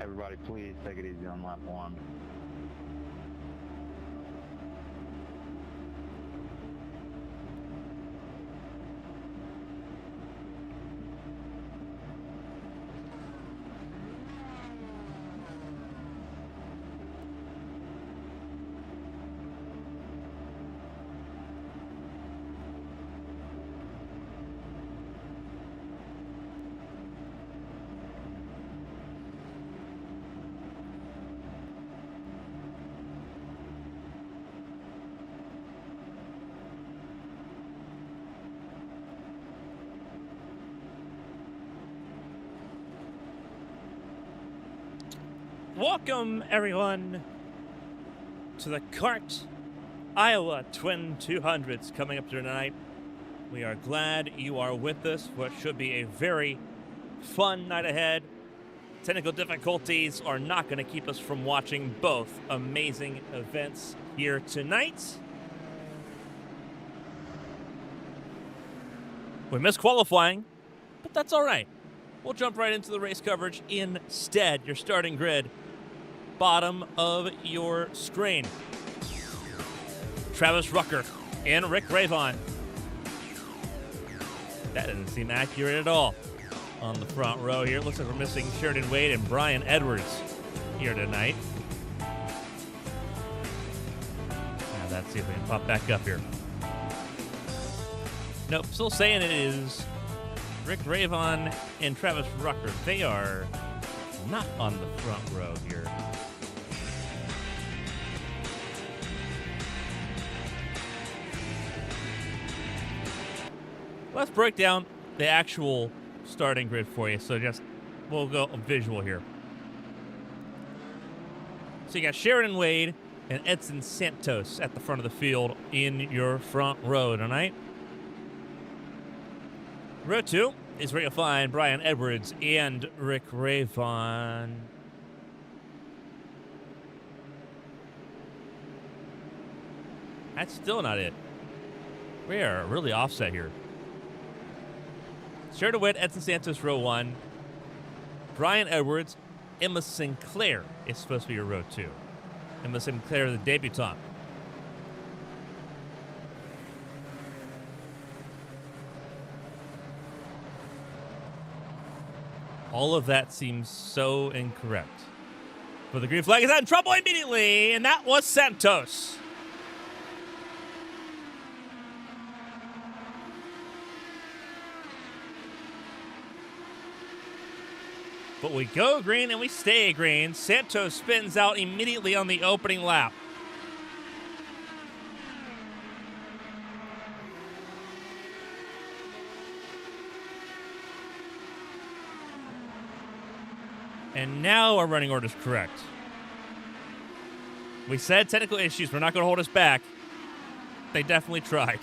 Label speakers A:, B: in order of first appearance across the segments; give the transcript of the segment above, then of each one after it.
A: Everybody, please take it easy on lap 1.
B: Welcome, everyone, to the CART Iowa Twin 200s coming up tonight. We are glad you are with us for what should be a very fun night ahead. Technical difficulties are not going to keep us from watching both amazing events here tonight. We missed qualifying, but that's all right. We'll jump right into the race coverage instead. Your starting grid, bottom of your screen. Travis Rucker and Rick Ravon. That doesn't seem accurate at all. On the front row here, looks like we're missing Sheridan Wade and Brian Edwards here tonight. Now let's see if we can pop back up here. Nope, still saying it is Rick Ravon and Travis Rucker. They are not on the front row here. Let's break down the actual starting grid for you. So we'll go visual here. So you got Sheridan Wade and Edson Santos at the front of the field in your front row tonight. Row 2 is where you'll find Brian Edwards and Rick Ravon. That's still not it. We are really offset here. Sheridan Wade, Edson Santos, row 1. Brian Edwards, Emma Sinclair is supposed to be your row 2. Emma Sinclair, the debutante. All of that seems so incorrect. But the green flag is out in trouble immediately, and that was Santos. But we go green and we stay green. Santos spins out immediately on the opening lap. And now our running order is correct. We said technical issues were not going to hold us back. They definitely tried.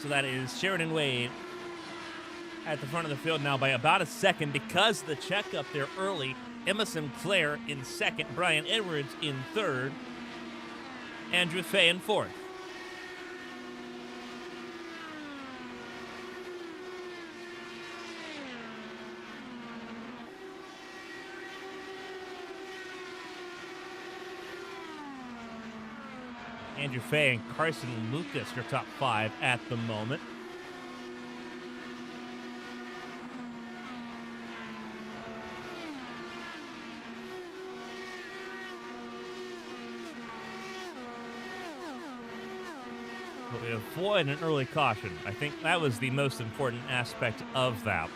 B: So that is Sheridan Wade at the front of the field now by about a second because the checkup there early. Emma Sinclair in second, Brian Edwards in third, Andrew Fay in fourth. Andrew Fay and Carson Lucas, your top 5 at the moment. But we avoid an early caution. I think that was the most important aspect of that.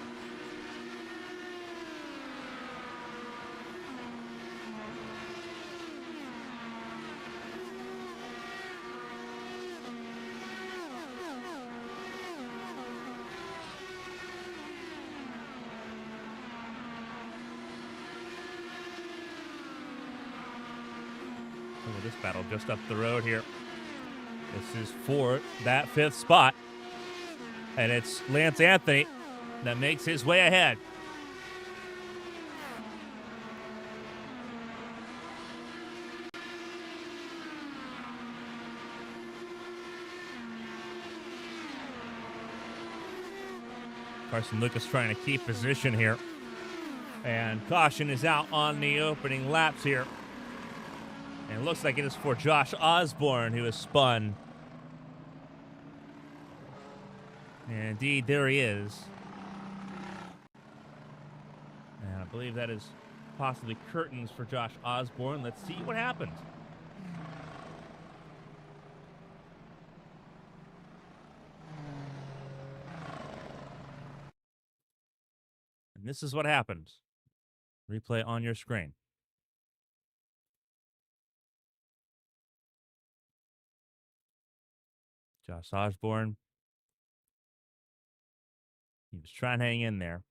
B: This battle just up the road here. This is for that 5th spot. And it's Lance Anthony that makes his way ahead. Carson Lucas trying to keep position here. And caution is out on the opening laps here. And it looks like it is for Josh Osborne, who has spun. And indeed, there he is. And I believe that is possibly curtains for Josh Osborne. Let's see what happens. And this is what happens. Replay on your screen. Josh Osborne. He was trying to hang in there.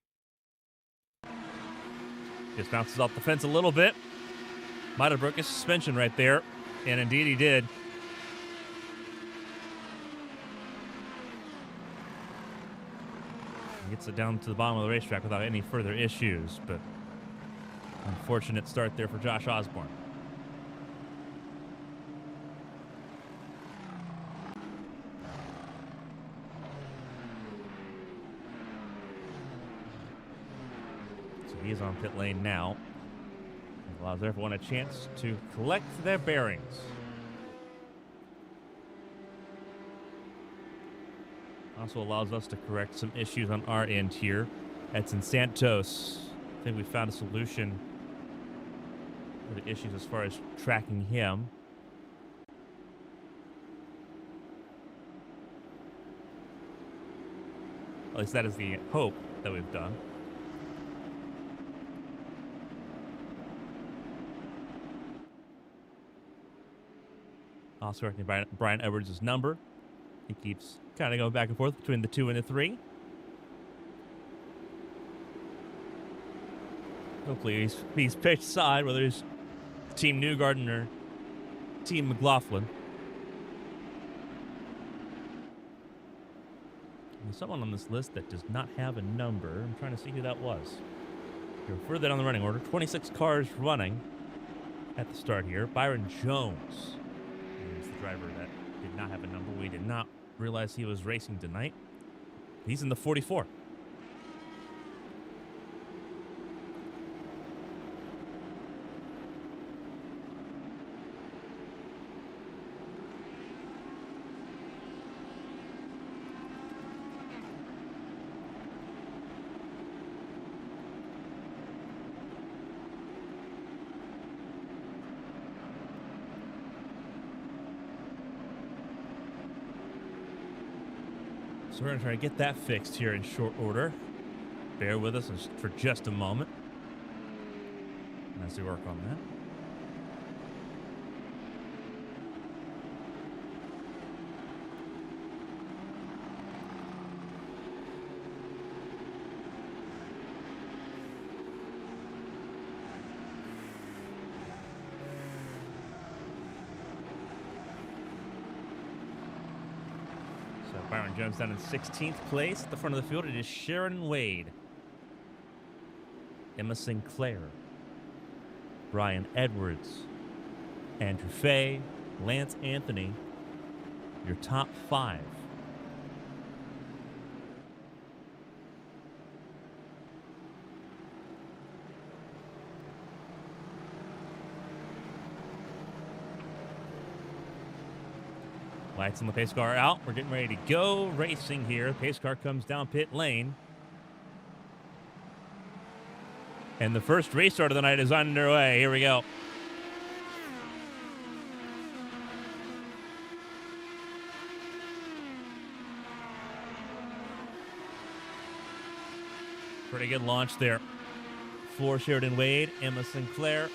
B: Just bounces off the fence a little bit. Might have broke his suspension right there. And indeed he did. He gets it down to the bottom of the racetrack without any further issues. But unfortunate start there for Josh Osborne. He is on pit lane now. It allows everyone a chance to collect their bearings. Also allows us to correct some issues on our end here. Edson Santos. I think we found a solution for the issues as far as tracking him. At least that is the hope that we've done. Also correcting Brian Edwards' number. He keeps kind of going back and forth between the 2 and the 3. Hopefully he's picked side, whether it's Team Newgarden or Team McLaughlin. There's someone on this list that does not have a number. I'm trying to see who that was. You're further down the running order. 26 cars running at the start here. Byron Jones is the driver that did not have a number. We did not realize he was racing tonight. He's in the 44. So we're going to try to get that fixed here in short order. Bear with us for just a moment as we work on that. Byron Jones down in 16th place. At the front of the field, it is Sharon Wade, Emma Sinclair, Brian Edwards, Andrew Fay, Lance Anthony, your top 5. Lights on the pace car out. We're getting ready to go racing here. Pace car comes down pit lane. And the first race start of the night is underway. Here we go. Pretty good launch there for Sheridan Wade, Emma Sinclair.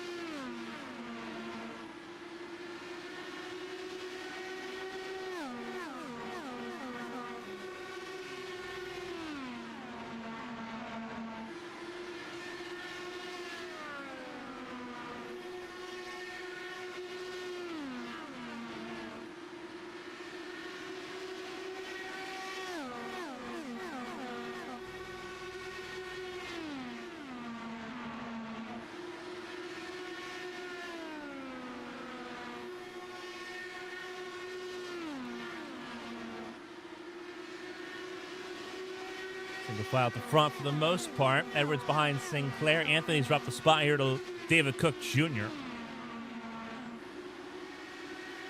B: Single file at the front for the most part. Edwards behind Sinclair. Anthony's dropped the spot here to David Cook Jr.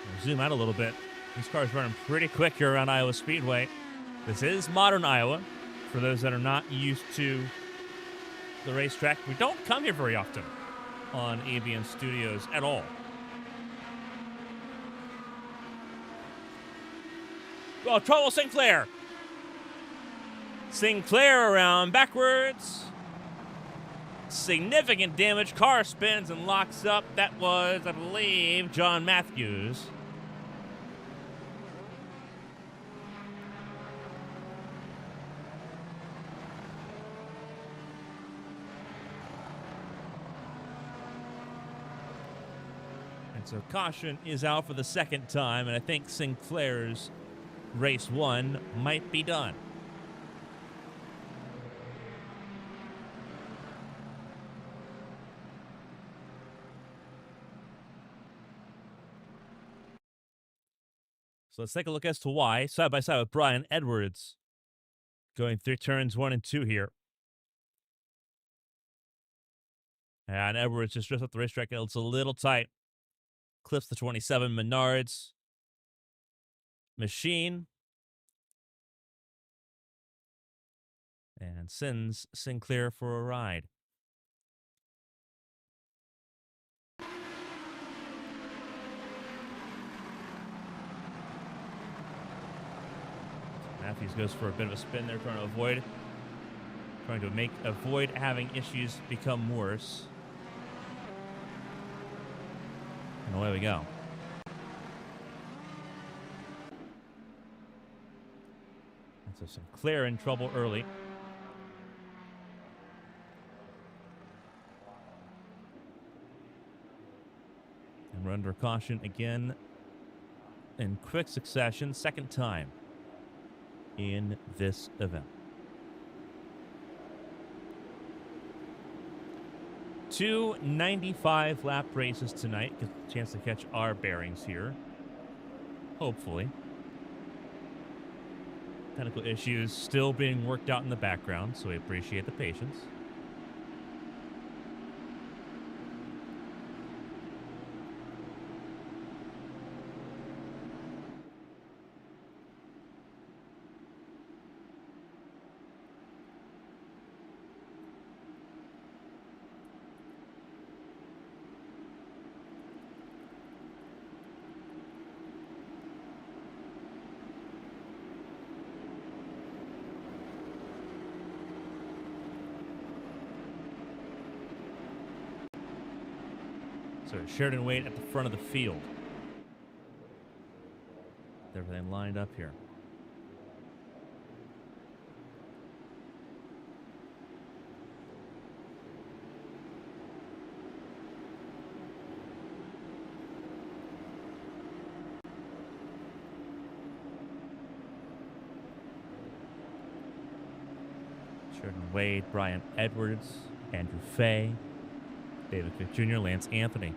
B: We'll zoom out a little bit. These cars running pretty quick here around Iowa Speedway. This is modern Iowa. For those that are not used to the racetrack, we don't come here very often on ABN Studios at all. Oh, trouble Sinclair. Sinclair around backwards. Significant damage. Car spins and locks up. That was, I believe, John Matthews. And so caution is out for the second time, and I think Sinclair's race 1 might be done. So let's take a look as to why. Side by side with Brian Edwards. Going through turns 1 and 2 here. And Edwards just drifts up the racetrack. It's a little tight. Clips the 27 Menards machine. And sends Sinclair for a ride. Matthews goes for a bit of a spin there, trying to avoid having issues become worse. And away we go. And so Sinclair in trouble early. And we're under caution again in quick succession, second time in this event. 2 95-lap races tonight. Gives a chance to catch our bearings here. Hopefully. Technical issues still being worked out in the background, so we appreciate the patience. So Sheridan Wade at the front of the field. Everything lined up here. Sheridan Wade, Brian Edwards, Andrew Fay, David Cook Jr., Lance Anthony,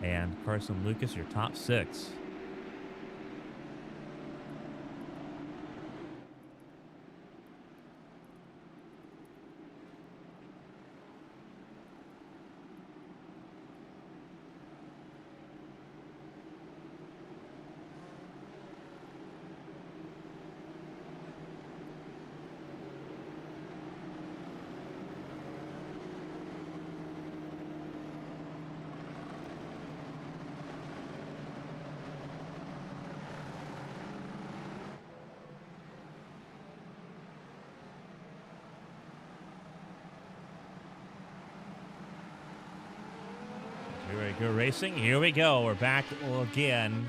B: and Carson Lucas, your top 6. Very good racing. Here we go. We're back again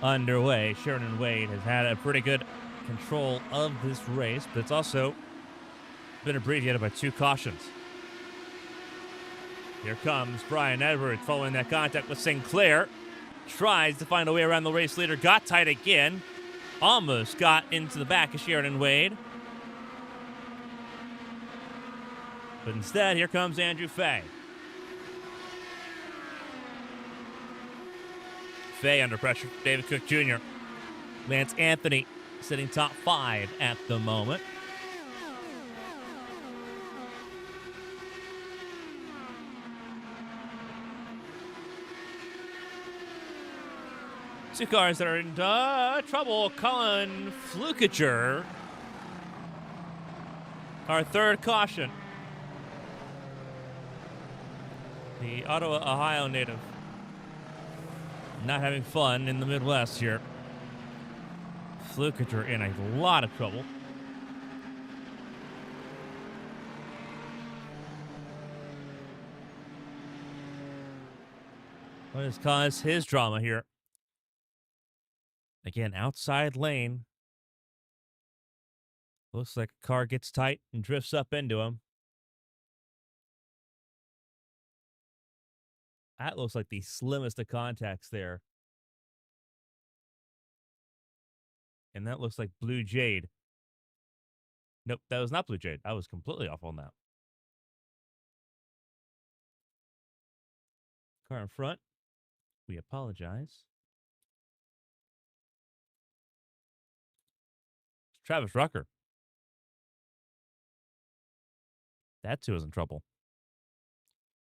B: underway. Sheridan Wade has had a pretty good control of this race, but it's also been abbreviated by 2 cautions. Here comes Brian Edwards following that contact with Sinclair. Tries to find a way around the race leader. Got tight again. Almost got into the back of Sheridan Wade. But instead, here comes Andrew Fay. Fay under pressure. David Cook Jr. Lance Anthony sitting top 5 at the moment. Two cars that are in trouble. Colin Flukager, our third caution. The Ottawa, Ohio native. Not having fun in the Midwest here. Flukager in a lot of trouble. What has caused his drama here? Again, outside lane. Looks like a car gets tight and drifts up into him. That looks like the slimmest of contacts there. And that looks like Blue Jade. Nope, that was not Blue Jade. I was completely off on that. Car in front. We apologize. Travis Rucker. That too is in trouble.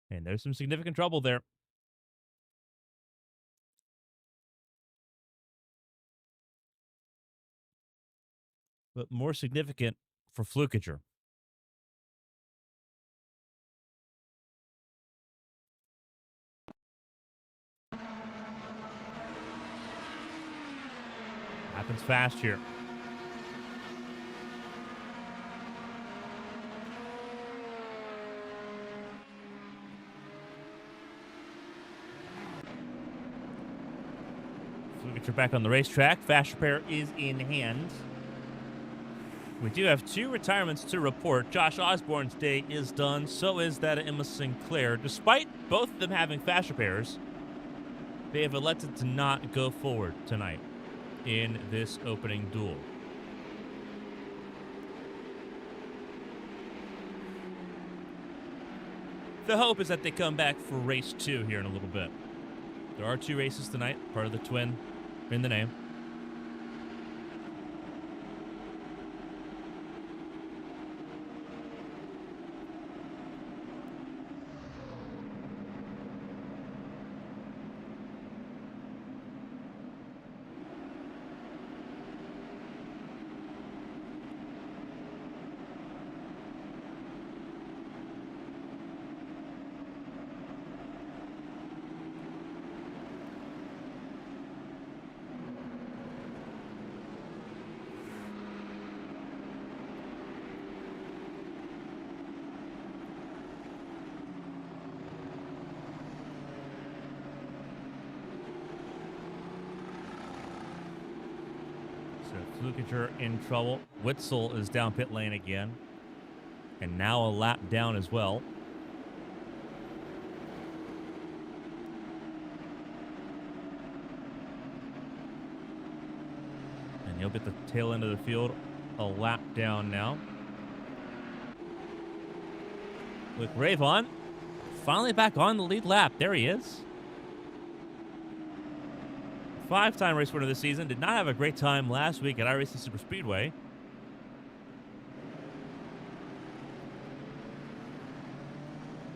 B: And there's some significant trouble there. But more significant for Flukager. Happens fast here. Flukager back on the racetrack. Fast repair is in hand. We do have 2 retirements to report. Josh Osborne's day is done. So is that of Emma Sinclair. Despite both of them having fast repairs, they have elected to not go forward tonight in this opening duel. The hope is that they come back for race 2 here in a little bit. There are 2 races tonight, part of the twin in the name. Flukager in trouble. Witzel is down pit lane again. And now a lap down as well. And he'll get the tail end of the field a lap down now. With Ravon finally back on the lead lap. There he is. 5-time race winner this season. Did not have a great time last week at iRacing Super Speedway.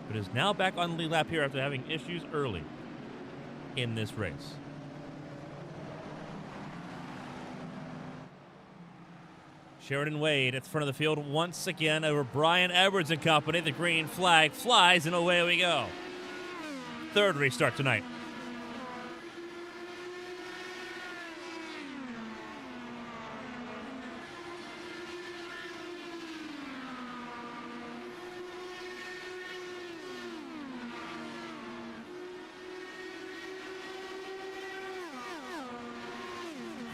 B: But is now back on the lead lap here after having issues early in this race. Sheridan Wade at the front of the field once again over Brian Edwards and company. The green flag flies and away we go. 3rd restart tonight.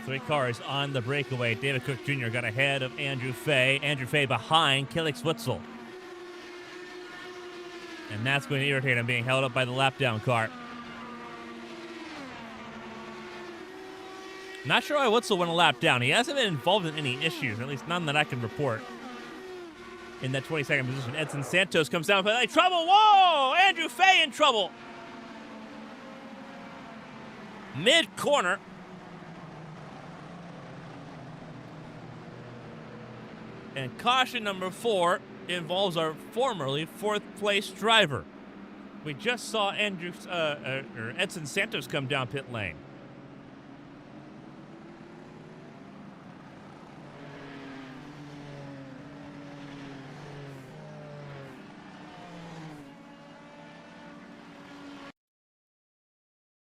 B: Three cars on the breakaway. David Cook Jr. got ahead of Andrew Fay. Andrew Fay behind Kelix Witzel. And that's going to irritate him, being held up by the lap down car. Not sure why Witzel went a lap down. He hasn't been involved in any issues, at least none that I can report. In that 22nd position, Edson Santos comes down, but trouble. Whoa! Andrew Fay in trouble. Mid-corner. And caution number 4 involves our formerly 4th place driver. We just saw Edson Santos come down pit lane.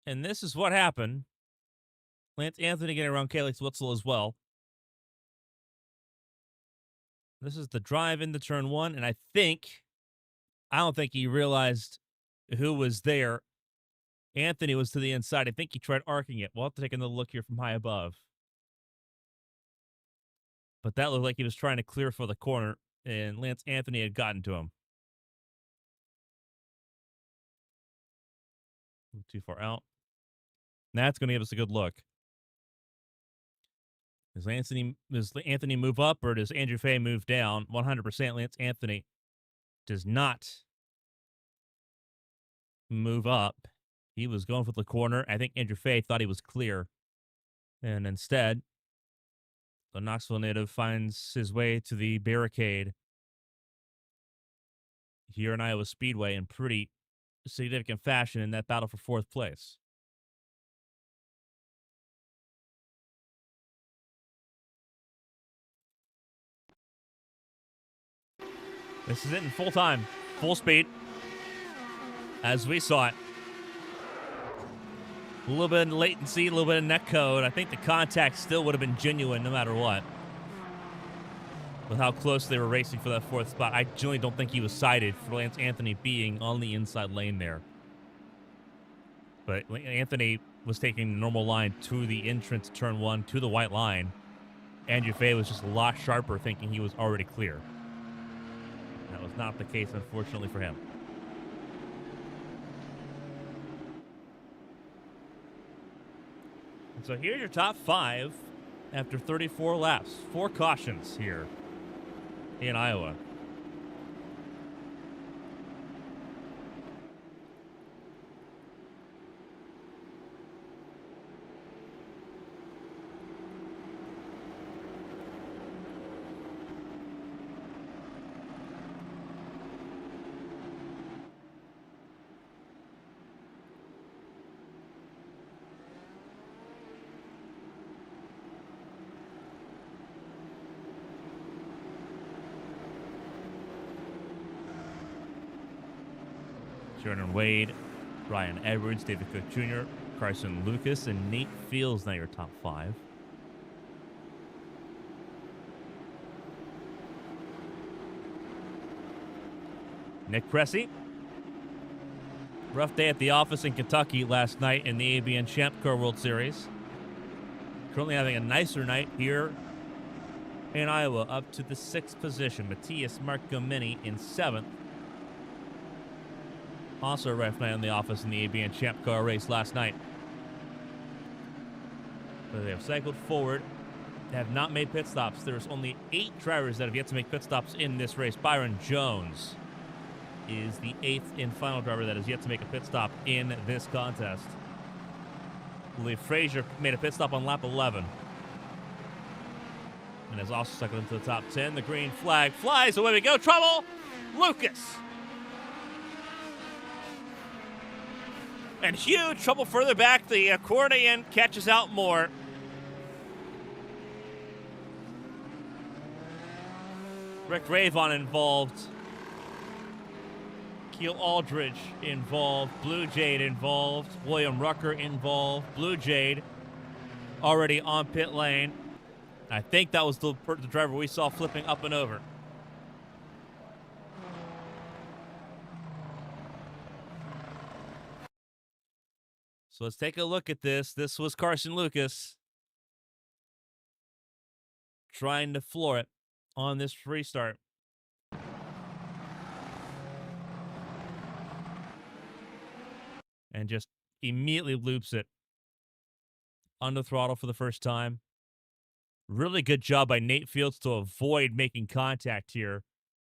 B: And this is what happened. Lance Anthony getting around Kalex Witzel as well. This is the drive into turn 1, and I don't think he realized who was there. Anthony was to the inside. I think he tried arcing it. We'll have to take another look here from high above. But that looked like he was trying to clear for the corner, and Lance Anthony had gotten to him. Too far out. That's going to give us a good look. Does Anthony move up, or does Andrew Fay move down? 100% Lance Anthony does not move up. He was going for the corner. I think Andrew Fay thought he was clear. And instead, the Knoxville native finds his way to the barricade here in Iowa Speedway in pretty significant fashion in that battle for 4th place. This is it in full time, full speed, as we saw it. A little bit of latency, a little bit of net code. I think the contact still would have been genuine no matter what. With how close they were racing for that 4th spot, I generally don't think he was sighted for Lance Anthony being on the inside lane there. But Anthony was taking the normal line to the entrance to turn 1 to the white line. Andrew Fay was just a lot sharper, thinking he was already clear. That was not the case, unfortunately, for him. And so here's your top 5 after 34 laps. 4 cautions here in Iowa. Jordan Wade, Ryan Edwards, David Cook Jr., Carson Lucas, and Nate Fields now your top 5. Nick Cressy. Rough day at the office in Kentucky last night in the ABN Champ Car World Series. Currently having a nicer night here in Iowa, up to the 6th position. Matthias Marcomini in 7th. Also a rough night in the office in the ABN Champ Car race last night. But they have cycled forward. They have not made pit stops. There's only 8 drivers that have yet to make pit stops in this race. Byron Jones is the 8th and final driver that has yet to make a pit stop in this contest. Lee Frazier made a pit stop on lap 11. And has also cycled into the top 10. The green flag flies. Away we go. Trouble! Lucas! And huge trouble further back. The accordion catches out more. Rick Ravon involved. Keel Aldridge involved. Blue Jade involved. William Rucker involved. Blue Jade already on pit lane. I think that was the driver we saw flipping up and over. So let's take a look at this. This was Carson Lucas trying to floor it on this restart. And just immediately loops it under throttle for the first time. Really good job by Nate Fields to avoid making contact here,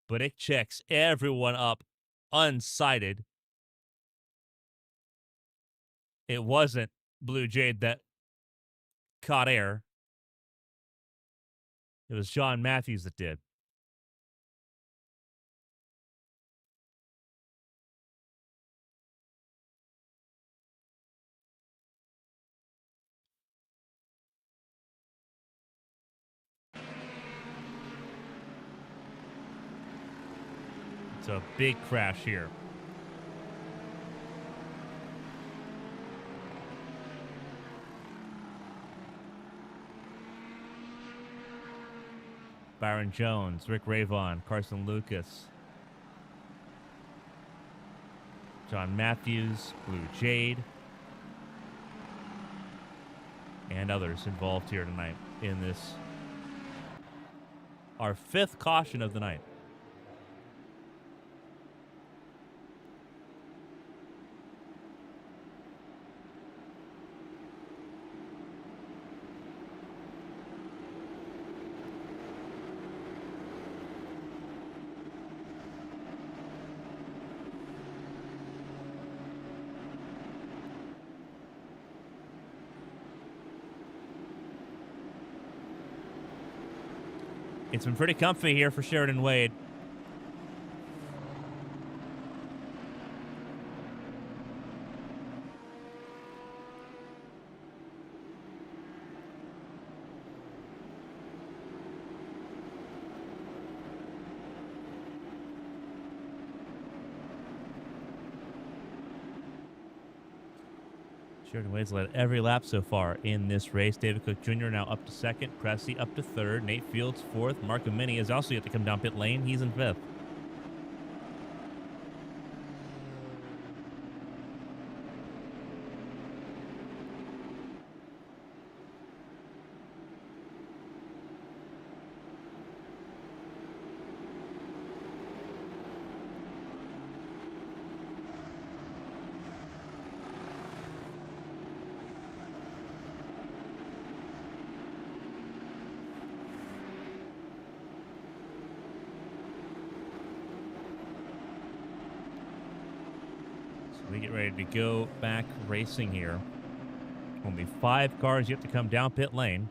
B: but it checks everyone up unsighted. It wasn't Blue Jade that caught air. It was John Matthews that did. So a big crash here. Byron Jones, Rick Ravon, Carson Lucas, John Matthews, Blue Jade, and others involved here tonight in this, our 5th caution of the night. It's been pretty comfy here for Sheridan Wade. Sheridan Wade's led every lap so far in this race. David Cook Jr. now up to 2nd. Cressy up to 3rd. Nate Fields 4th. Mark Amini is also yet to come down pit lane. He's in 5th. We get ready to go back racing here. Only 5 cars yet to come down pit lane.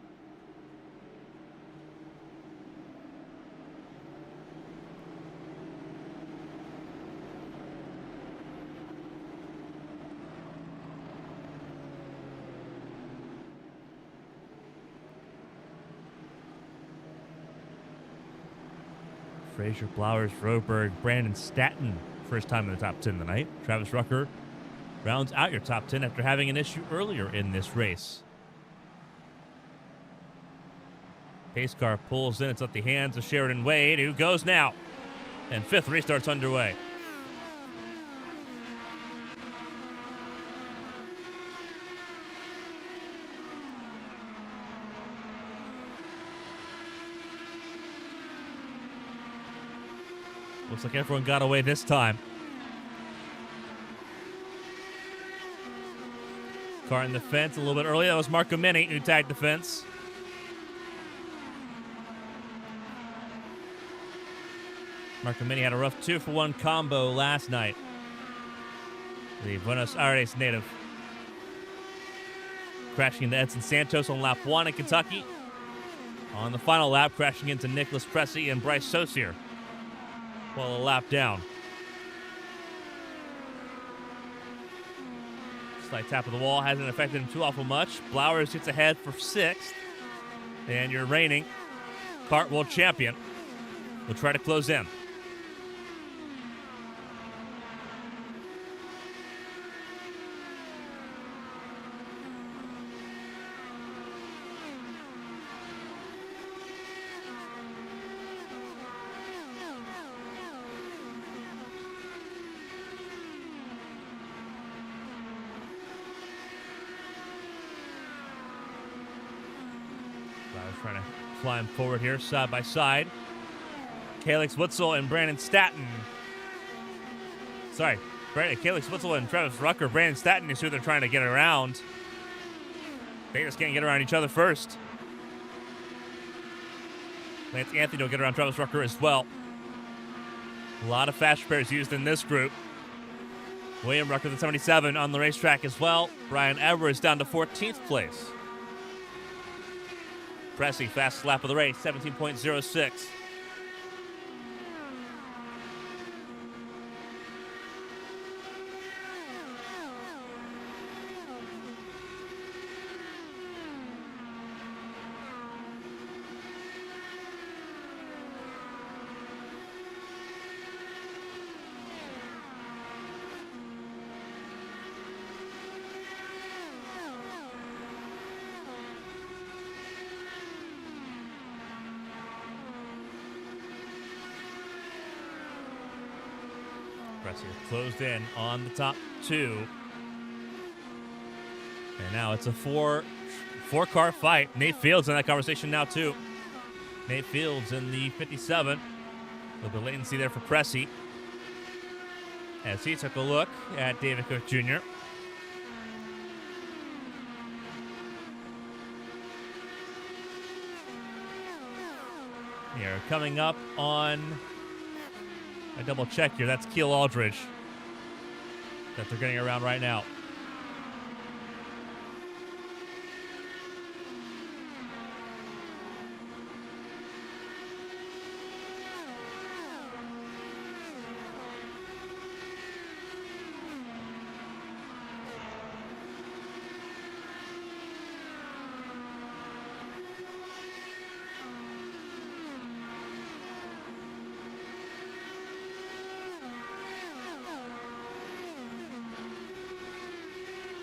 B: Frazier, Blowers, Roberg, Brandon Statton. First time in the top 10 tonight. Travis Rucker rounds out your top 10 after having an issue earlier in this race. Pace car pulls in. It's at the hands of Sheridan Wade, who goes now. And 5th restart's underway. Looks like everyone got away this time. Car in the fence a little bit early. That was Mark Amini who tagged the fence. Mark Amini had a rough 2-for-1 combo last night. The Buenos Aires native crashing into Edson Santos on lap 1 in Kentucky. On the final lap, crashing into Nicholas Cressy and Bryce Saucier while a lap down. Slight tap of the wall hasn't affected him too awful much. Blowers gets ahead for 6th. And your reigning kart world champion will try to close in. Trying to climb forward here, side by side. Calix Witzel and Brandon Statton. Sorry, Calix Witzel and Travis Rucker. Brandon Statton is who they're trying to get around. They just can't get around each other first. Lance Anthony will get around Travis Rucker as well. A lot of fast repairs used in this group. William Rucker, the 77, on the racetrack as well. Brian Edwards down to 14th place. Cressy, fastest lap of the race, 17.06. Cressy closed in on the top two. And now it's a four-car fight. Nate Fields in that conversation now, too. Nate Fields in the 57. A little bit of latency there for Cressy as he took a look at David Cook Jr. Here, coming up on a double check here. That's Keel Aldridge that they're getting around right now.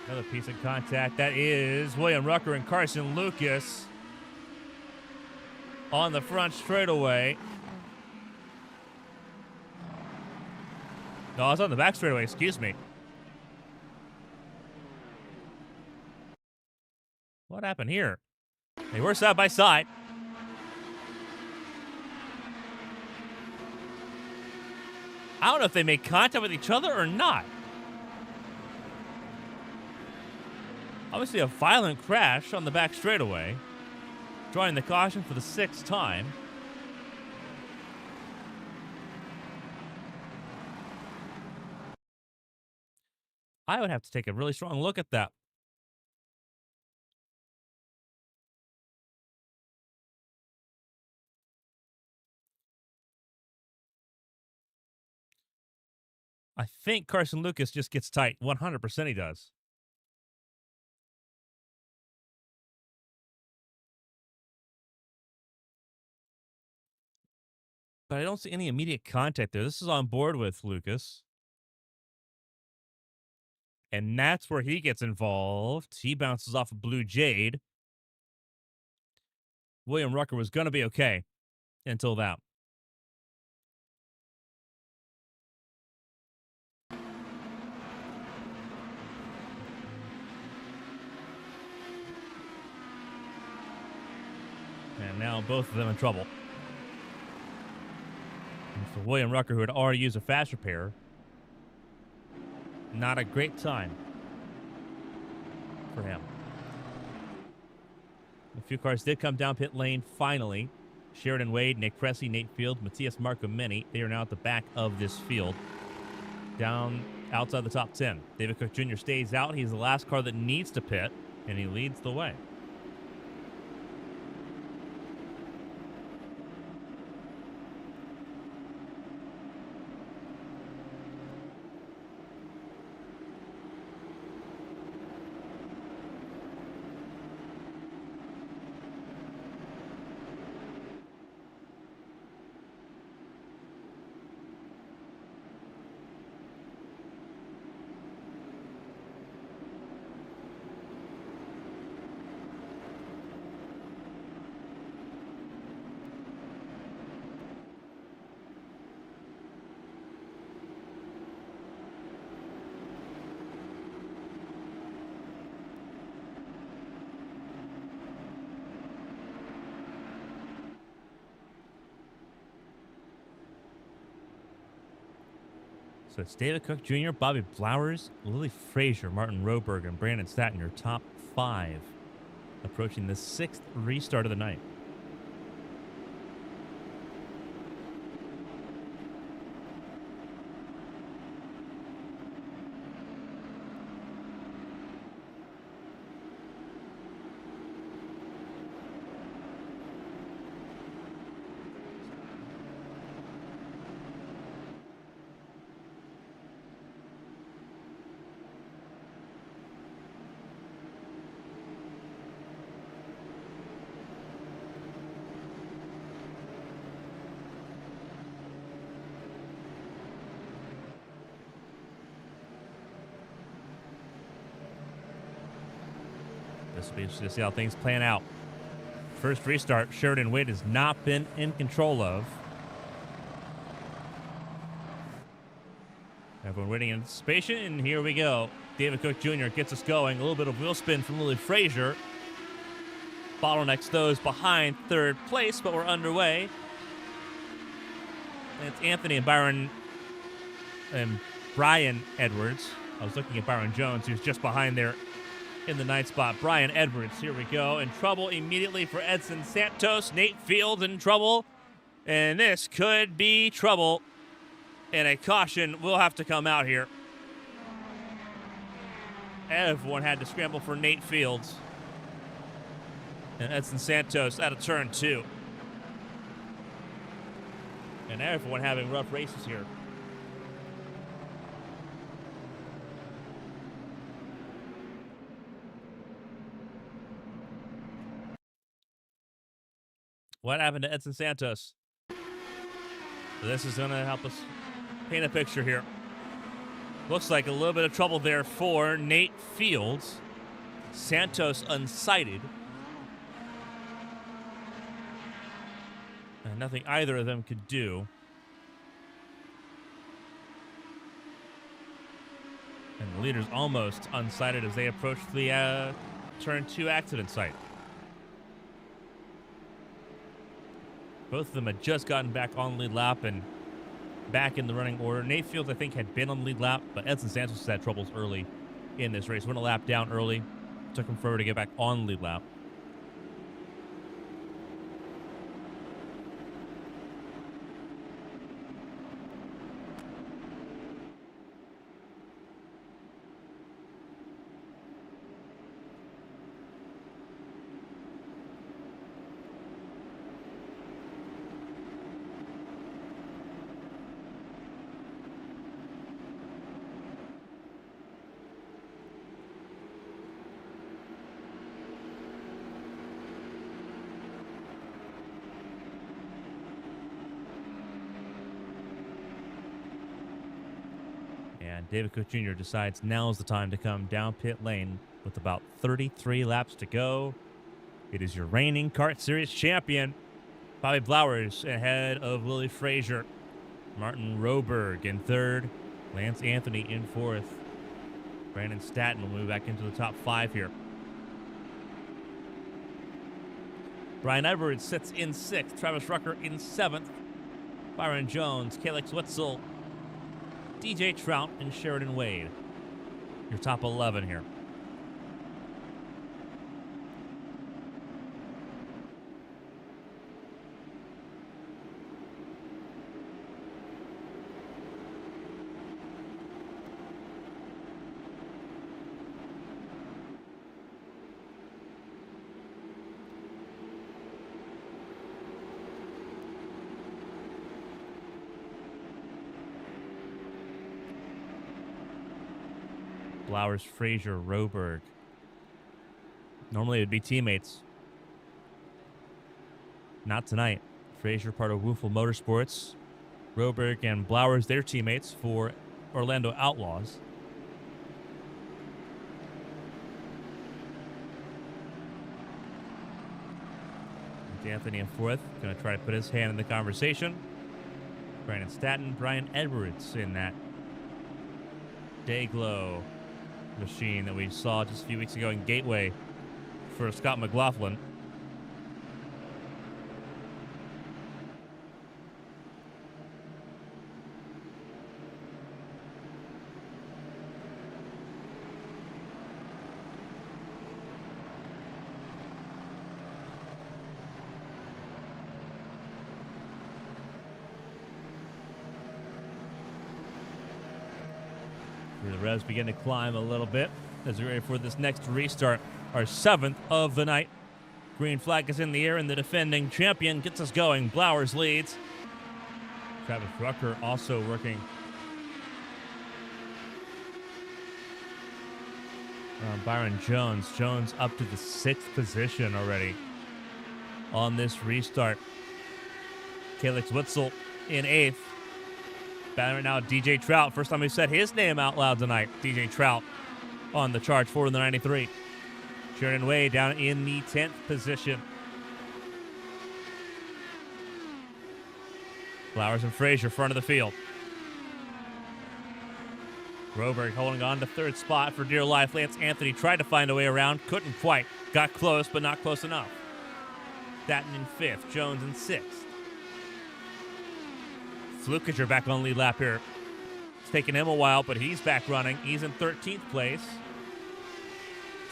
B: Another piece of contact. That is William Rucker and Carson Lucas on the front straightaway. No, it's on the back straightaway. Excuse me. What happened here? They were side by side. I don't know if they made contact with each other or not. Obviously a violent crash on the back straightaway, drawing the caution for the 6th time. I would have to take a really strong look at that. I think Carson Lucas just gets tight. 100% he does. But I don't see any immediate contact there. This is on board with Lucas. And that's where he gets involved. He bounces off a Blue Jade. William Rucker was going to be okay until that. And now both of them in trouble. And for William Rucker, who had already used a fast repair, not a great time for him. A few cars did come down pit lane finally. Sheridan Wade, Nick Cressy, Nate Field, Matthias Marcomini. They are now at the back of this field, down outside the top 10. David Cook Jr. stays out. He's the last car that needs to pit, and he leads the way. So it's David Cook Jr., Bobby Blowers, Lily Frazier, Martin Roberg, and Brandon Staton, your top 5, approaching the 6th restart of the night. This will be interesting to see how things plan out. First restart, Sheridan Wade has not been in control of. Everyone waiting in anticipation, and here we go. David Cook Jr. gets us going. A little bit of wheel spin from Willie Frazier. Bottlenecks those behind third place, but we're underway. And it's Anthony and Brian Edwards. I was looking at Byron Jones, who's just behind there in the ninth spot. Brian Edwards, here we go. In trouble immediately for Edson Santos. Nate Fields in trouble. And this could be trouble. And a caution will have to come out here. Everyone had to scramble for Nate Fields. And Edson Santos out of turn 2. And everyone having rough races here. What happened to Edson Santos? This is going to help us paint a picture here. Looks like a little bit of trouble there for Nate Fields. Santos unsighted. And nothing either of them could do. And the leader's almost unsighted as they approach the turn 2 accident site. Both of them had just gotten back on lead lap and back in the running order. Nate Fields, I think, had been on the lead lap, but Edson Santos had troubles early in this race. Went a lap down early. Took him forever to get back on the lead lap. And David Cook Jr. decides now's the time to come down pit lane with about 33 laps to go. It is your reigning Kart Series champion, Bobby Blowers, ahead of Willie Frazier. Martin Roberg in third. Lance Anthony in fourth. Brandon Statton will move back into the top 5 here. Brian Edwards sits in 6th. Travis Rucker in 7th. Byron Jones, Calix Witzel, DJ Trout, and Sheridan Wade. Your top 11 here. Blowers, Frazier, Roberg. Normally it would be teammates. Not tonight. Frazier, part of Woofle Motorsports. Roberg and Blowers, their teammates for Orlando Outlaws. Anthony in 4th. Going to try to put his hand in the conversation. Brandon Statton, Brian Edwards in that Dayglow machine that we saw just a few weeks ago in Gateway for Scott McLaughlin. The revs begin to climb a little bit as we're ready for this next restart, our 7th of the night. Green flag is in the air, and the defending champion gets us going. Blowers leads. Travis Rucker also working Byron Jones. Jones up to the 6th position already on this restart. Calix Witzel in 8th. Battling right now, DJ Trout. First time we've said his name out loud tonight. DJ Trout on the charge for the 93. Sheridan Wade down in the 10th position. Flowers and Frazier front of the field. Groberg holding on to third spot for dear life. Lance Anthony tried to find a way around. Couldn't quite. Got close, but not close enough. Staton in fifth. Jones in sixth. Flukiger back on lead lap here. It's taken him a while, but he's back running. He's in 13th place.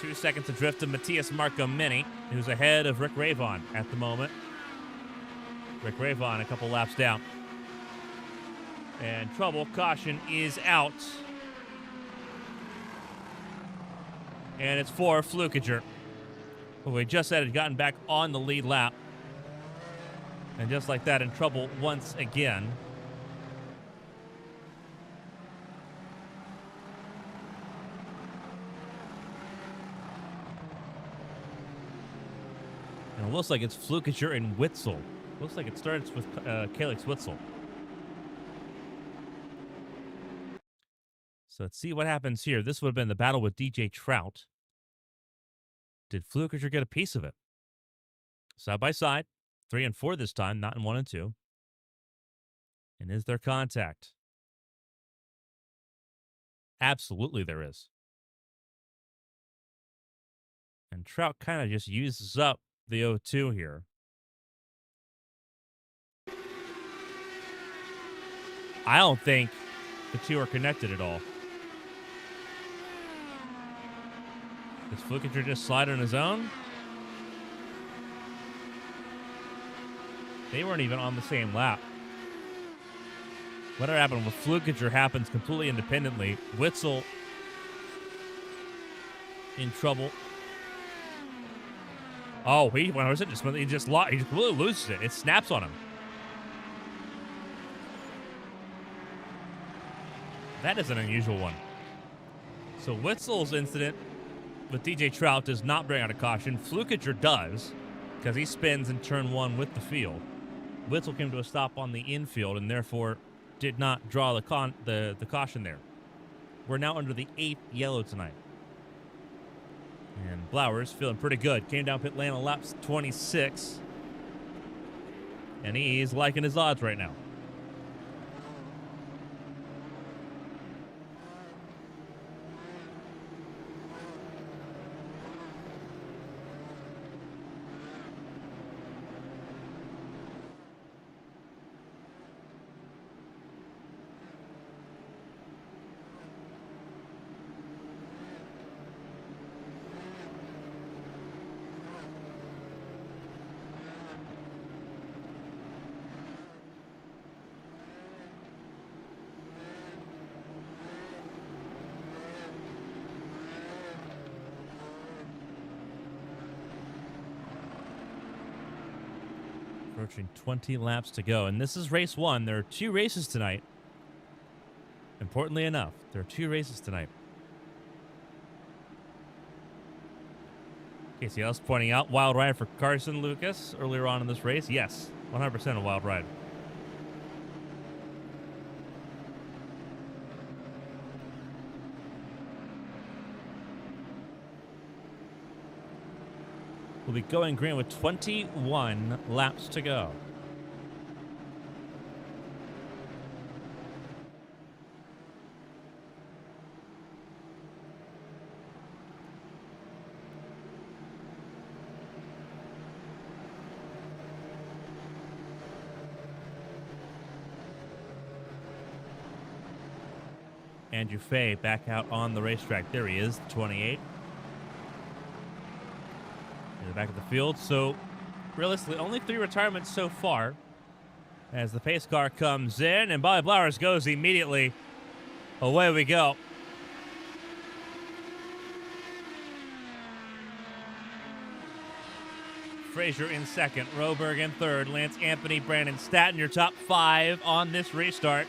B: 2 seconds adrift of Matthias Marcomini, who's ahead of Rick Ravon at the moment. Rick Ravon a couple laps down. And trouble. Caution is out. And it's for Flukiger, who we just said had gotten back on the lead lap. And just like that, in trouble once again. And it looks like it's Flukiger and Witzel. Looks like it starts with Calix Witzel. So let's see what happens here. This would have been the battle with DJ Trout. Did Flukiger get a piece of it? Side by side. 3 and 4 this time, not in 1 and 2. And is there contact? Absolutely there is. And Trout kind of just uses up the O2 here. I don't think the two are connected at all. Does Flukiger just slide on his own? They weren't even on the same lap. Whatever happened with Flukiger happens completely independently. Witzel in trouble. Oh, he completely loses it. It snaps on him. That is an unusual one. So Witzel's incident with DJ Trout does not bring out a caution. Flukiger does, because he spins in turn 1 with the field. Witzel came to a stop on the infield and therefore did not draw the caution there. We're now under the 8th yellow tonight. And Blowers feeling pretty good. Came down pit lane on laps 26. And he's liking his odds right now. Approaching 20 laps to go. And this is race 1. There are 2 races tonight. Importantly enough, there are 2 races tonight. Casey Ellis pointing out wild ride for Carson Lucas earlier on in this race. Yes, 100% a wild ride. Will be going green with 21 laps to go. Andrew Fay back out on the racetrack. There he is, the 28. In the back of the field. So, realistically, only 3 retirements so far. As the pace car comes in, and Bobby Blowers goes immediately. Away we go. Frazier in second, Roberg in third, Lance Anthony, Brandon Staton, your top 5 on this restart.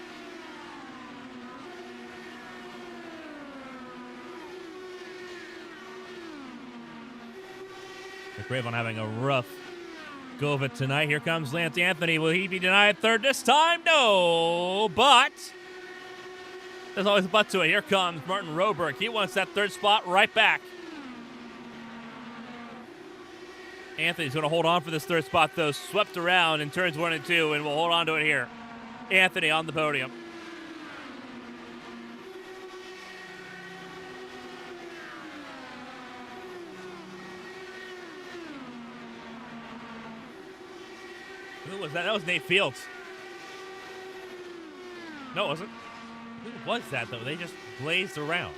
B: Ravon having a rough go of it tonight. Here comes Lance Anthony. Will he be denied third this time? No, but there's always a but to it. Here comes Martin Roberg. He wants that third spot right back. Anthony's going to hold on for this third spot, though. Swept around in turns 1 and 2, and we'll hold on to it here. Anthony on the podium. Who was that? That was Nate Fields. No, it wasn't. Who was that, though? They just blazed around.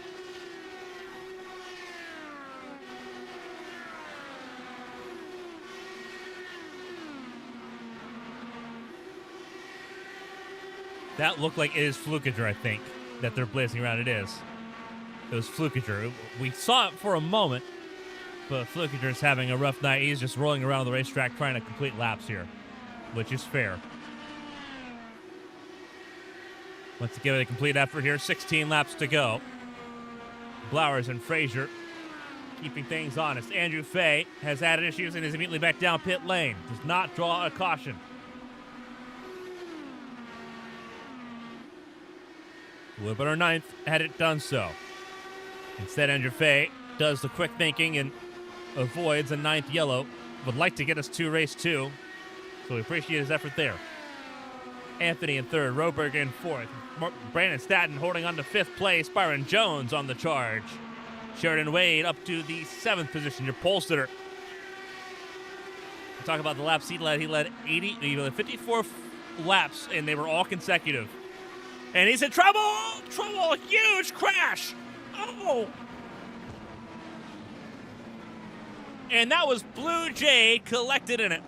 B: That looked like it is Flukiger, I think, that they're blazing around. It is. It was Flukiger. We saw it for a moment, but Flukiger's having a rough night. He's just rolling around the racetrack trying to complete laps here, which is fair. Let's give it a complete effort here. 16 laps to go. Blowers and Frazier keeping things honest. Andrew Fay has added issues and is immediately back down pit lane. Does not draw a caution. Woodburn, our ninth, had it done so. Instead, Andrew Fay does the quick thinking and avoids a ninth yellow. Would like to get us to race 2, so we appreciate his effort there. Anthony in 3rd, Roberg in 4th. Brandon Staton holding on to 5th place. Byron Jones on the charge. Sheridan Wade up to the 7th position, your pole sitter. Talk about the laps he led. He led 54 laps, and they were all consecutive. And he's in trouble! Trouble! Huge crash! Oh! And that was Blue Jay collected in it.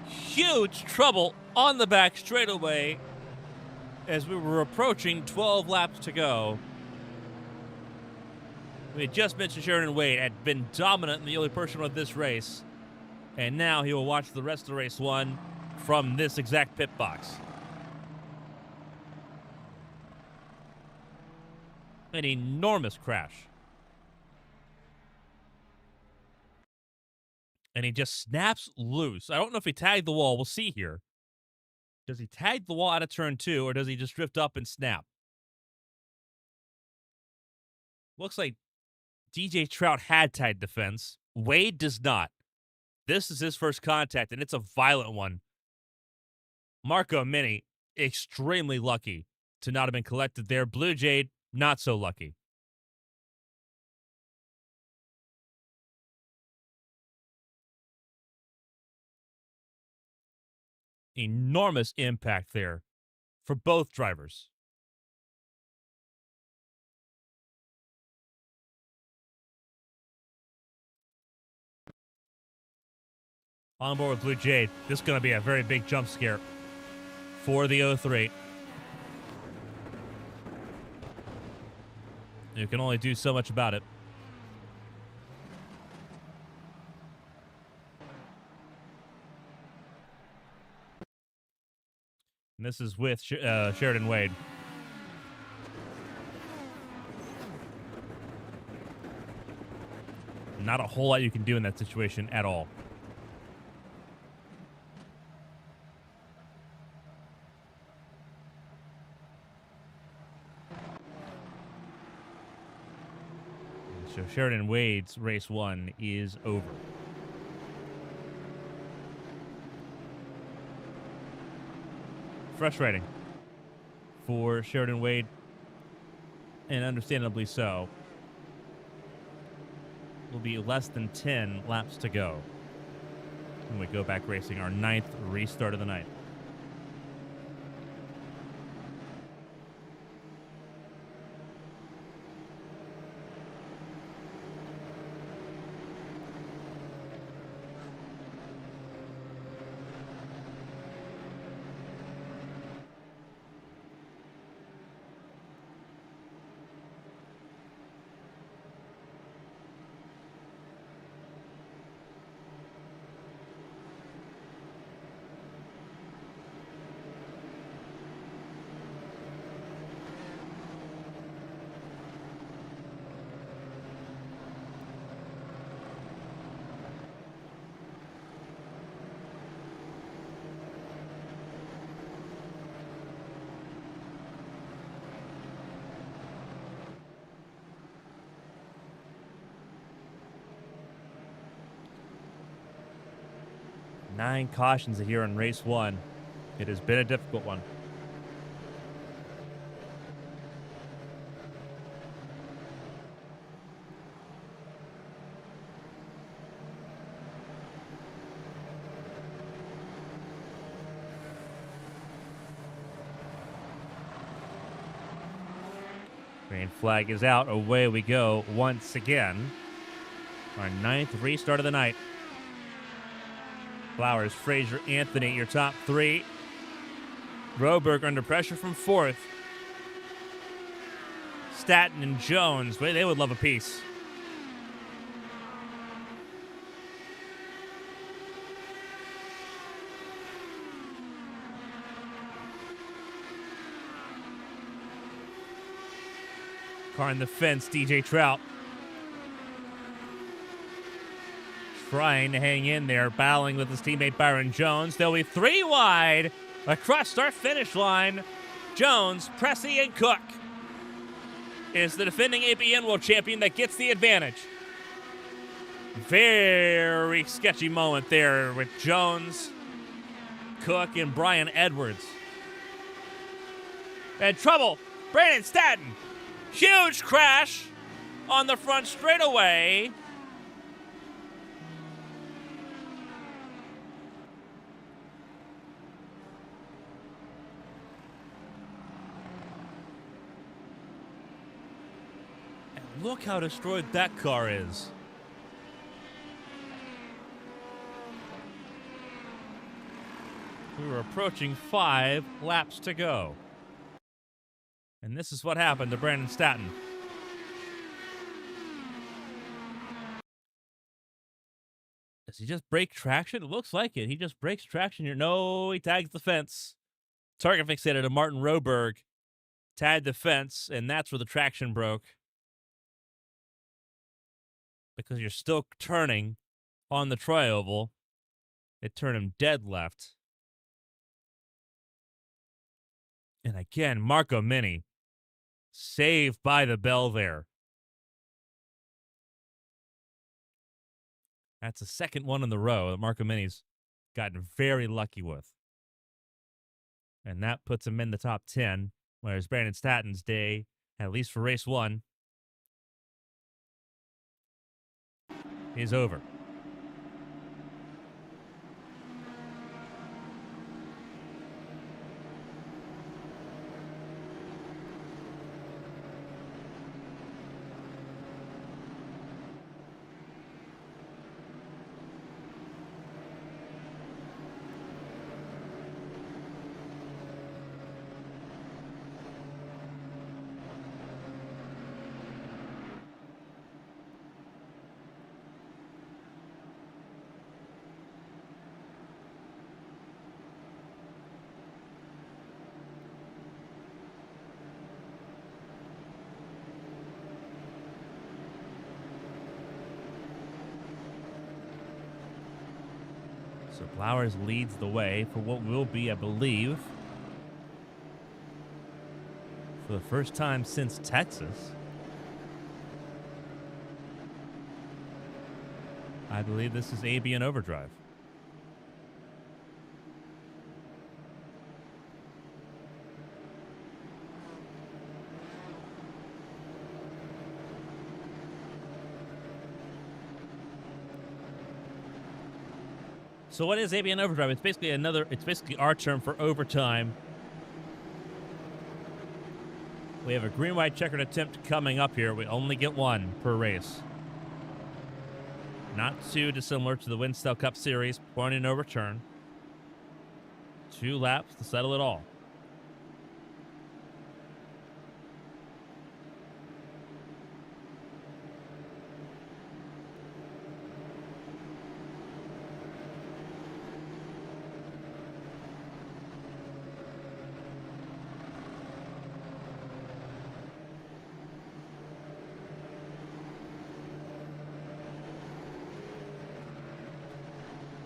B: Huge trouble on the back straightaway as we were approaching 12 laps to go. We had just mentioned Sheridan Wade had been dominant in the early portion of this race. And now he will watch the rest of race 1 from this exact pit box. An enormous crash. And he just snaps loose. I don't know if he tagged the wall. We'll see here. Does he tag the wall out of turn 2, or does he just drift up and snap? Looks like DJ Trout had tagged the fence. Wade does not. This is his first contact, and it's a violent one. Marco Mini, extremely lucky to not have been collected there. Blue Jade, not so lucky. Enormous impact there for both drivers. On board with Blue Jade, this is going to be a very big jump scare for the 03. You can only do so much about it. And this is with Sheridan Wade. Not a whole lot you can do in that situation at all. So Sheridan Wade's race 1 is over. Frustrating for Sheridan Wade, and understandably so. Will be less than 10 laps to go when we go back racing our 9th restart of the night. Nine cautions here in race 1. It has been a difficult one. Green flag is out. Away we go once again. Our 9th restart of the night. Flowers, Fraser, Anthony, your top 3. Roberg under pressure from 4th. Staton and Jones, they would love a piece. Car in the fence, DJ Trout. Trying to hang in there, battling with his teammate Byron Jones. They'll be 3 wide across our finish line. Jones, Pressey, and Cook is the defending ABN World Champion that gets the advantage. Very sketchy moment there with Jones, Cook, and Brian Edwards. And trouble, Brandon Staton. Huge crash on the front straightaway. And look how destroyed that car is. We were approaching 5 laps to go. And this is what happened to Brandon Staton. Does he just break traction? It looks like it. He just breaks traction here. No, he tags the fence. Target fixated to Martin Roberg. Tagged the fence, and that's where the traction broke. Because you're still turning on the tri-oval. It turned him dead left. And again, Marco Mini. Saved by the bell there. That's the second one in the row that Marco Mini's gotten very lucky with. And that puts him in the top 10, whereas Brandon Staton's day, at least for race 1, is over. So Flowers leads the way for what will be, I believe, for the first time since Texas, I believe this is ABN Overdrive. So what is ABN Overdrive? It's basically our term for overtime. We have a green-white checkered attempt coming up here. We only get 1 per race. Not too dissimilar to the Winstell Cup Series, point and no return. 2 laps to settle it all.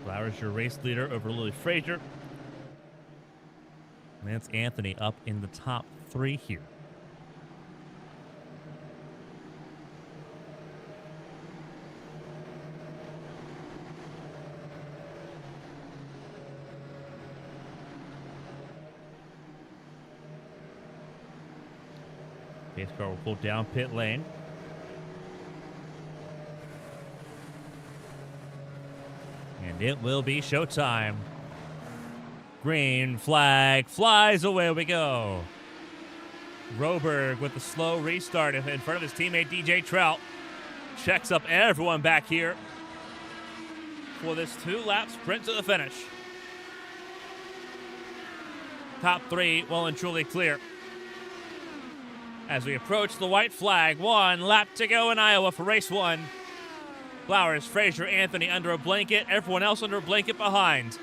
B: Flowers, your race leader over Lily Frazier. Lance Anthony up in the top 3 here. Pace car will pull down pit lane. And it will be showtime. Green flag flies, away we go. Roberg with the slow restart in front of his teammate DJ Trout. Checks up everyone back here for this 2-lap sprint to the finish. Top 3 well and truly clear. As we approach the white flag, 1 lap to go in Iowa for race 1. Flowers, Frazier, Anthony under a blanket, everyone else under a blanket behind.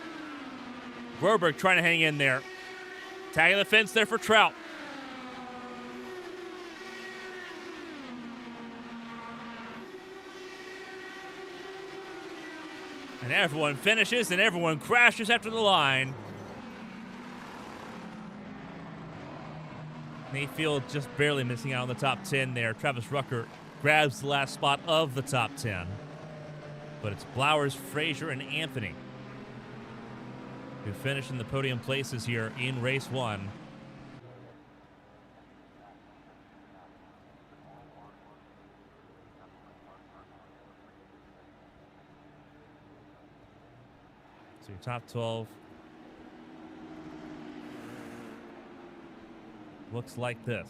B: Roberg trying to hang in there. Tagging the fence there for Trout. And everyone finishes and everyone crashes after the line. Mayfield just barely missing out on the top 10 there. Travis Rucker grabs the last spot of the top 10. But it's Blowers, Frazier, and Anthony who finish in the podium places here in race 1. So your top 12 looks like this.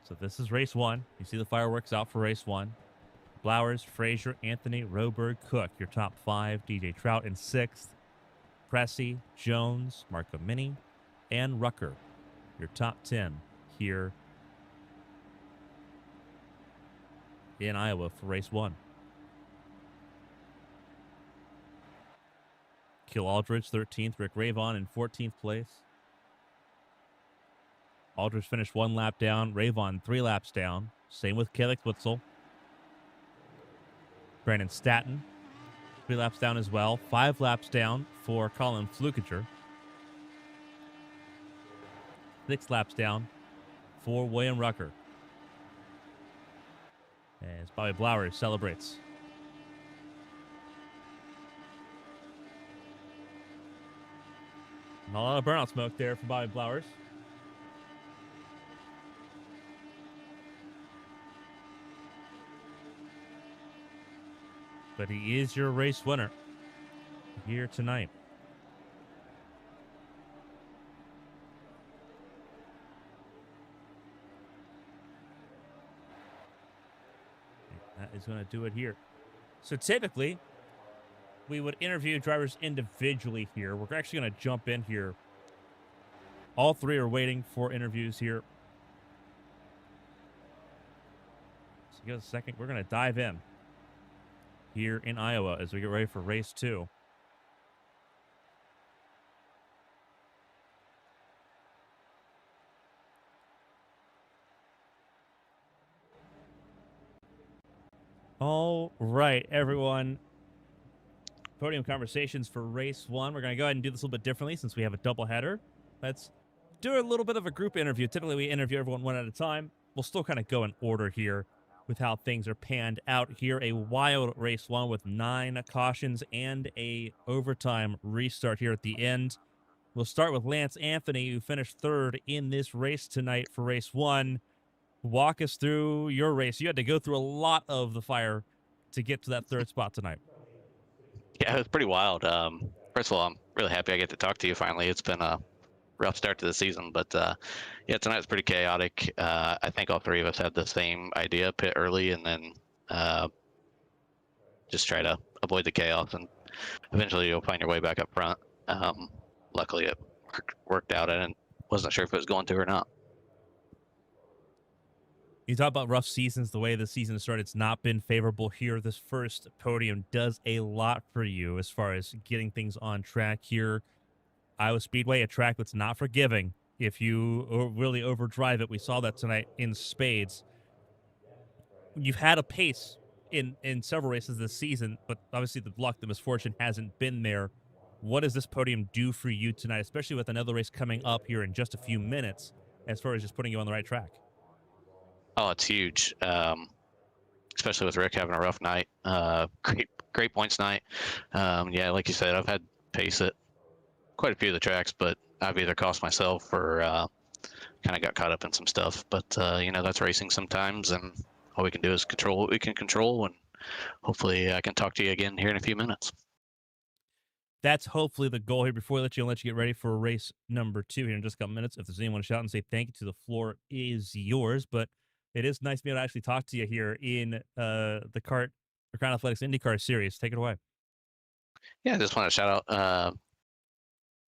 B: So this is race 1. You see the fireworks out for race 1. Blowers, Frazier, Anthony, Roberg, Cook, your top 5. DJ Trout in 6th. Pressey, Jones, Marco Mini, and Rucker, your top 10 here in Iowa for race 1. Kill Aldridge, 13th. Rick Ravon in 14th place. Aldridge finished 1 lap down. Ravon 3 laps down. Same with Kelly Witzel. Brandon Statton 3 laps down as well. 5 laps down for Colin Flukiger. 6 laps down for William Rucker. As Bobby Blowers celebrates. Not a lot of burnout smoke there for Bobby Blowers. But he is your race winner here tonight. That is going to do it here. So typically, we would interview drivers individually here. We're actually going to jump in here. All 3 are waiting for interviews here. So give us a second. We're going to dive in here in Iowa as we get ready for race 2. All right, everyone. Podium conversations for race 1. We're going to go ahead and do this a little bit differently since we have a doubleheader. Let's do a little bit of a group interview. Typically, we interview everyone one at a time. We'll still kind of go in order here with how things are panned out here. A wild race 1 with 9 cautions and a overtime restart here at the end. We'll start with Lance Anthony, who finished 3rd in this race tonight for race 1. Walk us through your race. You had to go through a lot of the fire to get to that 3rd spot tonight.
C: Yeah, it was pretty wild. First of all, I'm really happy I get to talk to you finally. It's been a rough start to the season, but yeah, tonight was pretty chaotic. I think all 3 of us had the same idea: pit early and then just try to avoid the chaos, and eventually you'll find your way back up front. Luckily, it worked out, and wasn't sure if it was going to or not.
B: You talk about rough seasons, the way the season started, it's not been favorable here. This first podium does a lot for you as far as getting things on track here. Iowa Speedway, a track that's not forgiving if you really overdrive it. We saw that tonight in spades. You've had a pace in several races this season, but obviously the luck, the misfortune hasn't been there. What does this podium do for you tonight, especially with another race coming up here in just a few minutes, as far as just putting you on the right track?
C: Oh, it's huge, especially with Rick having a rough night. Great points night. Yeah, like you said, I've had pace at quite a few of the tracks, but I've either cost myself or kind of got caught up in some stuff. But, you know, that's racing sometimes, and all we can do is control what we can control, and hopefully I can talk to you again here in a few minutes.
B: That's hopefully the goal here. Before I let you get ready for race number 2 here in just a couple minutes, if there's anyone to shout and say thank you to, the floor is yours. But it is nice to be able to actually talk to you here in the Crown Athletics IndyCar series. Take it away.
C: Yeah, I just want to shout out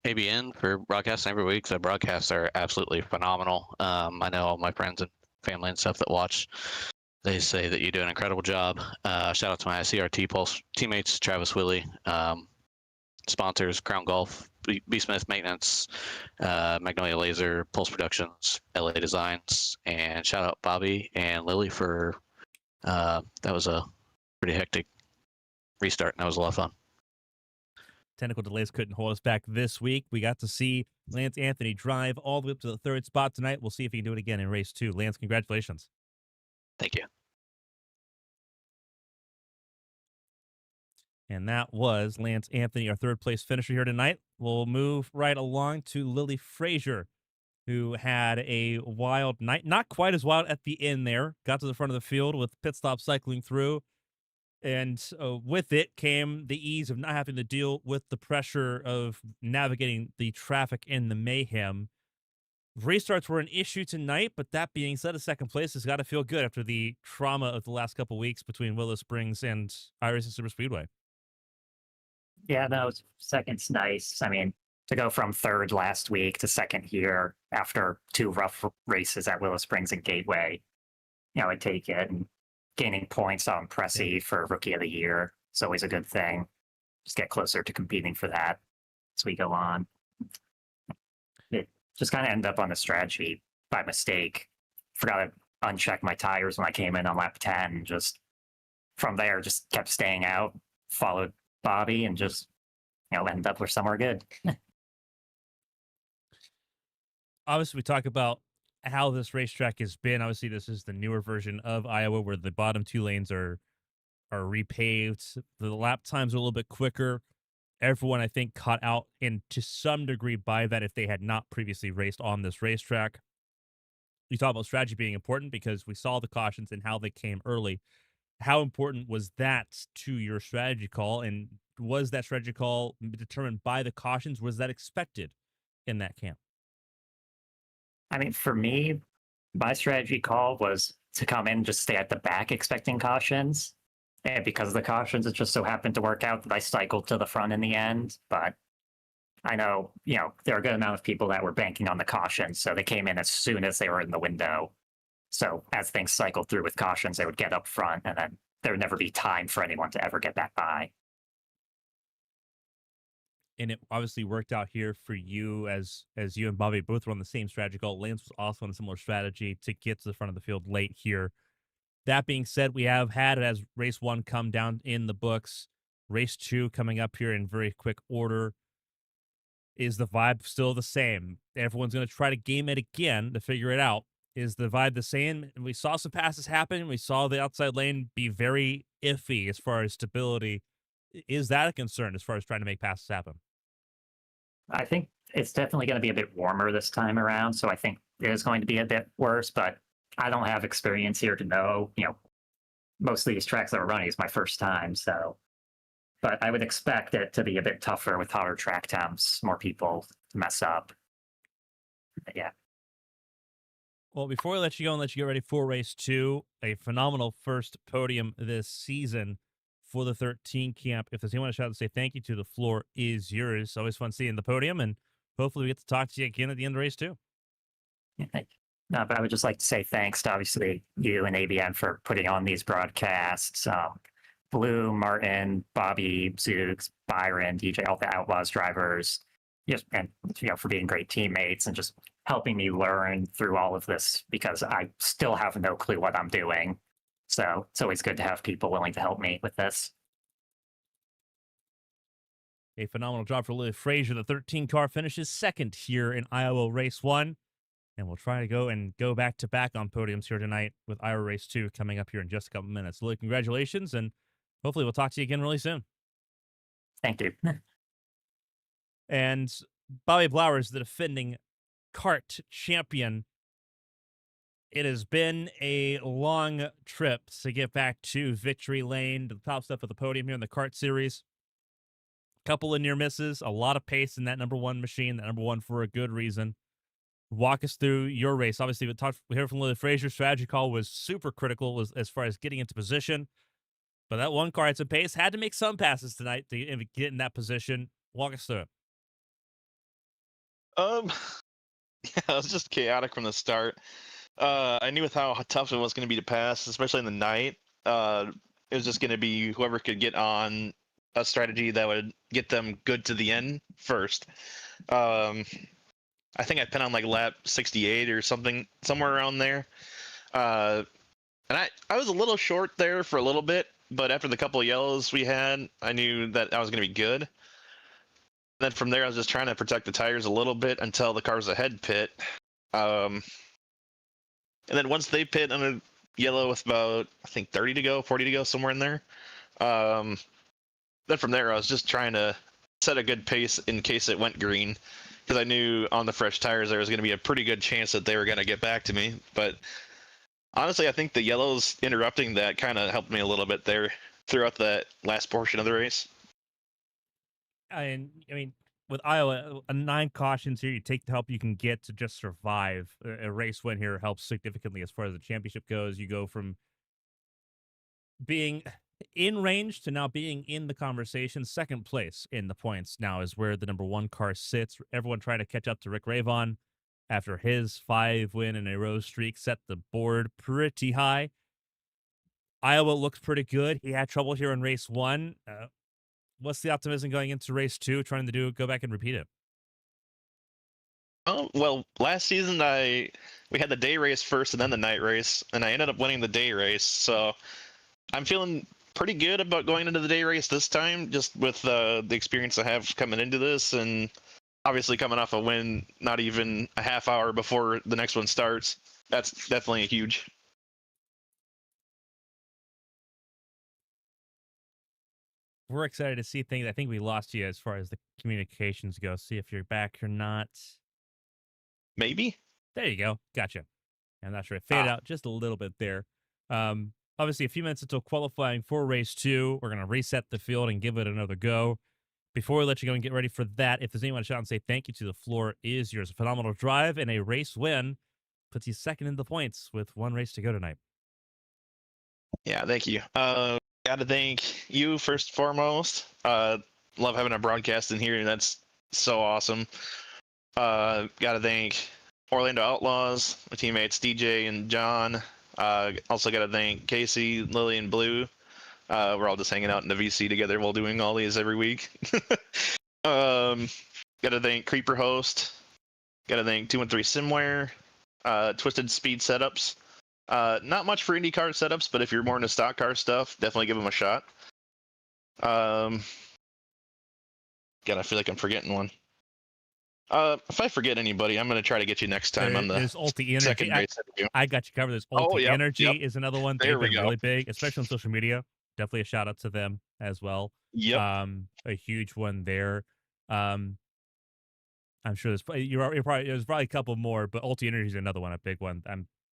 C: ABN for broadcasting every week. The broadcasts are absolutely phenomenal. I know all my friends and family and stuff that watch, they say that you do an incredible job. Shout out to my CRT Pulse teammates, Travis Willie, sponsors, Crown Golf, B. Smith Maintenance, Magnolia Laser, Pulse Productions, LA Designs, and shout out Bobby and Lily for that was a pretty hectic restart, and that was a lot of fun.
B: Technical delays couldn't hold us back this week. We got to see Lance Anthony drive all the way up to the 3rd spot tonight. We'll see if he can do it again in race 2. Lance, congratulations.
C: Thank you.
B: And that was Lance Anthony, our 3rd place finisher here tonight. We'll move right along to Lily Frazier, who had a wild night. Not quite as wild at the end there. Got to the front of the field with pit stop cycling through. And with it came the ease of not having to deal with the pressure of navigating the traffic and the mayhem. Restarts were an issue tonight, but that being said, a 2nd place has got to feel good after the trauma of the last couple weeks between Willow Springs and iRacing Super Speedway.
D: Yeah, no, 2nd's nice. I mean, to go from 3rd last week to 2nd here after 2 rough races at Willow Springs and Gateway, I'd take it. And gaining points on Pressy for Rookie of the Year is always a good thing. Just get closer to competing for that as we go on. It just kind of ended up on the strategy by mistake. Forgot to uncheck my tires when I came in on lap 10. Just from there, just kept staying out, followed Bobby, and just ended up somewhere good.
B: Obviously, we talk about how this racetrack has been. Obviously, this is the newer version of Iowa where the bottom 2 lanes are repaved. The lap times are a little bit quicker. Everyone, I think, caught out in to some degree by that if they had not previously raced on this racetrack. You talk about strategy being important because we saw the cautions and how they came early. How important was that to your strategy call? And was that strategy call determined by the cautions? Was that expected in that camp?
D: I mean, for me, my strategy call was to come in and just stay at the back expecting cautions. And because of the cautions, it just so happened to work out that I cycled to the front in the end. But I know, there are a good amount of people that were banking on the cautions. So they came in as soon as they were in the window. So as things cycled through with cautions, they would get up front, and then there would never be time for anyone to ever get back by.
B: And it obviously worked out here for you as you and Bobby both were on the same strategy call. Lance was also on a similar strategy to get to the front of the field late here. That being said, we have had, as race 1 come down in the books, race 2 coming up here in very quick order. Is the vibe still the same? Everyone's going to try to game it again to figure it out. Is the vibe the same? And we saw some passes happen. We saw the outside lane be very iffy as far as stability. Is that a concern as far as trying to make passes happen?
D: I think it's definitely going to be a bit warmer this time around. So I think it is going to be a bit worse, but I don't have experience here to know, most of these tracks that we're running is my first time. So, but I would expect it to be a bit tougher with hotter track temps, more people to mess up. But yeah.
B: Well, before we let you go and let you get ready for race 2, a phenomenal first podium this season for the 13 camp. If there's anyone to shout and say thank you to, the floor is yours. Always fun seeing the podium, and hopefully we get to talk to you again at the end of race 2.
D: Yeah, thank you. No, but I would just like to say thanks to obviously you and ABN for putting on these broadcasts. Blue, Martin, Bobby, Zooks, Byron, DJ, all the Outlaws drivers, and for being great teammates and just helping me learn through all of this because I still have no clue what I'm doing. So it's always good to have people willing to help me with this.
B: A phenomenal job for Lily Frazier. The 13 car finishes 2nd here in Iowa Race 1. And we'll try to go back to back on podiums here tonight with Iowa Race 2 coming up here in just a couple minutes. Lily, congratulations, and hopefully we'll talk to you again really soon.
D: Thank you.
B: And Bobby Blowers, the defending kart champion. It has been a long trip to get back to Victory Lane, to the top step of the podium here in the kart series. Couple of near misses, a lot of pace in that number one machine, that number one for a good reason. Walk us through your race. Obviously, we heard from Lily Fraser's strategy call was super critical as far as getting into position. But that one car had some pace, had to make some passes tonight to get in that position. Walk us through it.
E: Yeah, it was just chaotic from the start. I knew with how tough it was going to be to pass, especially in the night. It was just going to be whoever could get on a strategy that would get them good to the end first. I think I pinned on like lap 68 or something, somewhere around there. And I was a little short there for a little bit, but after the couple of yellows we had, I knew that I was going to be good. Then from there, I was just trying to protect the tires a little bit until the cars ahead pit. And then once they pit on a yellow with about, I think, 30 to go, 40 to go, somewhere in there. Then from there, I was just trying to set a good pace in case it went green, because I knew on the fresh tires there was going to be a pretty good chance that they were going to get back to me. But honestly, I think the yellows interrupting that kind of helped me a little bit there throughout that last portion of the race.
B: I mean, with Iowa, 9 cautions here, you take the help you can get to just survive. A race win here helps significantly as far as the championship goes. You go from being in range to now being in the conversation. Second place in the points now is where the number 1 car sits. Everyone trying to catch up to Rick Ravon after his 5-win-in-a-row streak set the board pretty high. Iowa looks pretty good. He had trouble here in race 1. What's the optimism going into race 2, trying to go back and repeat it?
E: Well, last season we had the day race first and then the night race, and I ended up winning the day race. So I'm feeling pretty good about going into the day race this time, just with the experience I have coming into this, and obviously coming off a win not even a half hour before the next one starts. That's definitely huge.
B: We're excited to see things. I think we lost you as far as the communications go. See if you're back or not.
E: Maybe.
B: There you go. Gotcha. I'm not sure. It faded out just a little bit there. Obviously, a few minutes until qualifying for race 2. We're going to reset the field and give it another go. Before we let you go and get ready for that, if there's anyone to shout and say thank you to, the floor is yours. A phenomenal drive and a race win puts you second in the points with 1 race to go tonight.
E: Yeah, thank you. Gotta thank you first and foremost. Love having a broadcast in here. That's so awesome. Gotta thank Orlando Outlaws, my teammates DJ and John. Also gotta thank Casey, Lily, and Blue. We're all just hanging out in the VC together while doing all these every week. Gotta thank Creeper Host. Gotta thank 213 Simware. Twisted Speed Setups. Not much for IndyCar setups, but if you're more into stock car stuff, definitely give them a shot. God, I feel like I'm forgetting one. If I forget anybody, I'm going to try to get you next time on the
B: Ulti
E: second
B: Energy.
E: race interview.
B: I got you covered. There's Ulti Energy
E: yep.
B: is another one.
E: There
B: They've
E: we
B: been
E: go.
B: really big, especially on social media. Definitely a shout out to them as well.
E: Yep.
B: A huge one there. I'm sure there's probably a couple more, but Ulti Energy is another one, a big one.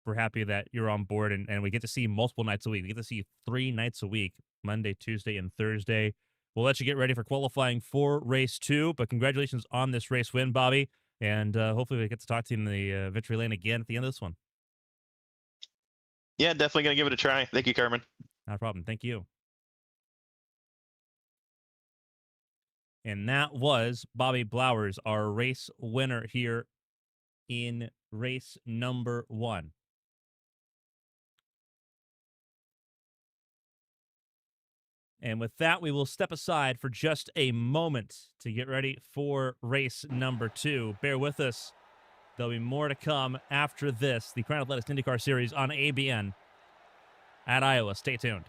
B: We're happy that you're on board, and we get to see multiple nights a week. We get to see 3 nights a week, Monday, Tuesday, and Thursday. We'll let you get ready for qualifying for race 2, but congratulations on this race win, Bobby, and hopefully we get to talk to you in the victory lane again at the end of this one.
E: Yeah, definitely going to give it a try. Thank you, Carmen.
B: Not a problem. Thank you. And that was Bobby Blowers, our race winner here in race number 1. And with that, we will step aside for just a moment to get ready for race number 2. Bear with us. There'll be more to come after this. The Crown Athletics IndyCar Series on ABN at Iowa. Stay tuned.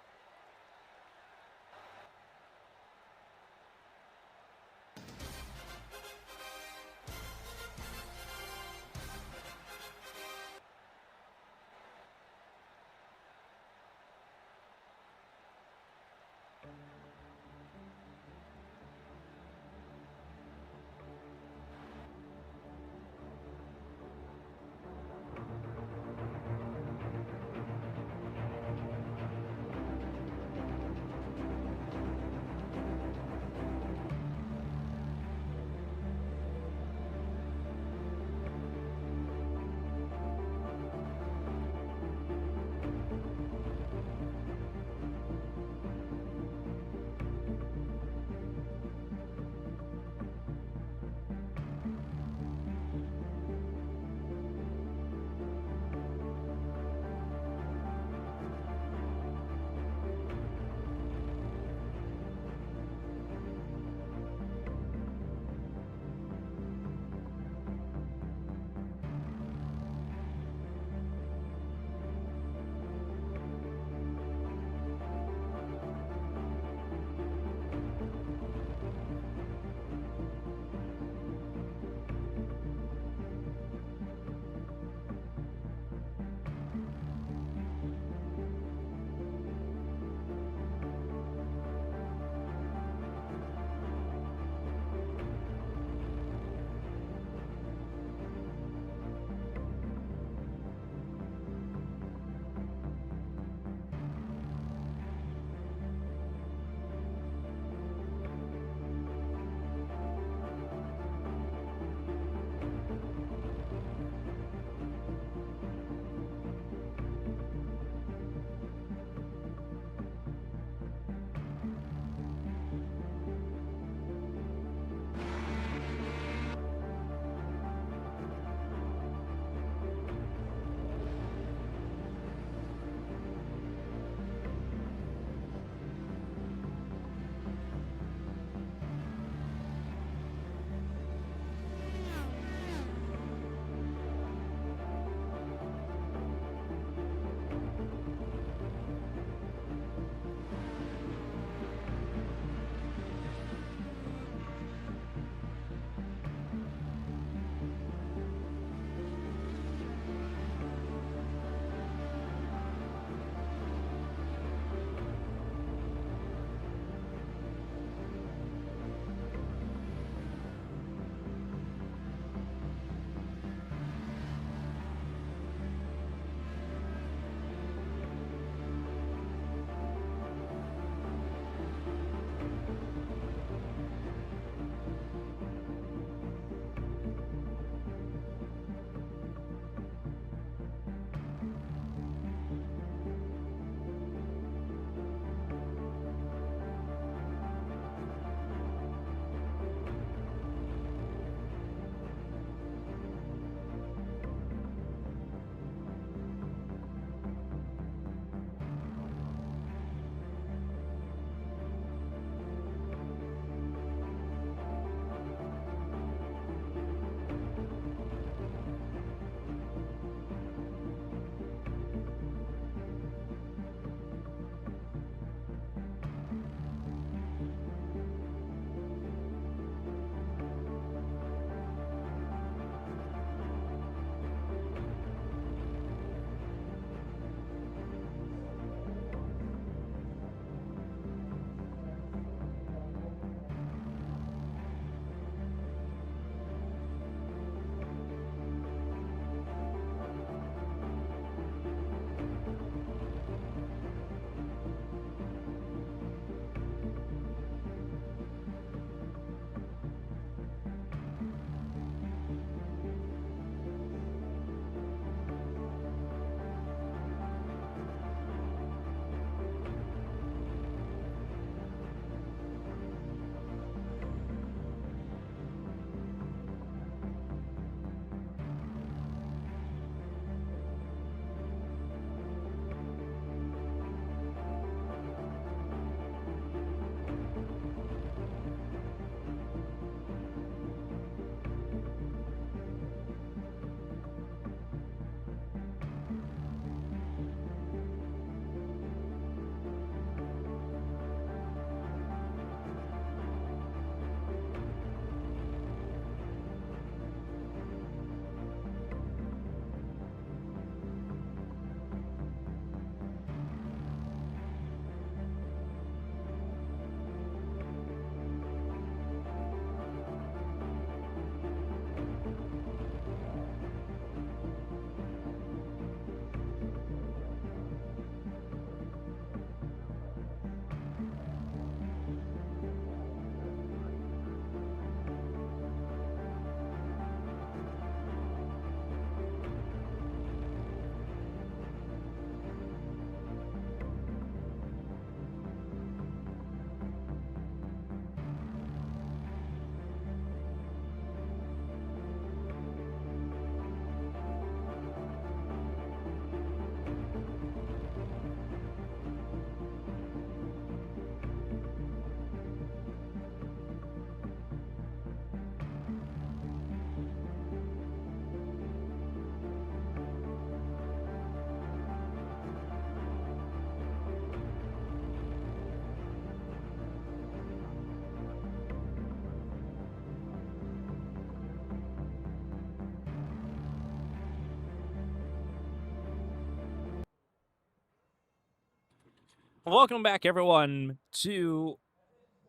B: Welcome back, everyone, to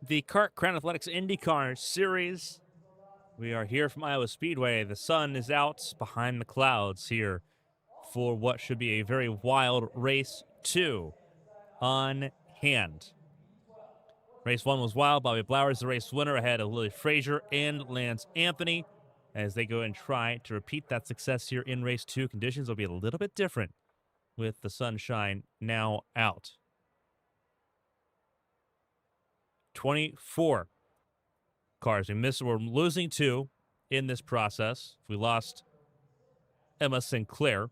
B: the Kart Crown Athletics IndyCar Series. We are here from Iowa Speedway. The sun is out behind the clouds here for what should be a very wild race 2 on hand. Race 1 was wild. Bobby Blowers, the race winner, ahead of Lily Frazier and Lance Anthony as they go and try to repeat that success here in race 2. Conditions will be a little bit different with the sunshine now out. 24 cars. We're losing 2 in this process. We lost Emma Sinclair.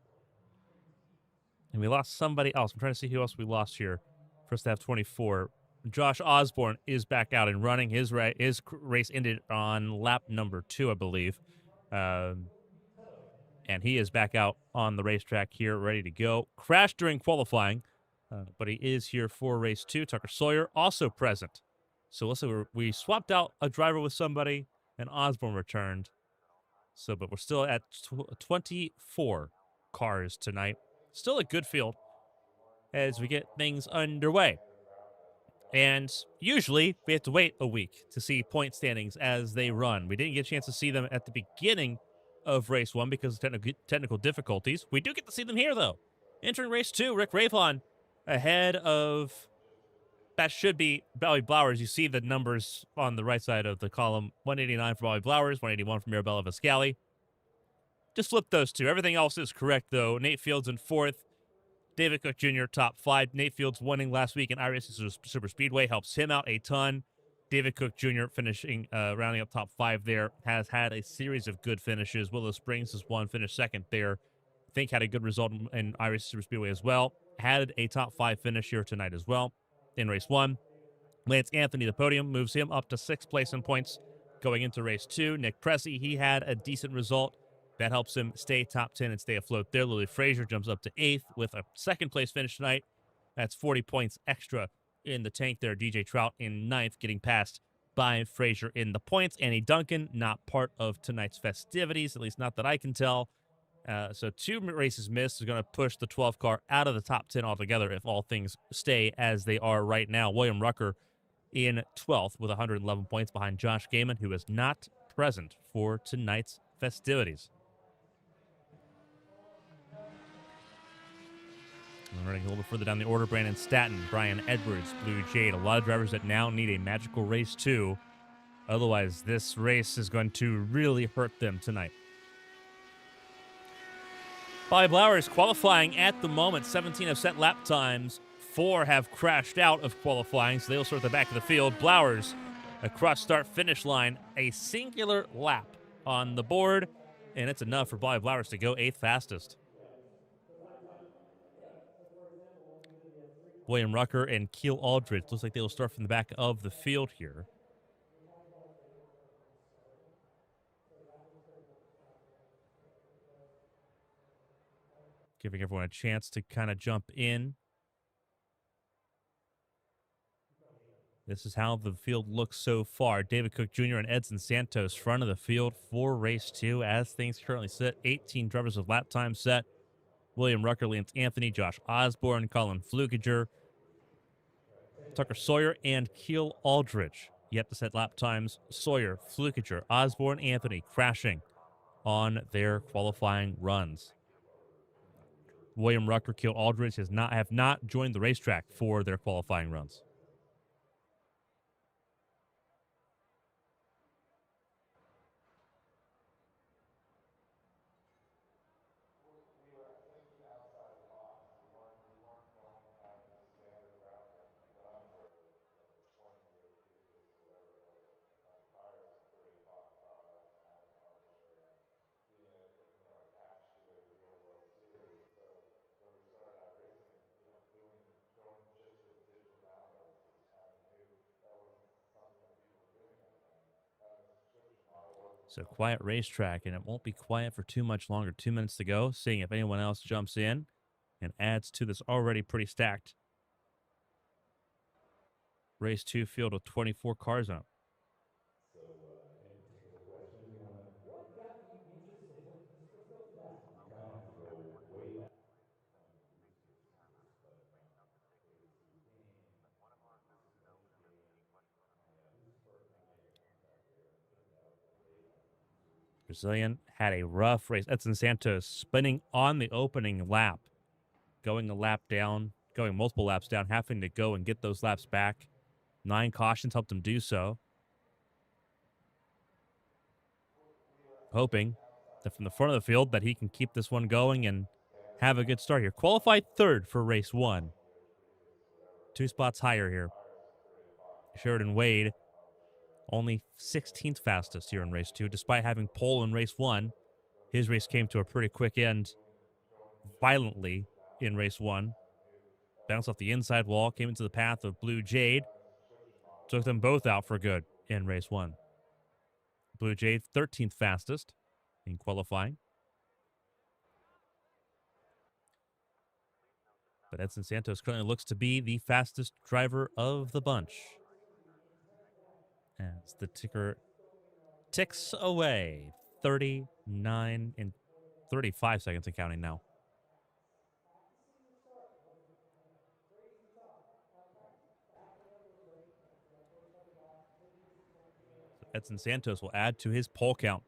B: And we lost somebody else. I'm trying to see who else we lost here. For us to have 24. Josh Osborne is back out and running. His race ended on lap number 2, I believe. And he is back out on the racetrack here, ready to go. Crashed during qualifying, but he is here for race 2. Tucker Sawyer also present. So listen, we swapped out a driver with somebody, and Osborne returned. So, but we're still at 24 cars tonight. Still a good field as we get things underway. And usually we have to wait a week to see point standings as they run. We didn't get a chance to see them at the beginning of race 1 because of technical difficulties. We do get to see them here, though. Entering race 2, Rick Ravon ahead of... That should be Bobby Blowers. You see the numbers on the right side of the column. 189 for Bobby Blowers, 181 for Mirabella Viscali. Just flip those two. Everything else is correct, though. Nate Fields in 4th. David Cook Jr. top 5. Nate Fields winning last week in iRacing Super Speedway helps him out a ton. David Cook Jr. finishing, rounding up top 5 there. Has had a series of good finishes. Willow Springs has won, finished 2nd there. I think had a good result in iRacing Super Speedway as well. Had a top 5 finish here tonight as well in race 1. Lance Anthony, the podium, moves him up to 6th place in points going into race 2. Nick Pressey, he had a decent result. That helps him stay top 10 and stay afloat there. Lily Frazier jumps up to 8th with a 2nd place finish tonight. That's 40 points extra in the tank there. DJ Trout in 9th, getting passed by Frazier in the points. Annie Duncan, not part of tonight's festivities, at least not that I can tell. So 2 races missed is going to push the 12 car out of the top 10 altogether if all things stay as they are right now. William Rucker in 12th with 111 points behind Josh Gaiman, who is not present for tonight's festivities. And running a little bit further down the order, Brandon Statton, Brian Edwards, Blue Jade. A lot of drivers that now need a magical race 2. Otherwise, this race is going to really hurt them tonight. Bobby Blowers qualifying at the moment. 17 have set lap times. 4 have crashed out of qualifying, so they'll start at the back of the field. Blowers across start-finish line. A singular lap on the board, and it's enough for Bobby Blowers to go 8th fastest. William Rucker and Keel Aldridge. Looks like they will start from the back of the field here. Giving everyone a chance to kind of jump in. This is how the field looks so far. David Cook Jr. and Edson Santos front of the field for race 2 as things currently sit. 18 drivers with lap time set. William Rucker, Lance Anthony, Josh Osborne, Colin Flukiger, Tucker Sawyer, and Keel Aldridge. Yet to set lap times. Sawyer, Flukiger, Osborne, Anthony crashing on their qualifying runs. William Rucker, Keel Aldridge have not joined the racetrack for their qualifying runs. So quiet racetrack, and it won't be quiet for too much longer. 2 minutes to go, seeing if anyone else jumps in and adds to this already pretty stacked race 2 field with 24 cars on it. Brazilian had a rough race. Edson Santos spinning on the opening lap, going a lap down, going multiple laps down, having to go and get those laps back. 9 cautions helped him do so. Hoping that from the front of the field that he can keep this one going and have a good start here. Qualified third for race 1. 2 spots higher here. Sheridan Wade, only 16th fastest here in race 2, despite having pole in race 1. His race came to a pretty quick end violently in race 1. Bounced off the inside wall, came into the path of Blue Jade. Took them both out for good in race 1. Blue Jade, 13th fastest in qualifying. But Edson Santos currently looks to be the fastest driver of the bunch, as the ticker ticks away. 39 and 35 seconds and counting now. So Edson Santos will add to his pole count.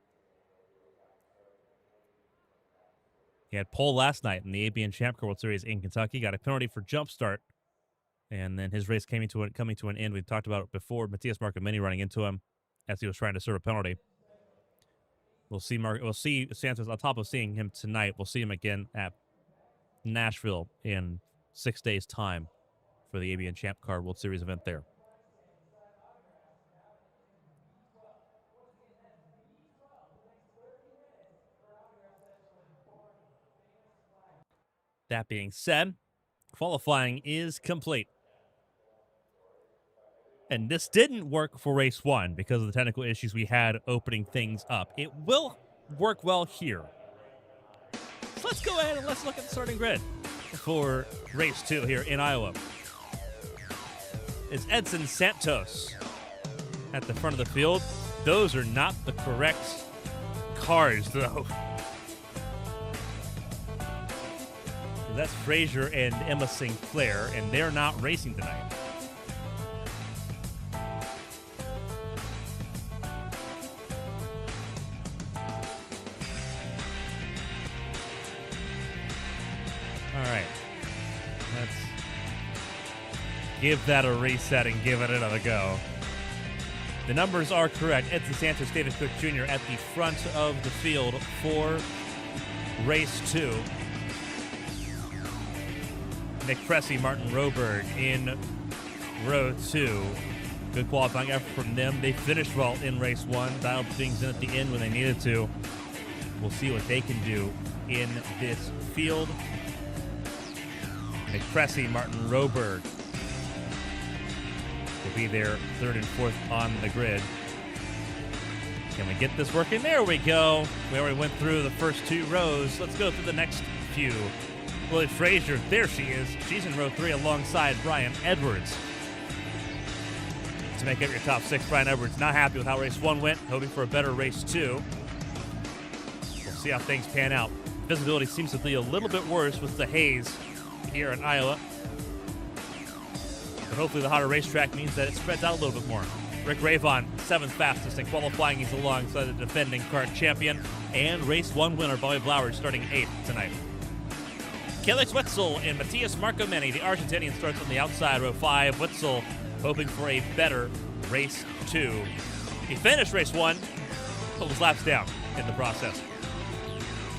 B: He had pole last night in the ABN Champ Car World Series in Kentucky. Got a penalty for jump start, and then his race coming to an end. We've talked about it before. Matthias Marcomini running into him as he was trying to serve a penalty. We'll see Santos on top of seeing him tonight. We'll see him again at Nashville in 6 days' time for the ABN Champ Car World Series event there. That being said, qualifying is complete. And this didn't work for race 1 because of the technical issues we had opening things up. It will work well here. So let's go ahead and let's look at the starting grid for race 2 here in Iowa. It's Edson Santos at the front of the field. Those are not the correct cars, though. That's Frazier and Emma Sinclair, and they're not racing tonight. All right. Let's give that a reset and give it another go. The numbers are correct. Edson Santos, David Cook Jr. at the front of the field for race 2. Nick Cressy, Martin Roberg in row 2. Good qualifying effort from them. They finished well in race 1, dialed things in at the end when they needed to. We'll see what they can do in this field. Nick Cressy, Martin Roberg will be there 3rd and 4th on the grid. Can we get this working? There we go. We already went through the first 2 rows. Let's go through the next few. Willie Frazier, there she is. She's in row 3 alongside Brian Edwards. To make up your top 6, Brian Edwards not happy with how race 1 went, hoping for a better race 2. We'll see how things pan out. Visibility seems to be a little bit worse with the haze here in Iowa. But hopefully the hotter racetrack means that it spreads out a little bit more. Rick Ravon, 7th fastest in qualifying. He's alongside the defending kart champion and race 1 winner, Bobby Blowers, starting 8th tonight. Kelix Wetzel and Matthias Marcomini. The Argentinian starts on the outside, row 5. Wetzel hoping for a better race 2. He finished race 1, but was laps down in the process.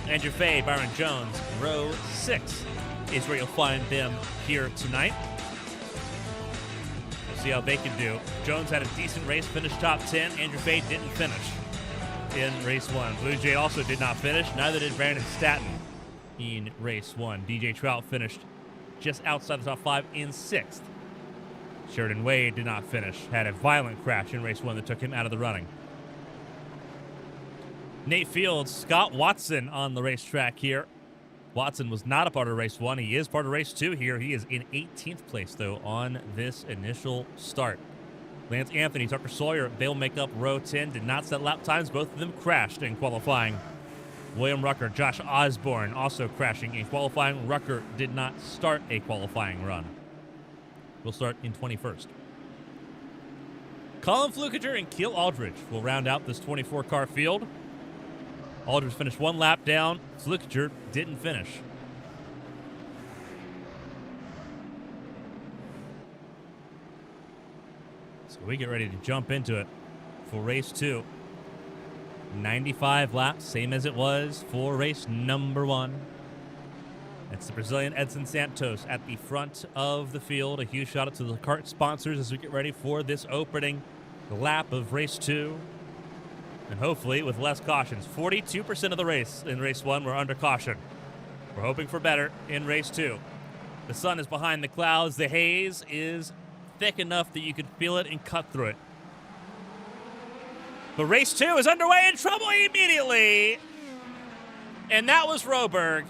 B: Andrew Fay, Byron Jones, row 6 is where you'll find them here tonight. We'll see how they can do. Jones had a decent race, finished top 10. Andrew Fay didn't finish in race 1. Blue Jay also did not finish. Neither did Brandon Staton in race 1. DJ Trout finished just outside the top 5 in 6th. Sheridan Wade did not finish. Had a violent crash in race 1 that took him out of the running. Nate Fields, Scott Watson on the racetrack here. Watson was not a part of race 1. He is part of race 2 here. He is in 18th place, though, on this initial start. Lance Anthony, Tucker Sawyer, they'll make up row 10. Did not set lap times. Both of them crashed in qualifying. William Rucker, Josh Osborne also crashing in qualifying. Rucker did not start a qualifying run. Will start in 21st. Colin Flukiger and Keel Aldridge will round out this 24-car field. Aldridge finished 1 lap down. Flickinger didn't finish. So we get ready to jump into it for race 2. 95 laps, same as it was for race number 1. It's the Brazilian Edson Santos at the front of the field. A huge shout out to the kart sponsors as we get ready for this opening lap of race 2. And hopefully with less cautions. 42% of the race in race 1 were under caution. We're hoping for better in race 2. The sun is behind the clouds. The haze is thick enough that you could feel it and cut through it. But race 2 is underway in trouble immediately. And that was Roberg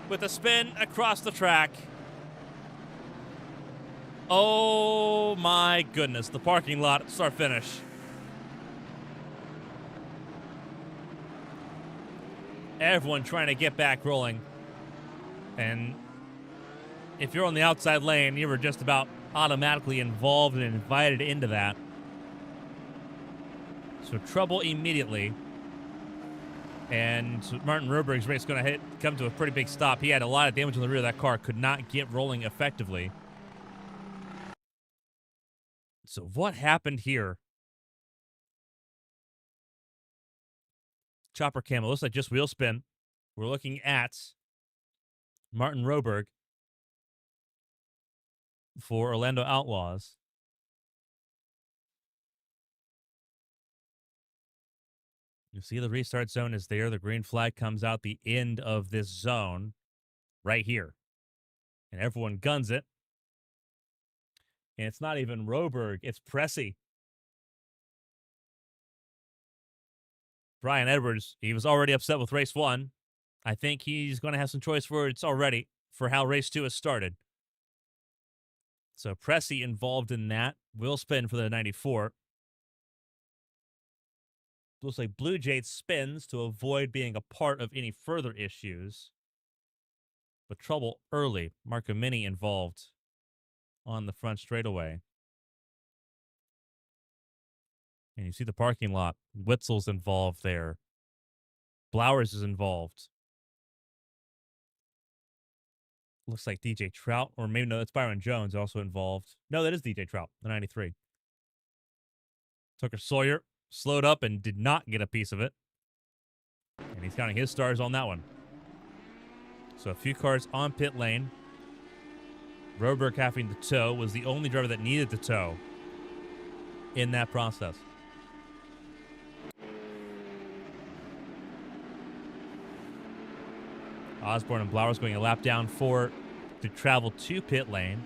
B: with a spin across the track. Oh my goodness, the parking lot start finish. Everyone trying to get back rolling. And if you're on the outside lane, you were just about automatically involved and invited into that. So trouble immediately. And Martin Roberg's race going to come to a pretty big stop. He had a lot of damage on the rear of that car. Could not get rolling effectively. So what happened here? Chopper cam. It looks like just wheel spin. We're looking at Martin Roberg for Orlando Outlaws. You see the restart zone is there. The green flag comes out the end of this zone right here. And everyone guns it. And it's not even Roberg, it's Pressey. Brian Edwards, he was already upset with race 1. I think he's going to have some choice words already for how race 2 has started. So Pressey involved in that. Will spin for the 94. Looks like Blue Jade spins to avoid being a part of any further issues. But trouble early. Marco Mini involved on the front straightaway. And you see the parking lot. Witzel's involved there. Blowers is involved. Looks like DJ Trout, or maybe no, that's Byron Jones also involved. No, that is DJ Trout, the 93. Tucker Sawyer slowed up and did not get a piece of it. And he's counting his stars on that one. So a few cars on pit lane. Roberg having to tow was the only driver that needed to tow in that process. Osborne and Blowers going a lap down to travel to pit lane.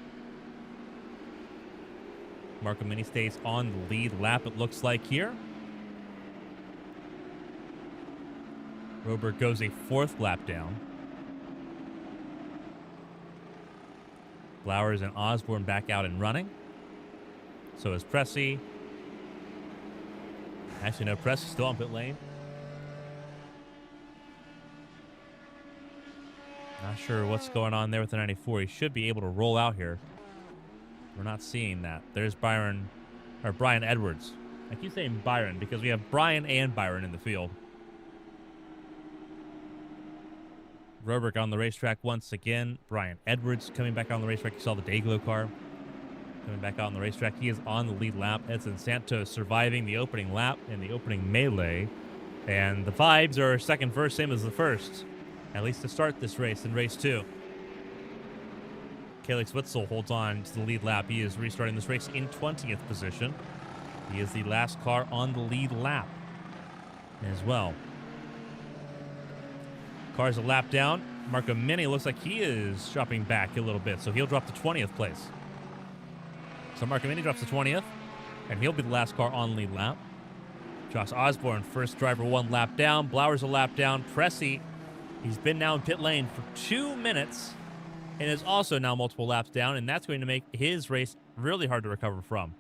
B: Marco Mini stays on the lead lap, it looks like here. Roberg goes a 4th lap down. Blowers and Osborne back out and running. So is Pressey. Actually, no, Pressey's still on pit lane. Not sure what's going on there with the 94. He should be able to roll out here. We're not seeing that. There's Brian Edwards. I keep saying Byron because we have Brian and Byron in the field. Roberg on the racetrack once again. Brian Edwards coming back on the racetrack. You saw the Dayglow car coming back on the racetrack. He is on the lead lap. Edson Santos surviving the opening lap in the opening melee. And the vibes are second verse, same as the first. At least to start this race in race 2. Kalix Witzel holds on to the lead lap. He is restarting this race in 20th position. He is the last car on the lead lap as well. Car's a lap down. Marco Mini looks like he is dropping back a little bit, so he'll drop to 20th place. So Marco Mini drops to 20th, and he'll be the last car on lead lap. Josh Osborne, first driver, 1 lap down. Blowers a lap down. Pressey, he's been now in pit lane for 2 minutes and is also now multiple laps down, and that's going to make his race really hard to recover from.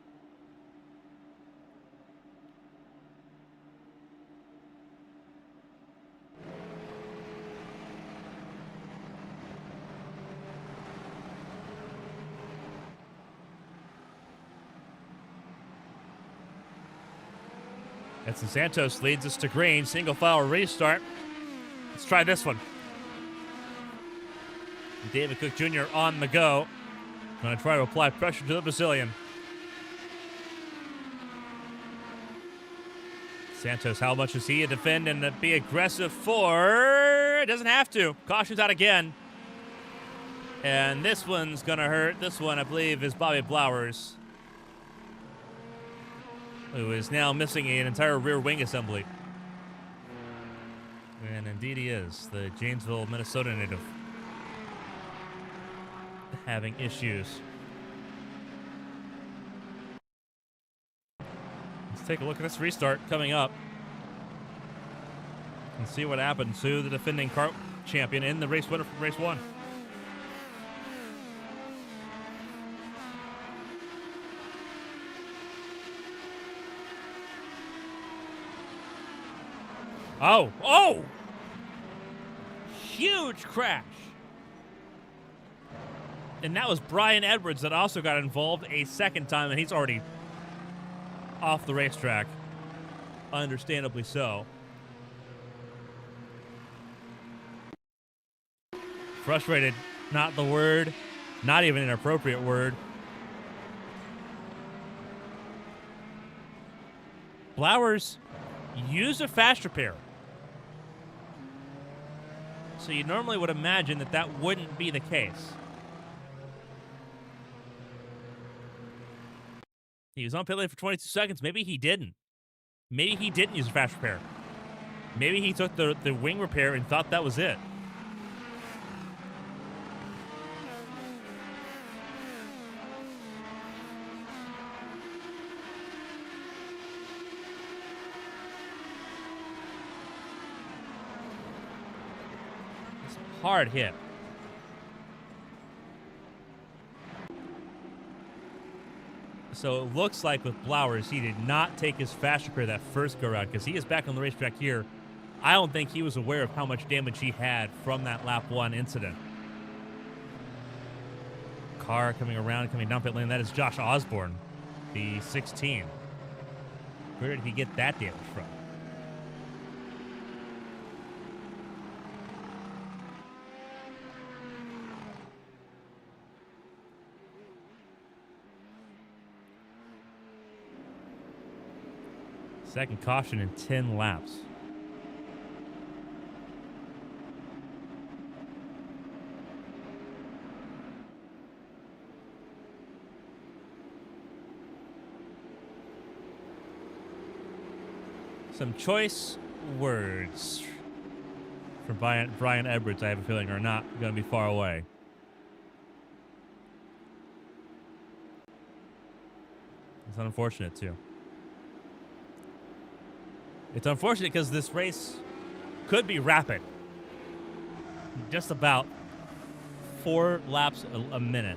B: Edson Santos leads us to green. Single file restart. Let's try this one. David Cook Jr. on the go. Going to try to apply pressure to the Brazilian. Santos, how much is he to defend and to be aggressive for? Doesn't have to. Caution's out again. And this one's going to hurt. This one, I believe, is Bobby Blowers, who is now missing an entire rear wing assembly. And indeed he is. The Janesville, Minnesota native having issues. Let's take a look at this restart coming up and see what happens to the defending kart champion in the race winner from race 1. Oh! Huge crash. And that was Brian Edwards that also got involved a second time, and he's already off the racetrack. Understandably so. Frustrated, not the word, not even an appropriate word. Blowers used a fast repair. So you normally would imagine that that wouldn't be the case. He was on pit lane for 22 seconds. Maybe he didn't. Maybe he didn't use a fast repair. Maybe he took the wing repair and thought that was it. It's a hard hit. So it looks like with Blowers, he did not take his fast repair that first go-round because he is back on the racetrack here. I don't think he was aware of how much damage he had from that lap 1 incident. Car coming around, coming down pit lane. That is Josh Osborne, the 16. Where did he get that damage from? Second caution in 10 laps. Some choice words from Brian Edwards, I have a feeling, are not going to be far away. It's unfortunate, too. It's unfortunate because this race could be rapid. Just about 4 laps a minute.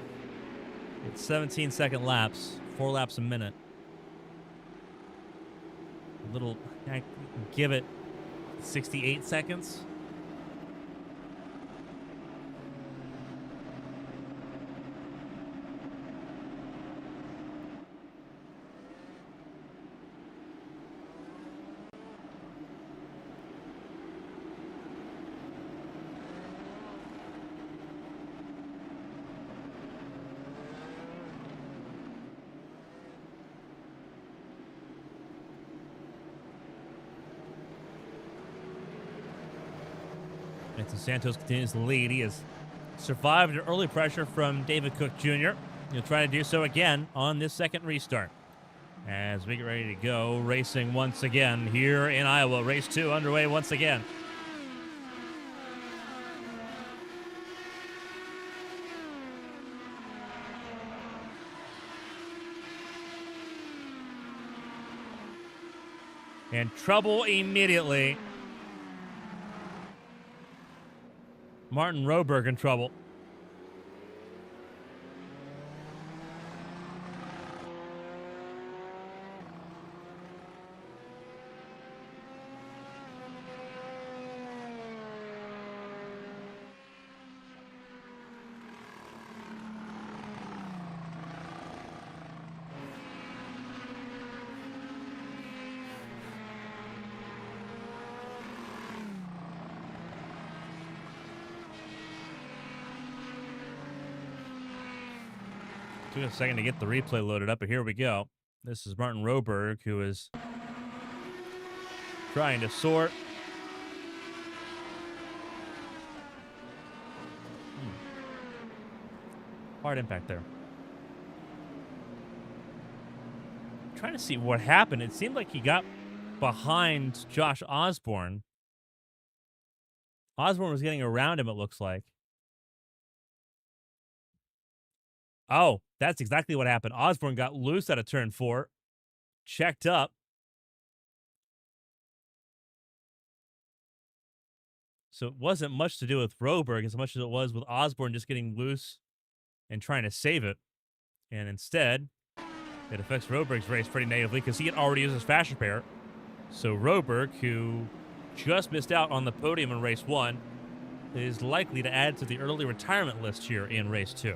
B: It's 17-second laps, 4 laps a minute. A little, I give it 68 seconds. Edson Santos continues to lead. He has survived an early pressure from David Cook Jr. He'll try to do so again on this second restart. As we get ready to go, racing once again here in Iowa. Race 2 underway once again. And trouble immediately. Martin Roberg in trouble. Took a second to get the replay loaded up, but here we go. This is Martin Roberg, who is trying to sort. Hard impact there. Trying to see what happened. It seemed like he got behind Josh Osborne. Osborne was getting around him, it looks like. Oh, that's exactly what happened. Osborne got loose out of turn 4. Checked up. So it wasn't much to do with Roberg as much as it was with Osborne just getting loose and trying to save it. And instead, it affects Roberg's race pretty negatively because he had already used his fast repair. So Roberg, who just missed out on the podium in race 1, is likely to add to the early retirement list here in race 2.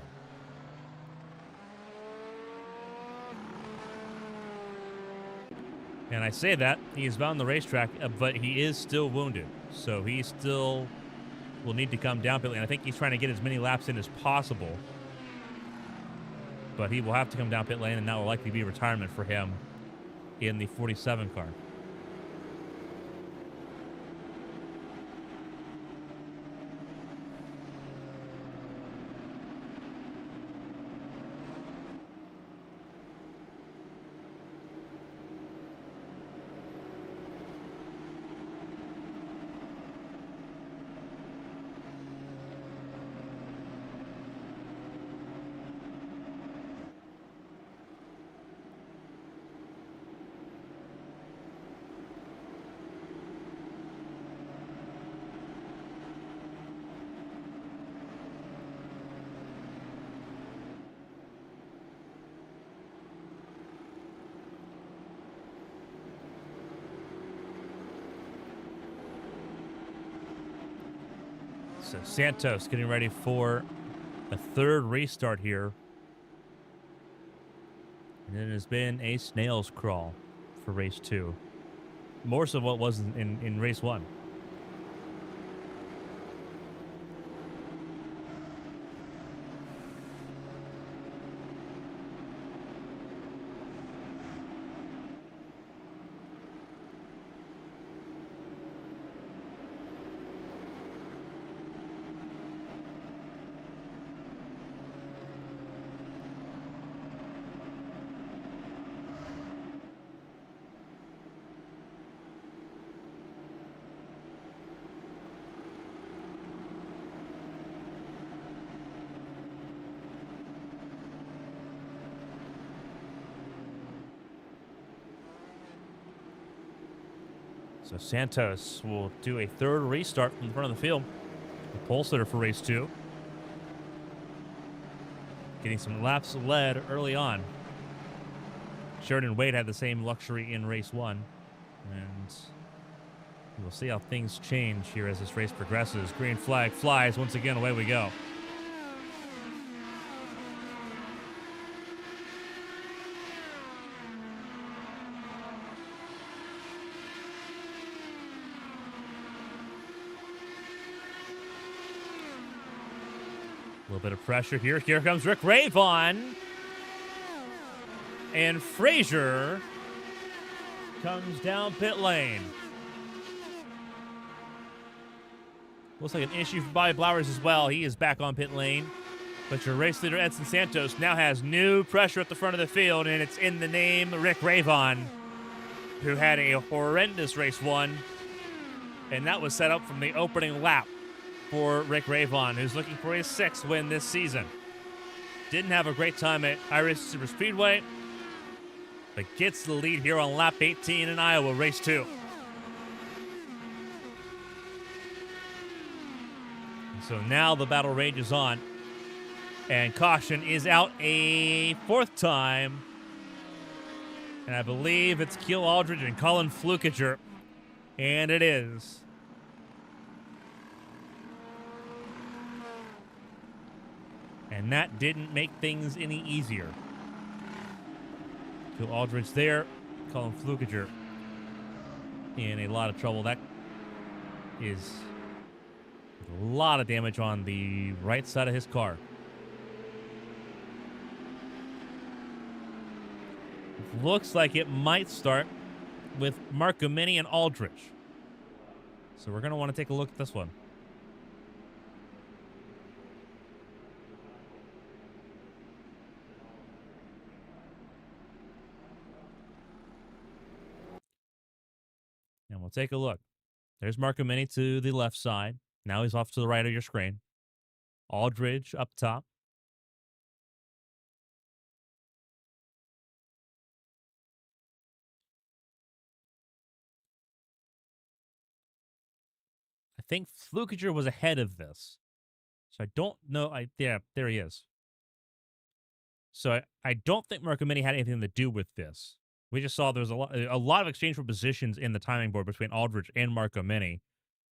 B: And I say that, he is bound the racetrack, but he is still wounded. So he still will need to come down pit lane. I think he's trying to get as many laps in as possible. But he will have to come down pit lane, and that will likely be retirement for him in the 47 car. So Santos getting ready for a third restart here. And it has been a snail's crawl for race 2. More so what was in race 1. So Santos will do a third restart from the front of the field. The pole sitter for race 2. Getting some laps led early on. Sheridan Wade had the same luxury in race 1. And we'll see how things change here as this race progresses. Green flag flies. Once again, away we go. A little bit of pressure here. Here comes Rick Ravon. And Frazier comes down pit lane. Looks like an issue for Bobby Blowers as well. He is back on pit lane. But your race leader, Edson Santos, now has new pressure at the front of the field, and it's in the name Rick Ravon, who had a horrendous race 1. And that was set up from the opening lap for Rick Ravon, who's looking for his 6th win this season. Didn't have a great time at Irish Super Speedway, but gets the lead here on lap 18 in Iowa, race 2. And so now the battle rages on, and caution is out a 4th time, and I believe it's Keel Aldridge and Colin Flukiger, and it is. And that didn't make things any easier. Keel Aldridge there. Colin Flukiger in a lot of trouble. That is a lot of damage on the right side of his car. looks like it might start with Marcomini and Aldrich. So we're going to want to take a look at this one. And we'll take a look. There's Marcomini to the left side. Now he's off to the right of your screen. Aldridge up top. I think Flukiger was ahead of this. So I don't know. Yeah, there he is. So I don't think Marcomini had anything to do with this. We just saw there was a lot of exchange for positions in the timing board between Aldridge and Marcomini.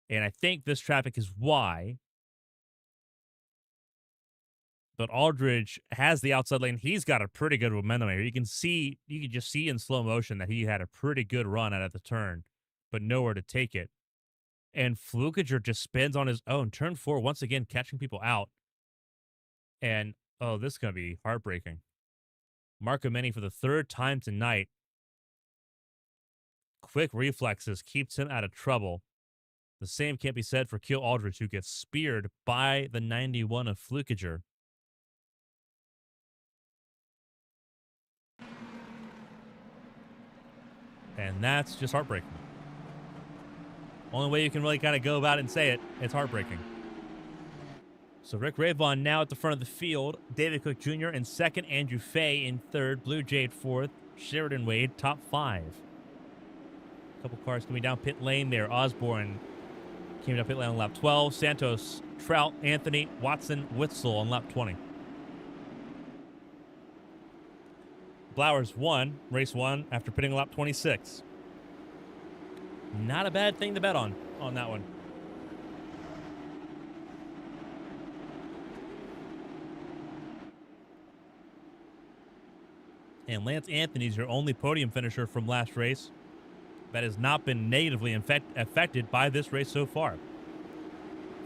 B: And I think this traffic is why. But Aldridge has the outside lane. He's got a pretty good momentum here. You can just see in slow motion that he had a pretty good run at the turn, but nowhere to take it. And Flukiger just spins on his own. Turn 4, once again, catching people out. And, oh, this is going to be heartbreaking. Marcomini for the third time tonight. Quick reflexes keeps him out of trouble. The same can't be said for Keel Aldridge, who gets speared by the 91 of Flukiger. And that's just heartbreaking. Only way you can really kind of go about it and say it, it's heartbreaking. So Rick Ravon now at the front of the field. David Cook Jr. in second. Andrew Fay in third. Blue Jade fourth. Sheridan Wade top 5. A couple cars coming down pit lane there. Osborne came down pit lane on lap 12. Santos, Trout, Anthony, Watson, Witzel on lap 20. Blowers won race 1 after pitting lap 26. Not a bad thing to bet on that one. And Lance Anthony's your only podium finisher from last race that has not been negatively affected by this race so far.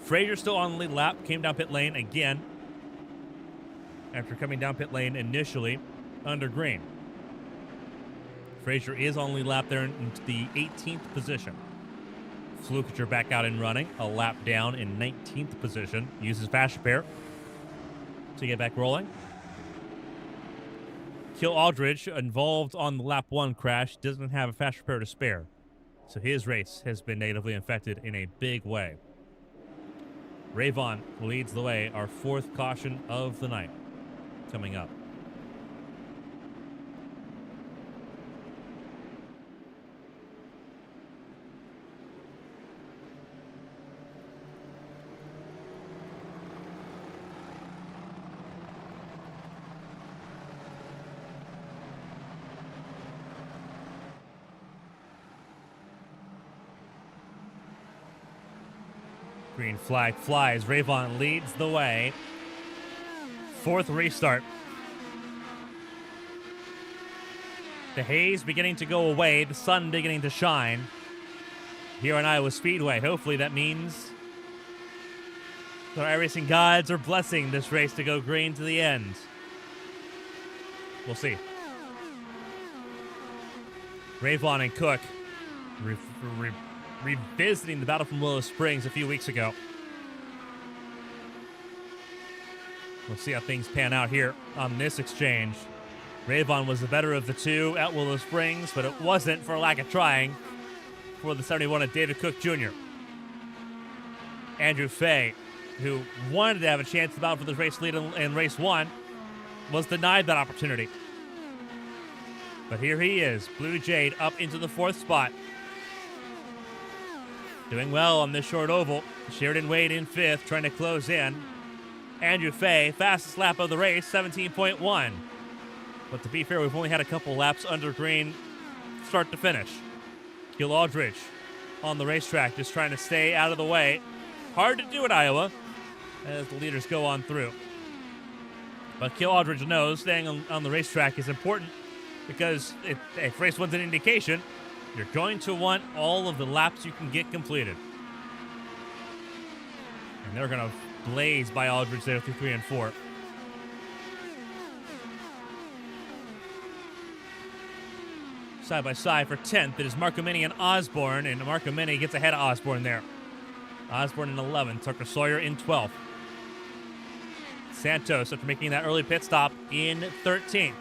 B: Frazier still on the lead lap, came down pit lane again after coming down pit lane initially under green. Frazier is on the lead lap there into the 18th position. Flukiger back out and running, a lap down in 19th position. Uses fast repair to get back rolling. Keel Aldridge, involved on the lap 1 crash, doesn't have a fast repair to spare. So his race has been negatively affected in a big way. Ravon leads the way, our 4th caution of the night coming up. Green flag flies. Ravon leads the way. 4th restart. The haze beginning to go away. The sun beginning to shine here on Iowa Speedway. Hopefully that means the iRacing gods are blessing this race to go green to the end. We'll see. Ravon and Cook revisiting the battle from Willow Springs a few weeks ago. We'll see how things pan out here on this exchange. Ravon was the better of the two at Willow Springs, but it wasn't for lack of trying for the 71 of David Cook Jr. Andrew Fay, who wanted to have a chance to battle for this race lead in race 1, was denied that opportunity. But here he is, Blue Jade up into the 4th spot. Doing well on this short oval. Sheridan Wade in 5th, trying to close in. Andrew Fay, fastest lap of the race, 17.1. But to be fair, we've only had a couple laps under green start to finish. Keel Aldridge on the racetrack, just trying to stay out of the way. Hard to do at Iowa as the leaders go on through. But Keel Aldridge knows staying on the racetrack is important because if race 1's an indication, you're going to want all of the laps you can get completed. And they're going to blaze by Aldridge there through 3 and 4. side by side for 10th. It is Marcomini and Osborne, and Marcomini gets ahead of Osborne there. Osborne in 11th, Tucker Sawyer in 12th. Santos, after making that early pit stop, in 13th.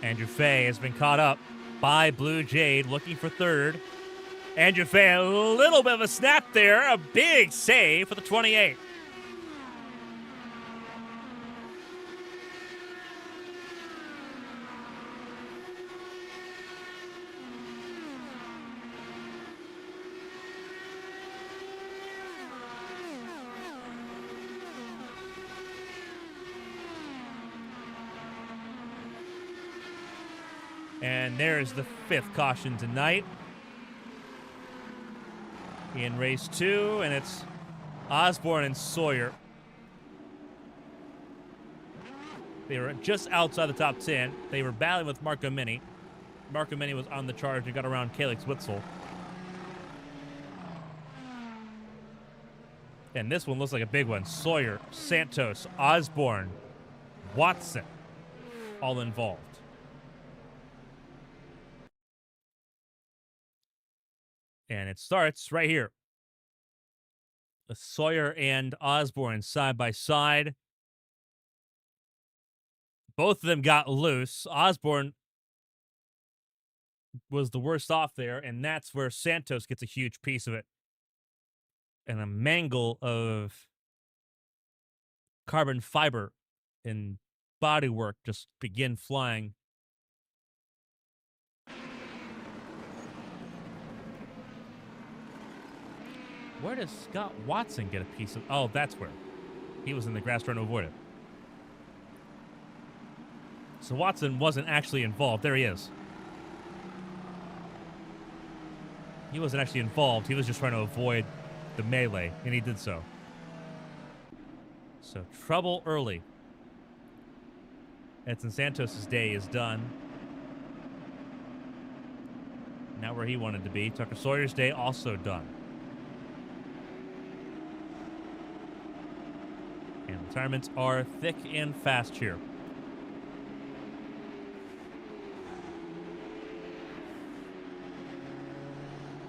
B: Andrew Fay has been caught up by Blue Jade, looking for third. Andrew Fay, a little bit of a snap there. A big save for the 28. And there's the 5th caution tonight in race 2, and it's Osborne and Sawyer. They were just outside the top 10. They were battling with Marcomini. Marcomini was on the charge and got around Calix Witzel. And this one looks like a big one. Sawyer, Santos, Osborne, Watson, all involved. And it starts right here. Sawyer and Osborne side by side. Both of them got loose. Osborne was the worst off there, and that's where Santos gets a huge piece of it. And a mangle of carbon fiber and bodywork just begin flying. Where does Scott Watson get a piece of? Oh, that's where. He was in the grass trying to avoid it. So Watson wasn't actually involved. There he is. He wasn't actually involved. He was just trying to avoid the melee, and he did so. So trouble early. Edson Santos' day is done. Not where he wanted to be. Tucker Sawyer's day also done. And retirements are thick and fast here.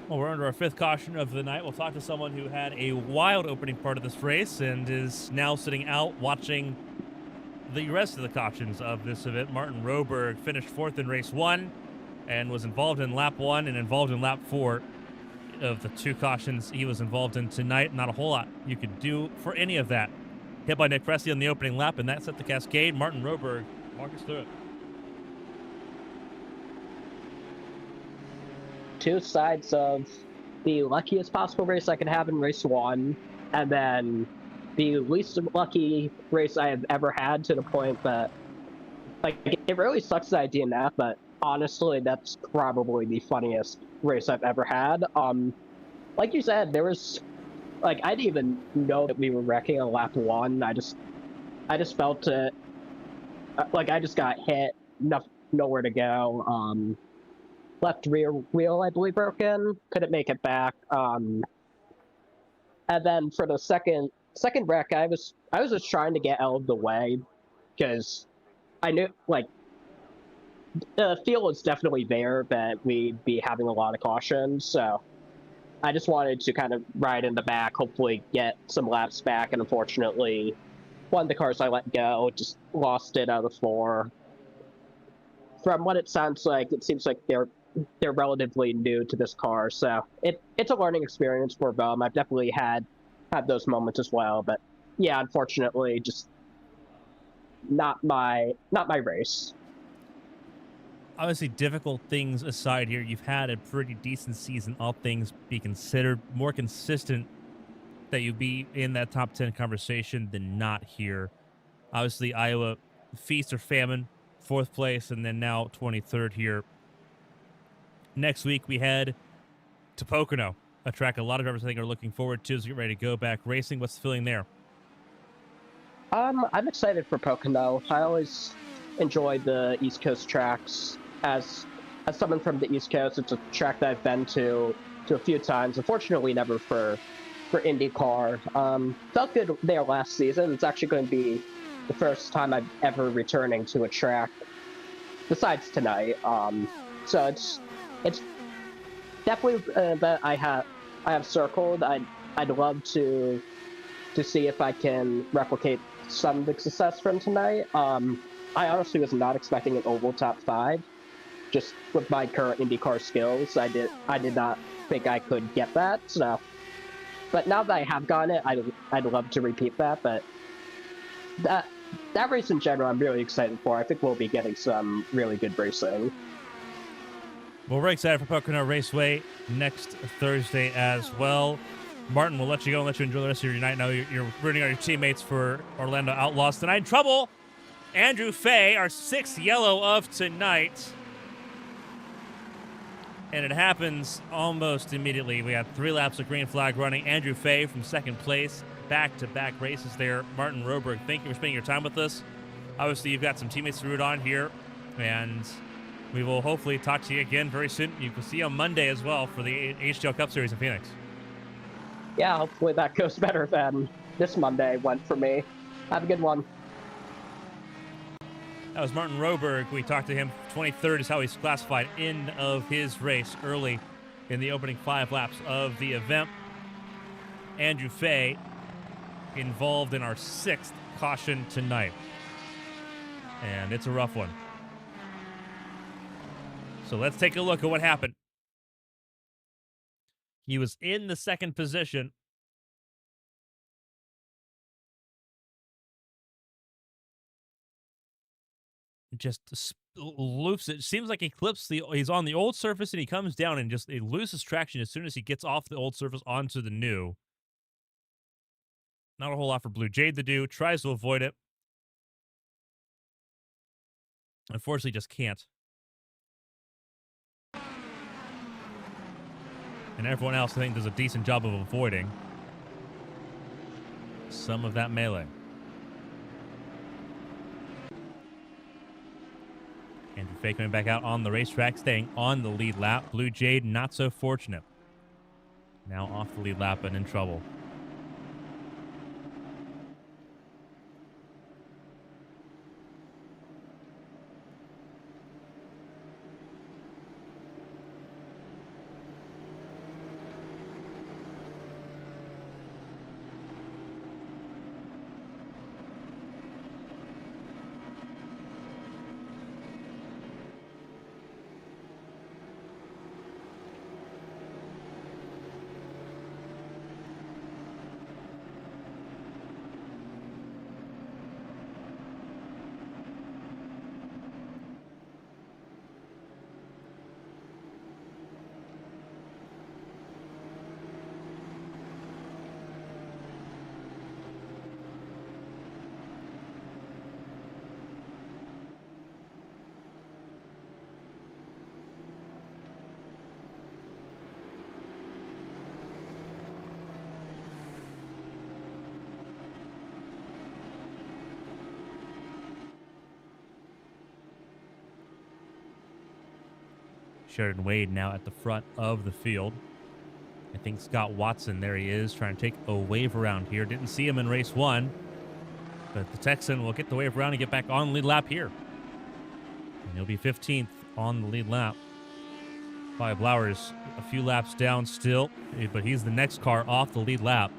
B: Well, we're under our 5th caution of the night. We'll talk to someone who had a wild opening part of this race and is now sitting out watching the rest of the cautions of this event. Martin Roberg finished 4th in race 1 and was involved in lap 1 and involved in lap 4 of the 2 cautions he was involved in tonight. Not a whole lot you could do for any of that. Hit by Nick Presley on the opening lap, and that set the cascade. Martin Roberg, walk us through it.
F: Two sides of the luckiest possible race I could have in race 1, and then the least lucky race I have ever had, to the point that, like, it really sucks that I DNF, but honestly, that's probably the funniest race I've ever had. Like you said, there was, like, I didn't even know that we were wrecking on lap 1. I just felt it. Like, I just got hit, nowhere to go. Left rear wheel, I believe, broken. Couldn't make it back. And then for the second wreck, I was just trying to get out of the way, because I knew, like, the feel was definitely there that we'd be having a lot of caution, so I just wanted to kind of ride in the back, hopefully get some laps back, and unfortunately, one of the cars I let go just lost it out of 4. From what it sounds like, it seems like they're relatively new to this car, so it's a learning experience for them. I've definitely had those moments as well, but yeah, unfortunately, just not my race.
B: Obviously, difficult things aside here, you've had a pretty decent season, all things be considered. More consistent that you be in that top 10 conversation than not here. Obviously, Iowa, feast or famine, 4th place, and then now 23rd here. Next week, we head to Pocono, a track a lot of drivers I think are looking forward to as we get ready to go back racing. What's the feeling there?
F: I'm excited for Pocono. I always enjoy the East Coast tracks. As someone from the East Coast, it's a track that I've been to a few times. Unfortunately, never for for IndyCar. Felt good there last season. It's actually going to be the first time I'm ever returning to a track besides tonight. So it's definitely that I have circled. I'd love to see if I can replicate some of the success from tonight. I honestly was not expecting an oval top 5. Just with my current IndyCar skills, I did not think I could get that. So, but now that I have gotten it, I'd love to repeat that. But that race in general, I'm really excited for. I think we'll be getting some really good racing.
B: Well, we're excited for Pocono Raceway next Thursday as well. Martin, we'll let you go and let you enjoy the rest of your night. Now you're rooting on your teammates for Orlando Outlaws tonight. In trouble, Andrew Fay, our 6th yellow of tonight. And it happens almost immediately. We had 3 laps of green flag running. Andrew Fay from 2nd place. Back-to-back races there. Martin Roberg, thank you for spending your time with us. Obviously, you've got some teammates to root on here. And we will hopefully talk to you again very soon. You can see you on Monday as well for the HDL Cup Series in Phoenix.
F: Yeah, hopefully that goes better than this Monday went for me. Have a good one.
B: That was Martin Roberg. We talked to him. 23rd is how he's classified end of his race early in the opening 5 laps of the event. Andrew Fay involved in our 6th caution tonight. And it's a rough one. So let's take a look at what happened. He was in the 2nd position. Just loofs it. Seems like he clips he's on the old surface and he comes down and just he loses traction as soon as he gets off the old surface onto the new. Not a whole lot for Blue Jade to do. Tries to avoid it. Unfortunately, just can't. And everyone else, I think, does a decent job of avoiding some of that melee. Andrew Fay coming back out on the racetrack, staying on the lead lap. Blue Jade, not so fortunate. Now off the lead lap and in trouble. Sheridan Wade now at the front of the field. I think Scott Watson, there he is, trying to take a wave around here. Didn't see him in race 1, but the Texan will get the wave around and get back on the lead lap here. And he'll be 15th on the lead lap. Five Blowers a few laps down still, but he's the next car off the lead lap.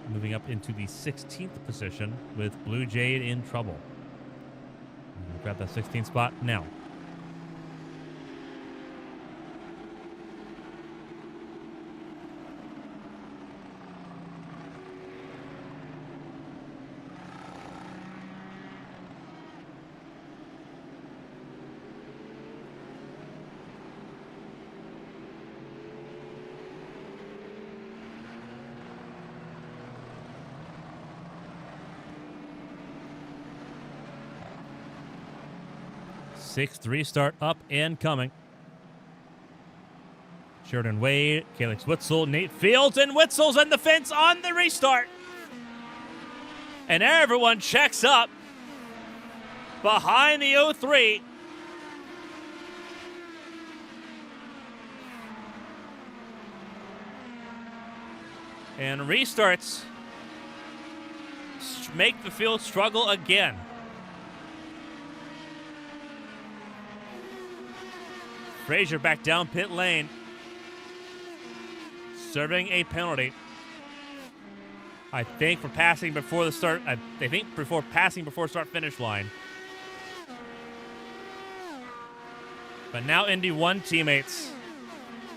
B: Moving up into the 16th position with Blue Jade in trouble. We'll grab that 16th spot now. Sixth restart up and coming. Sheridan Wade, Calix Witzel, Nate Fields, and Witzel's in the fence on the restart. And everyone checks up behind the 03. And restarts make the field struggle again. Frazier back down pit lane, serving a penalty. I think for passing before the start. I think before passing before start finish line. But now Indy 1 teammates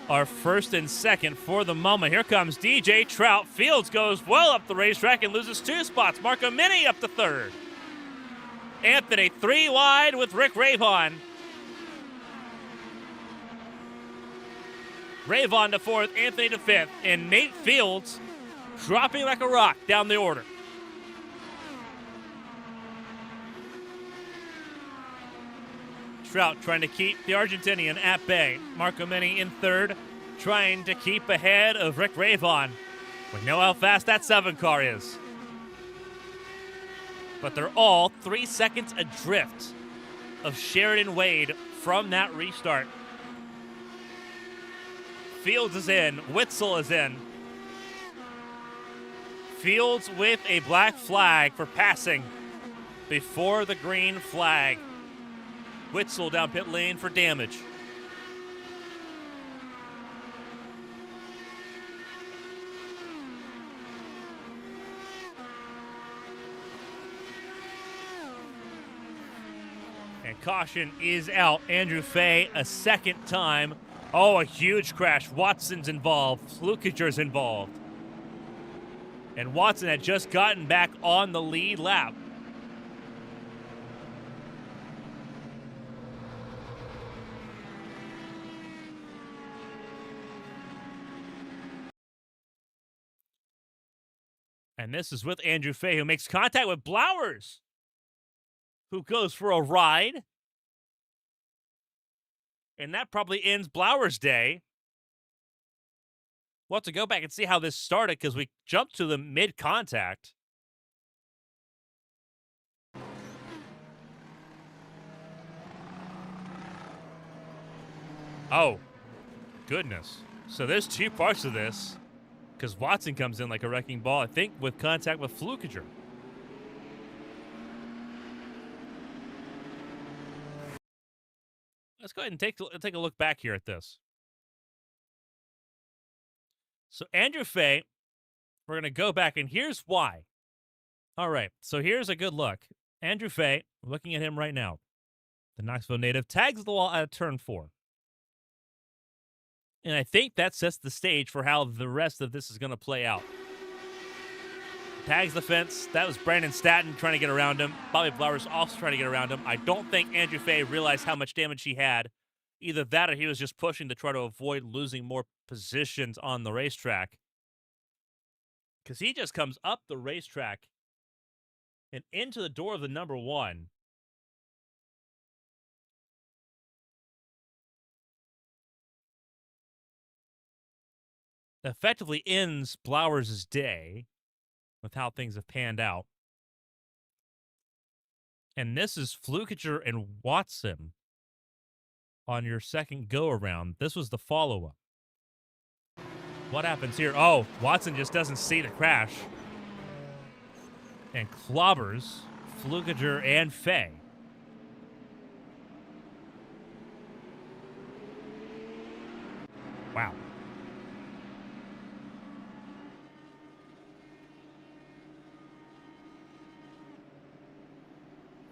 B: are first and second for the moment. Here comes DJ Trout. Fields goes well up the racetrack and loses 2 spots. Marco Mini up to third. Anthony 3 wide with Rick Ravon. Ravon to fourth, Anthony to fifth, and Nate Fields dropping like a rock down the order. Trout trying to keep the Argentinian at bay. Marco Mini in third, trying to keep ahead of Rick Ravon. We know how fast that 7 car is. But they're all 3 seconds adrift of Sheridan Wade from that restart. Fields is in. Witzel is in. Fields with a black flag for passing before the green flag. Witzel down pit lane for damage. And caution is out. Andrew Fay a second time. Oh, a huge crash. Watson's involved. Flukiger's involved. And Watson had just gotten back on the lead lap. And this is with Andrew Fay, who makes contact with Blowers, who goes for a ride. And that probably ends Blowers' day. We'll have to go back and see how this started because we jumped to the mid-contact. Oh, goodness. So there's 2 parts of this because Watson comes in like a wrecking ball, I think, with contact with Flukiger. Let's go ahead and take a look back here at this. So Andrew Fay, we're going to go back, and here's why. All right, so here's a good look. Andrew Fay, looking at him right now. The Knoxville native tags the wall at turn 4. And I think that sets the stage for how the rest of this is going to play out. Tags the fence. That was Brandon Statton trying to get around him. Bobby Blowers also trying to get around him. I don't think Andrew Fay realized how much damage he had. Either that or he was just pushing to try to avoid losing more positions on the racetrack. Because he just comes up the racetrack and into the door of the number 1. Effectively ends Blowers' day with how things have panned out. And this is Flukiger and Watson on your second go-around. This was the follow-up. What happens here? Oh, Watson just doesn't see the crash. And clobbers Flukiger and Fay. Wow.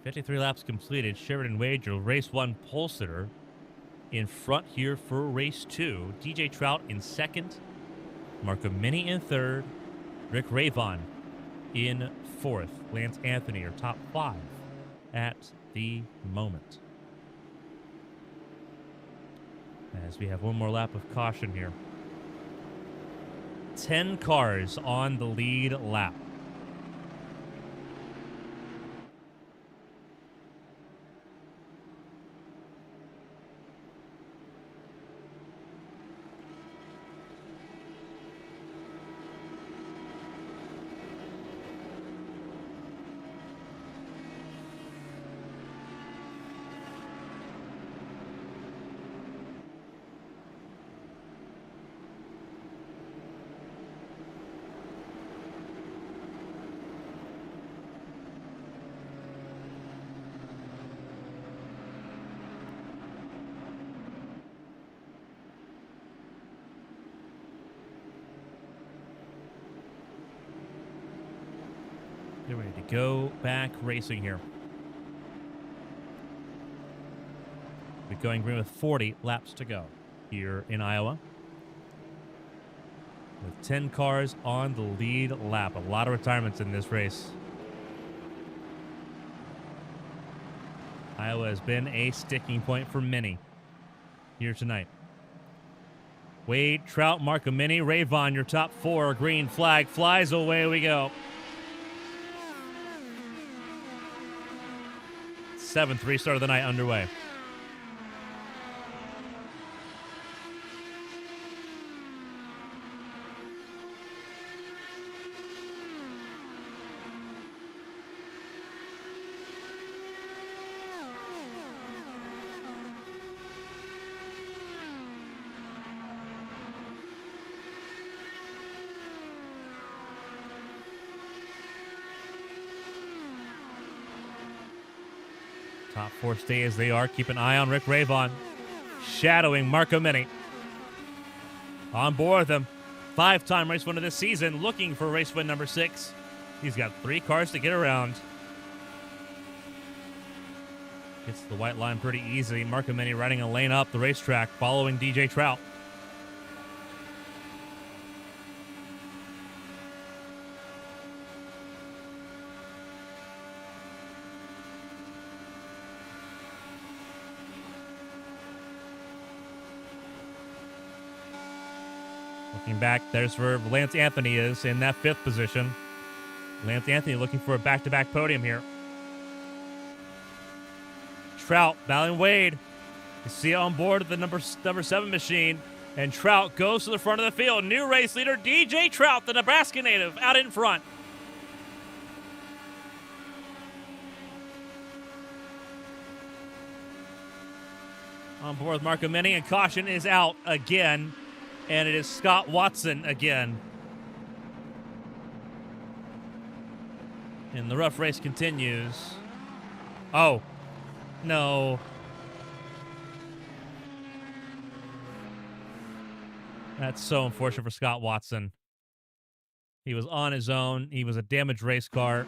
B: "53 laps completed. Sheridan Wade, your race 1 pole sitter, in front here for race 2. DJ Trout in second. Marco Mini in third. Rick Ravon in fourth. Lance Anthony are top 5 at the moment. As we have one more lap of caution here. 10 cars on the lead lap. go back racing here. We're going green with 40 laps to go here in Iowa. With 10 cars on the lead lap. A lot of retirements in this race. Iowa has been a sticking point for many here tonight. Wade, Trout, Marcomini, Ray Vaughn, your top four. Green flag flies away. We go. 7th restart of the night underway. Top four stay as they are. Keep an eye on Rick Ravon. Shadowing Marco Mini. On board with him. 5-time race winner this season. Looking for race win number 6. He's got 3 cars to get around. Gets the white line pretty easy. Marco Mini riding a lane up the racetrack. Following DJ Trout. Looking back, there's where Lance Anthony is in that 5th position. Lance Anthony looking for a back-to-back podium here. Trout battling Wade. You see it on board of the number 7 machine. And Trout goes to the front of the field. New race leader, DJ Trout, the Nebraska native, out in front. On board with Marco Mini, and caution is out again. And it is Scott Watson again. And the rough race continues. Oh, no. That's so unfortunate for Scott Watson. He was on his own. He was a damaged race car.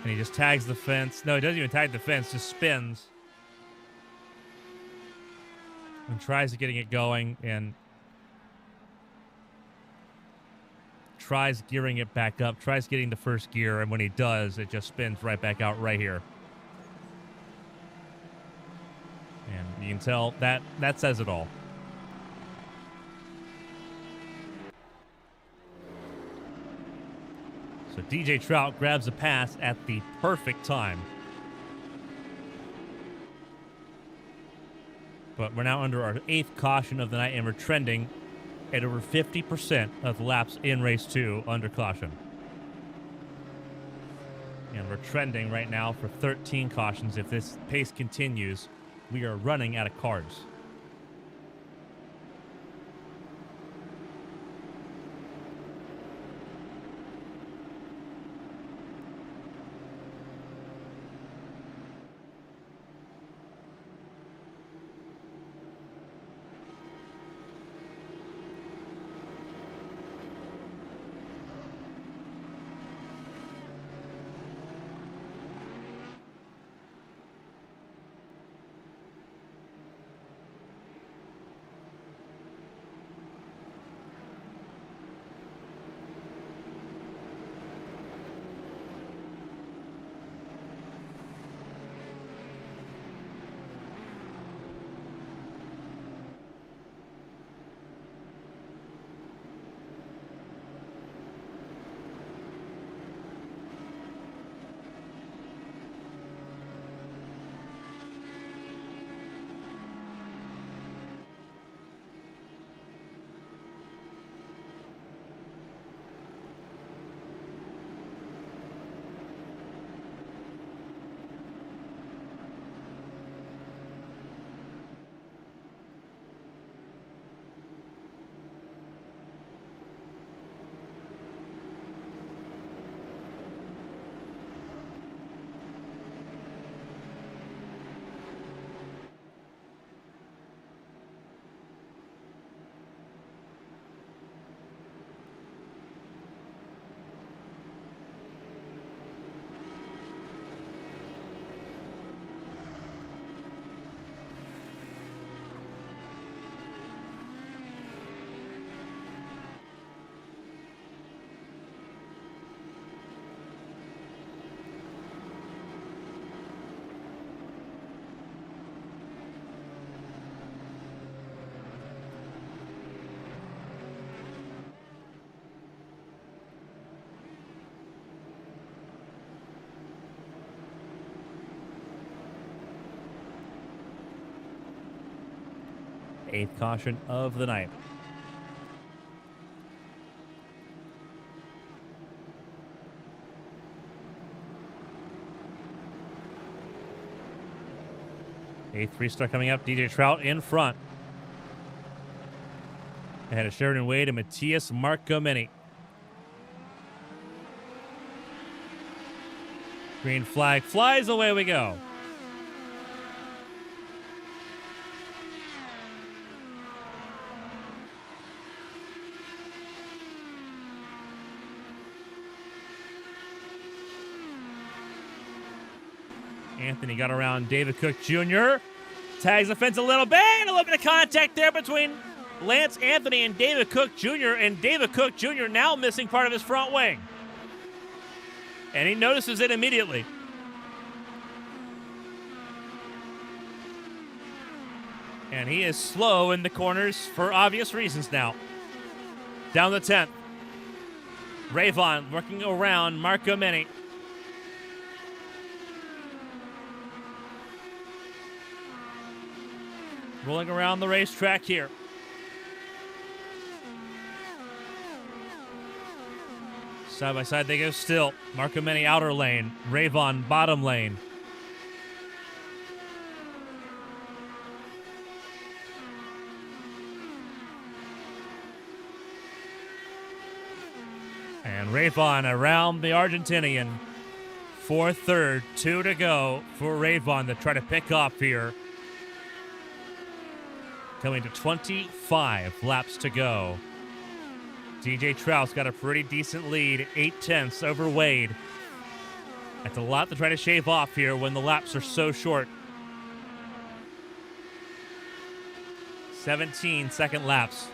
B: And he just tags the fence. No, he doesn't even tag the fence, just spins. And tries to getting it going and tries gearing it back up, tries getting the first gear, and when he does, it just spins right back out right here. And you can tell that says it all. So DJ Trout grabs a pass at the perfect time. But we're now under our 8th caution of the night, and we're trending at over 50% of the laps in race 2 under caution. And we're trending right now for 13 cautions. If this pace continues, we are running out of cars. 8th caution of the night. Eighth restart coming up. DJ Trout in front. Ahead of Sheridan Wade and Matthias Marcomini. Green flag flies, away we go. Anthony got around David Cook Jr. Tags the fence a little bit. A little bit of contact there between Lance Anthony and David Cook Jr. And David Cook Jr. now missing part of his front wing. And he notices it immediately. And he is slow in the corners for obvious reasons now. Down the 10th. Rayvon working around Marcomini. Rolling around the racetrack here. Side by side they go still. Marcomini outer lane. Rayvon bottom lane. And Rayvon around the Argentinian for third. 2 to go for Rayvon to try to pick up here. Coming to 25 laps to go. DJ Trout's got a pretty decent lead, 8/10 over Wade. That's a lot to try to shave off here when the laps are so short. 17 second laps.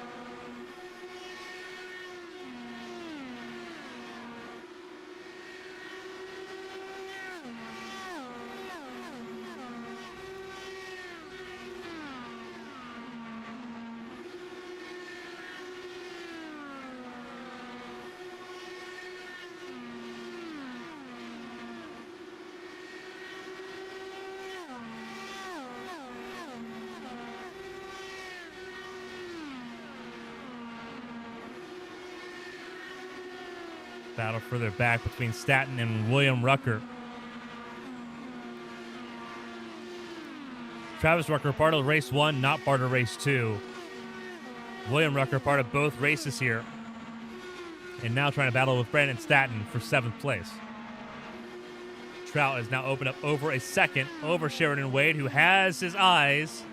B: Battle further back between Staton and William Rucker. Travis Rucker part of race 1, not part of race 2. William Rucker part of both races here. And now trying to battle with Brandon Staton for 7th place. Trout has now opened up over a second over Sheridan Wade, who has his eyes.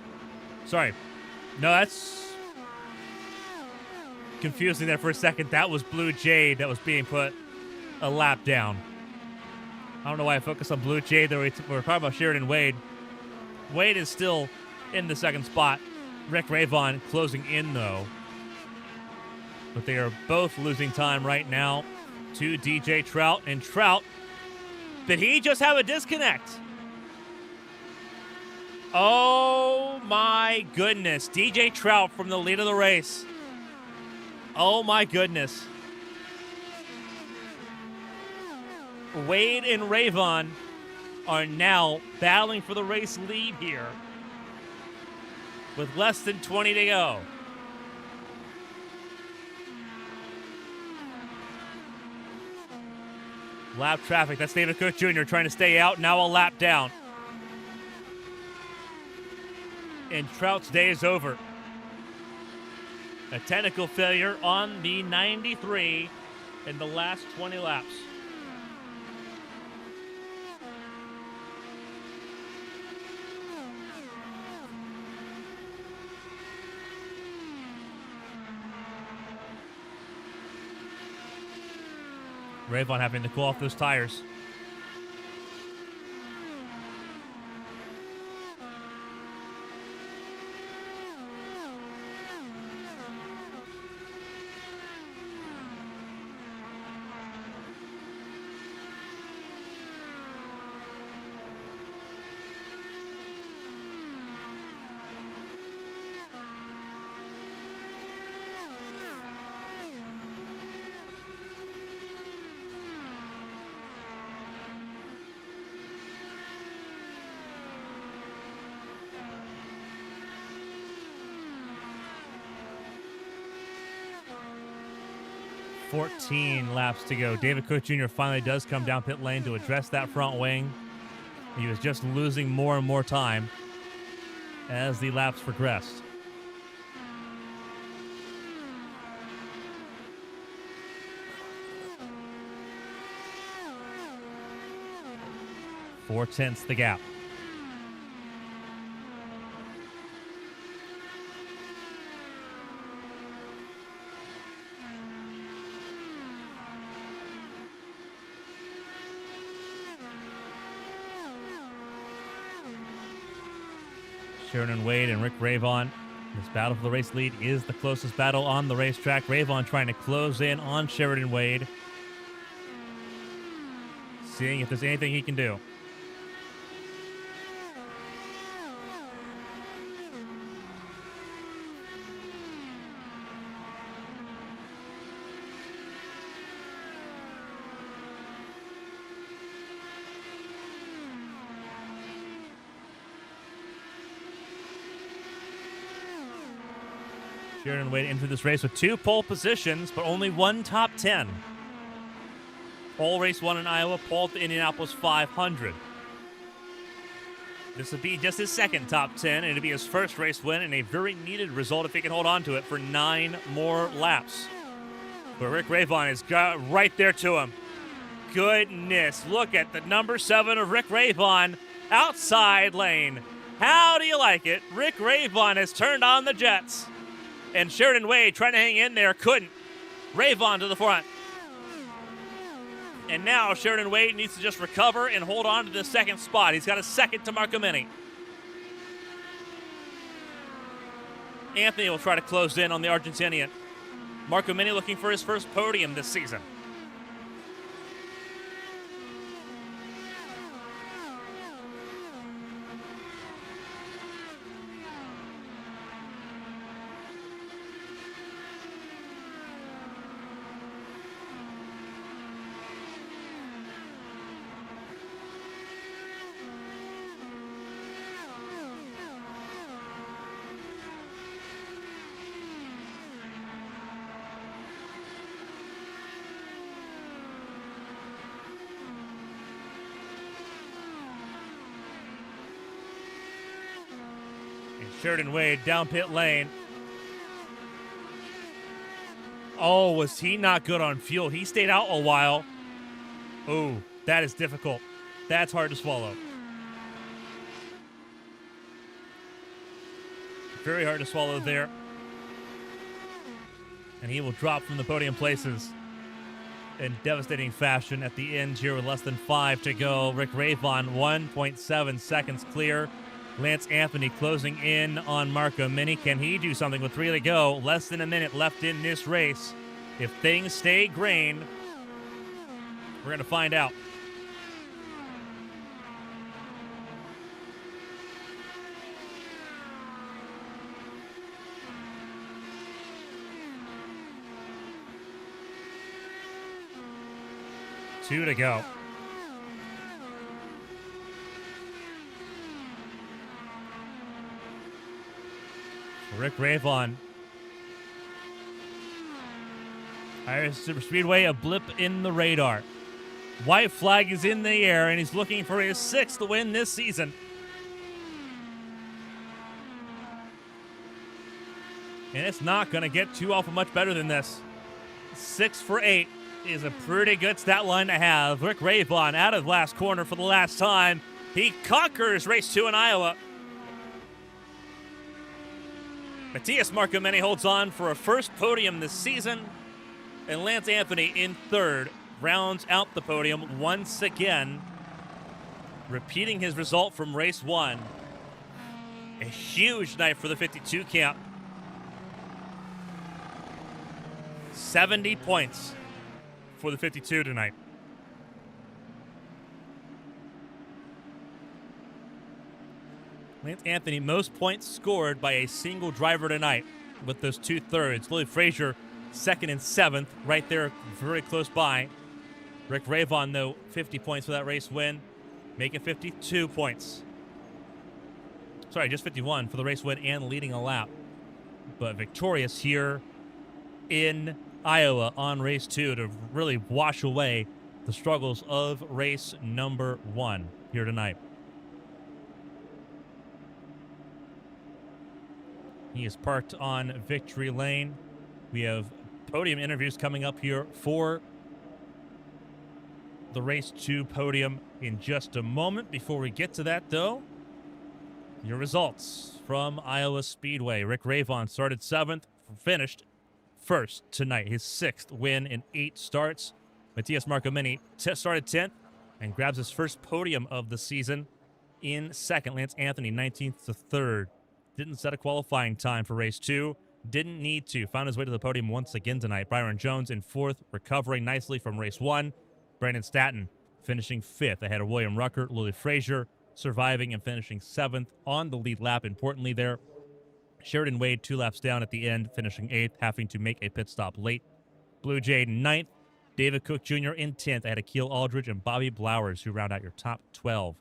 B: Sorry. No, that's confusing there for a second. That was Blue Jade that was being put a lap down. I don't know why I focused on Blue Jade. We're talking about Sheridan Wade. Wade is still in the second spot. Rick Rayvon closing in, though. But they are both losing time right now to DJ Trout. And Trout, did he just have a disconnect? Oh, my goodness. DJ Trout from the lead of the race. Oh, my goodness. Wade and Rayvon are now battling for the race lead here with less than 20 to go. Lap traffic. That's David Cook Jr. trying to stay out. Now a lap down. And Trout's day is over. A technical failure on the 93 in the last 20 laps. Rayvon having to cool off those tires. 14 laps to go. David Cook Jr. finally does come down pit lane to address that front wing. He was just losing more and more time as the laps progressed. Four-tenths the gap. Sheridan Wade and Rick Ravon. This battle for the race lead is the closest battle on the racetrack. Ravon trying to close in on Sheridan Wade. Seeing if there's anything he can do. Sheridan Wade into this race with 2 pole positions, but only 1 top 10. Pole race 1 in Iowa, pole at the Indianapolis 500. This would be just his second top 10, and it'd be his first race win, and a very needed result if he can hold on to it for 9 more laps. But Rick Ravon has got right there to him. Goodness, look at the number 7 of Rick Ravon outside lane. How do you like it? Rick Ravon has turned on the jets. And Sheridan Wade trying to hang in there, couldn't. Ravon to the front. And now Sheridan Wade needs to just recover and hold on to the second spot. He's got a second to Marco Mini. Anthony will try to close in on the Argentinian. Marco Mini looking for his first podium this season. Sheridan Wade down pit lane. Oh, was he not good on fuel? He stayed out a while. Oh, that is difficult. That's hard to swallow. Very hard to swallow there. And he will drop from the podium places in devastating fashion at the end here with less than 5 to go. Rick Ravon, 1.7 seconds clear. Lance Anthony closing in on Marco Mini. Can he do something with 3 to go? Less than a minute left in this race. If things stay green, we're going to find out. Two to go. Rick Ravon. Irish Super Speedway, a blip in the radar. White flag is in the air, and he's looking for his 6th win this season. And it's not going to get too awful much better than this. 6 for 8 is a pretty good stat line to have. Rick Ravon out of last corner for the last time. He conquers race 2 in Iowa. Matthias Marco Mini holds on for a first podium this season, and Lance Anthony in 3rd rounds out the podium once again, repeating his result from race 1. A huge night for the 52 camp. 70 points for the 52 tonight. Lance Anthony, most points scored by a single driver tonight with those 2/3. Willie Frazier, 2nd and 7th, right there, very close by. Rick Ravon, though, 50 points for that race win, making 52 points. Sorry, just 51 for the race win and leading a lap. But victorious here in Iowa on race 2 to really wash away the struggles of race number 1 here tonight. He is parked on victory lane. We have podium interviews coming up here for the race 2 podium in just a moment. Before we get to that, though, your results from Iowa Speedway. Rick Ravon started 7th, finished 1st tonight. His 6th win in 8 starts. Matthias Marcomini started 10th and grabs his first podium of the season in 2nd. Lance Anthony, 19th to 3rd. Didn't set a qualifying time for race 2. Didn't need to. Found his way to the podium once again tonight. Byron Jones in 4th, recovering nicely from race 1. Brandon Statton finishing 5th ahead of William Rucker. Lily Frazier surviving and finishing 7th on the lead lap. Importantly there, Sheridan Wade 2 laps down at the end, finishing 8th, having to make a pit stop late. Blue Jay 9th. David Cook Jr. in 10th ahead of Keel Aldridge and Bobby Blowers, who round out your top 12.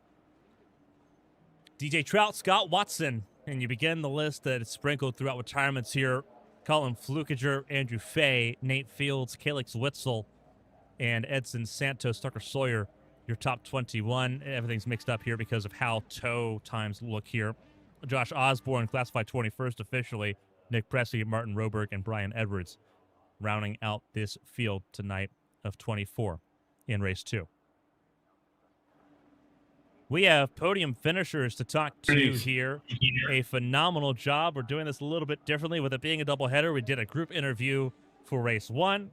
B: DJ Trout, Scott Watson, and you begin the list that is sprinkled throughout retirements here. Colin Flukiger, Andrew Fay, Nate Fields, Calix Witzel, and Edson Santos, Tucker Sawyer, your top 21. Everything's mixed up here because of how toe times look here. Josh Osborne classified 21st officially. Nick Pressey, Martin Roberg, and Brian Edwards rounding out this field tonight of 24 in race 2. We have podium finishers to talk to here. A phenomenal job. We're doing this a little bit differently with it being a doubleheader. We did a group interview for race 1.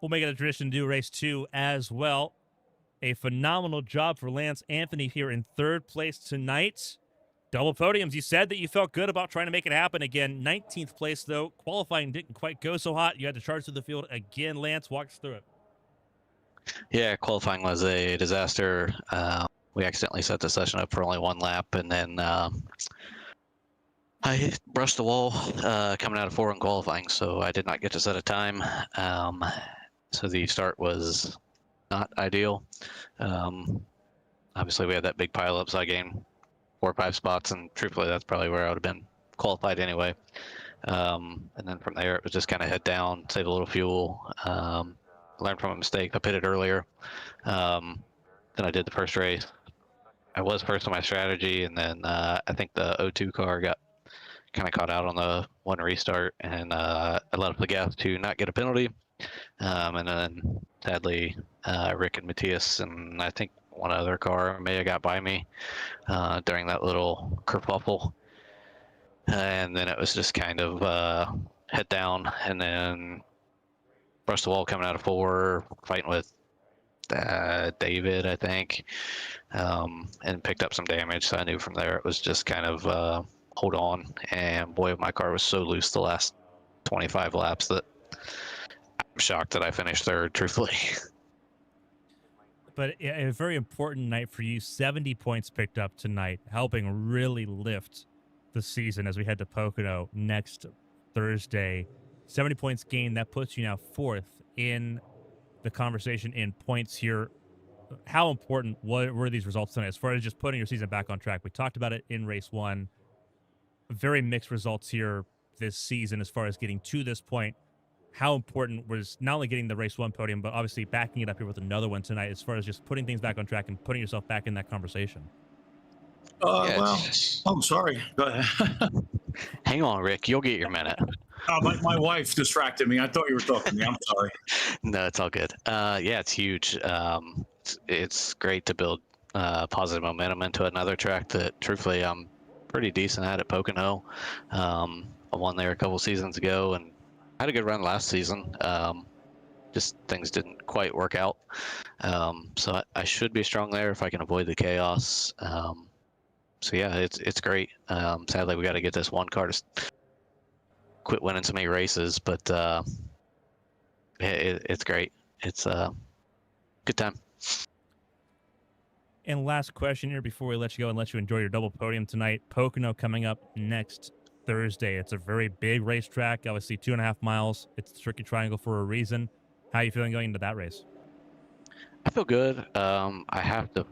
B: We'll make it a tradition to do race 2 as well. A phenomenal job for Lance Anthony here in 3rd place tonight. Double podiums. You said that you felt good about trying to make it happen again. 19th place, though. Qualifying didn't quite go so hot. You had to charge through the field again. Lance, walk us through it.
C: Yeah, qualifying was a disaster. We accidentally set the session up for only 1 lap, and then I brushed the wall coming out of 4 in qualifying, so I did not get to set a time. So the start was not ideal. Obviously, we had that big pile up, so I gained 4 or 5 spots, and truthfully, that's probably where I would have been qualified anyway. And then from there, it was just kind of head down, save a little fuel, learn from a mistake. I pitted earlier than I did the first race. I was first on my strategy, and then I think the O2 car got kind of caught out on the 1 restart, and I let up the gas to not get a penalty. And then sadly, Rick and Matthias and I think one other car may have got by me during that little kerfuffle. And then it was just kind of head down, and then brushed the wall coming out of 4, fighting with David, I think, and picked up some damage. So I knew from there it was just kind of hold on. And boy, my car was so loose the last 25 laps that I'm shocked that I finished 3rd, truthfully.
B: But a very important night for you. 70 points picked up tonight, helping really lift the season as we head to Pocono next Thursday. 70 points gained, that puts you now 4th in the conversation in points here. How important were these results tonight as far as just putting your season back on track? We talked about it in race 1. Very mixed results here this season as far as getting to this point. How important was not only getting the race 1 podium, but obviously backing it up here with another one tonight as far as just putting things back on track and putting yourself back in that conversation?
G: I'm sorry. Go ahead.
C: Hang on, Rick. You'll get your minute.
G: My wife distracted me. I thought you were talking to me. I'm sorry.
C: No, it's all good. Yeah, it's huge. It's great to build positive momentum into another track that, truthfully, I'm pretty decent at Pocono. I won there a couple seasons ago and had a good run last season. Just things didn't quite work out. So I should be strong there if I can avoid the chaos. So yeah, it's great. Sadly, we got to get this 1 car to quit winning so many races, but it's great. It's a good time.
B: And last question here before we let you go and let you enjoy your double podium tonight. Pocono coming up next Thursday. It's a very big racetrack, obviously 2.5 miles. It's the Tricky Triangle for a reason. How are you feeling going into that race?
C: I feel good. I have to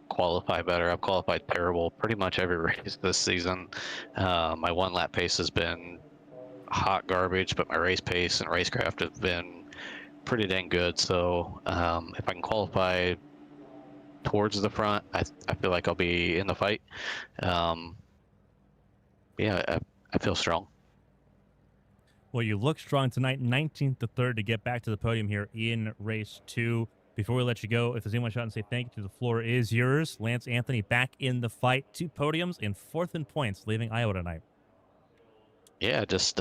C: qualify better. I've qualified terrible pretty much every race this season. My 1 lap pace has been hot garbage, but my race pace and racecraft have been pretty dang good. So if I can qualify towards the front, I feel like I'll be in the fight. Yeah, I feel strong.
B: Well, you look strong tonight, 19th to 3rd to get back to the podium here in race 2. Before we let you go, if there's anyone shot and say thank you to, the floor is yours. Lance Anthony back in the fight, 2 podiums and 4th in points, leaving Iowa tonight.
C: Yeah, just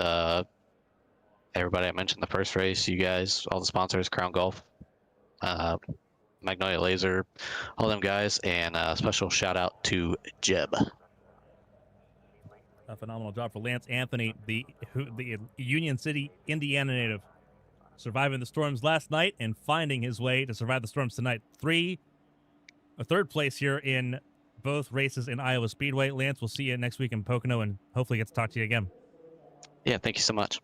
C: everybody I mentioned the first race, you guys, all the sponsors, Crown Golf, Magnolia Laser, all them guys, and a special shout out to Jeb.
B: A phenomenal job for Lance Anthony, the Union City, Indiana native, surviving the storms last night and finding his way to survive the storms tonight. 3rd place here in both races in Iowa Speedway. Lance, we'll see you next week in Pocono and hopefully get to talk to you again.
C: Yeah, thank you so much.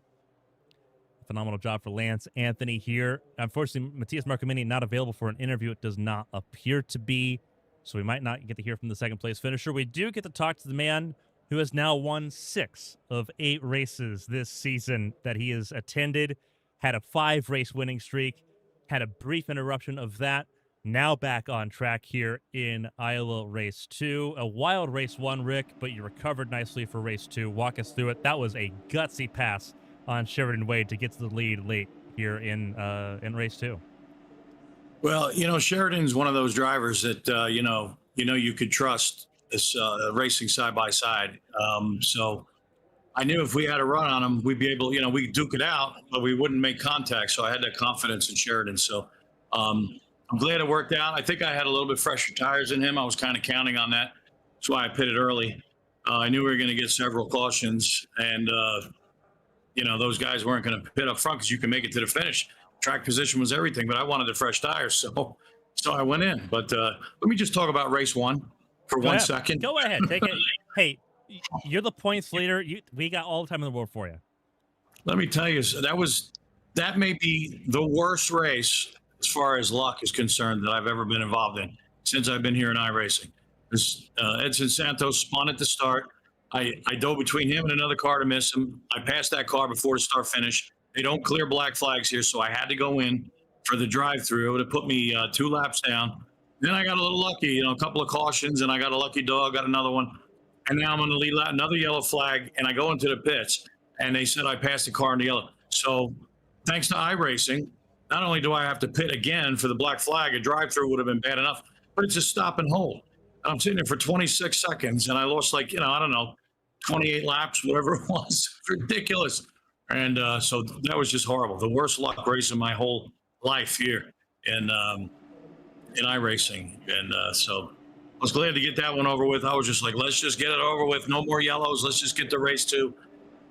B: Phenomenal job for Lance Anthony here. Unfortunately, Matthias Marcomini not available for an interview. It does not appear to be, so we might not get to hear from the 2nd place finisher. We do get to talk to the man who has now won 6 of 8 races this season that he has attended, had a 5-race winning streak, had a brief interruption of that, now back on track here in Iowa race 2. A wild race 1, Rick, but you recovered nicely for race 2. Walk us through it. That was a gutsy pass on Sheridan Wade to get to the lead late here in race 2.
G: Well, Sheridan's one of those drivers that you could trust this racing side by side. So I knew if we had a run on him, we'd be able, we'd duke it out, but we wouldn't make contact. So I had that confidence in Sheridan. So I'm glad it worked out. I think I had a little bit fresher tires than him. I was kind of counting on that. That's why I pitted early. I knew we were going to get several cautions, and those guys weren't going to pit up front because you can make it to the finish. Track position was everything, but I wanted the fresh tires, so I went in. But let me just talk about race 1 for 1 second.
B: Go ahead, take it. Hey, you're the points leader. We got all the time in the world for you.
G: Let me tell you, that may be the worst race as far as luck is concerned that I've ever been involved in since I've been here in iRacing. Edson Santos spun at the start. I dove between him and another car to miss him. I passed that car before the start finish. They don't clear black flags here, so I had to go in for the drive-through. It would have put me 2 laps down. Then I got a little lucky, a couple of cautions, and I got a lucky dog, got another one. And now I'm on the lead lap, another yellow flag, and I go into the pits, and they said I passed the car in the yellow. So thanks to iRacing, not only do I have to pit again for the black flag, a drive-through would have been bad enough, but it's a stop and hold. And I'm sitting there for 26 seconds, and I lost 28 laps, whatever it was. Ridiculous. And so that was just horrible. The worst luck race in my whole life here in iRacing. And so I was glad to get that one over with. I was just like, let's just get it over with. No more yellows. Let's just get to race 2.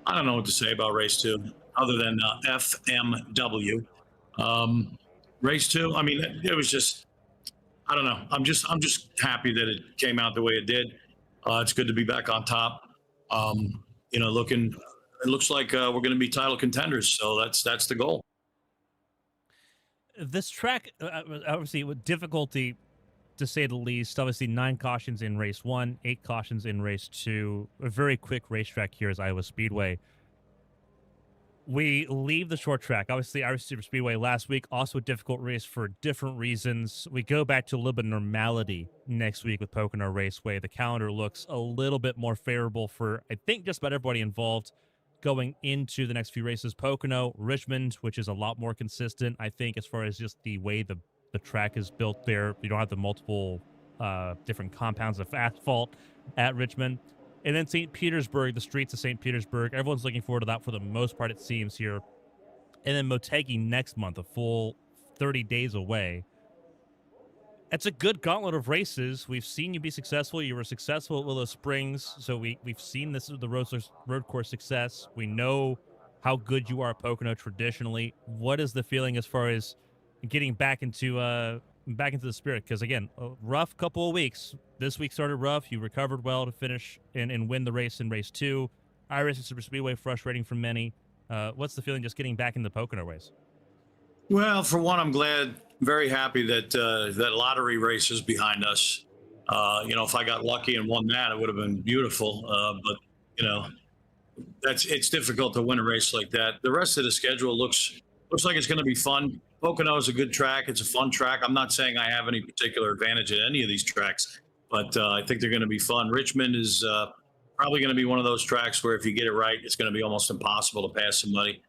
G: I don't know what to say about race 2 other than FMW. Race 2, it was just, I don't know. I'm just happy that it came out the way it did. It's good to be back on top. It looks like we're going to be title contenders. So that's the goal.
B: This track, obviously, with difficulty, to say the least. Obviously, 9 cautions in race 1, 8 cautions in race 2. A very quick racetrack here is Iowa Speedway. We leave the short track. Obviously, Iowa Super Speedway last week, also a difficult race for different reasons. We go back to a little bit of normality next week with Pocono Raceway. The calendar looks a little bit more favorable for, I think, just about everybody involved going into the next few races. Pocono, Richmond, which is a lot more consistent, I think, as far as just the way the track is built there. You don't have the multiple different compounds of asphalt at Richmond. And then St. Petersburg, the streets of St. Petersburg. Everyone's looking forward to that for the most part, it seems, here. And then Motegi next month, a full 30 days away. It's a good gauntlet of races. We've seen you be successful. You were successful at Willow Springs, so we've seen this as the road course success. We know how good you are at Pocono traditionally. What is the feeling as far as getting back into the spirit? Because, again, a rough couple of weeks. This week started rough. You recovered well to finish and win the race in race 2. iRacing Super Speedway, frustrating for many. What's the feeling just getting back into the Pocono race?
G: Well, for one, I'm glad, very happy that that lottery race is behind us. If I got lucky and won that, it would have been beautiful. But it's difficult to win a race like that. The rest of the schedule looks like it's going to be fun. Pocono is a good track. It's a fun track. I'm not saying I have any particular advantage at any of these tracks, but I think they're going to be fun. Richmond is probably going to be one of those tracks where if you get it right, it's going to be almost impossible to pass somebody.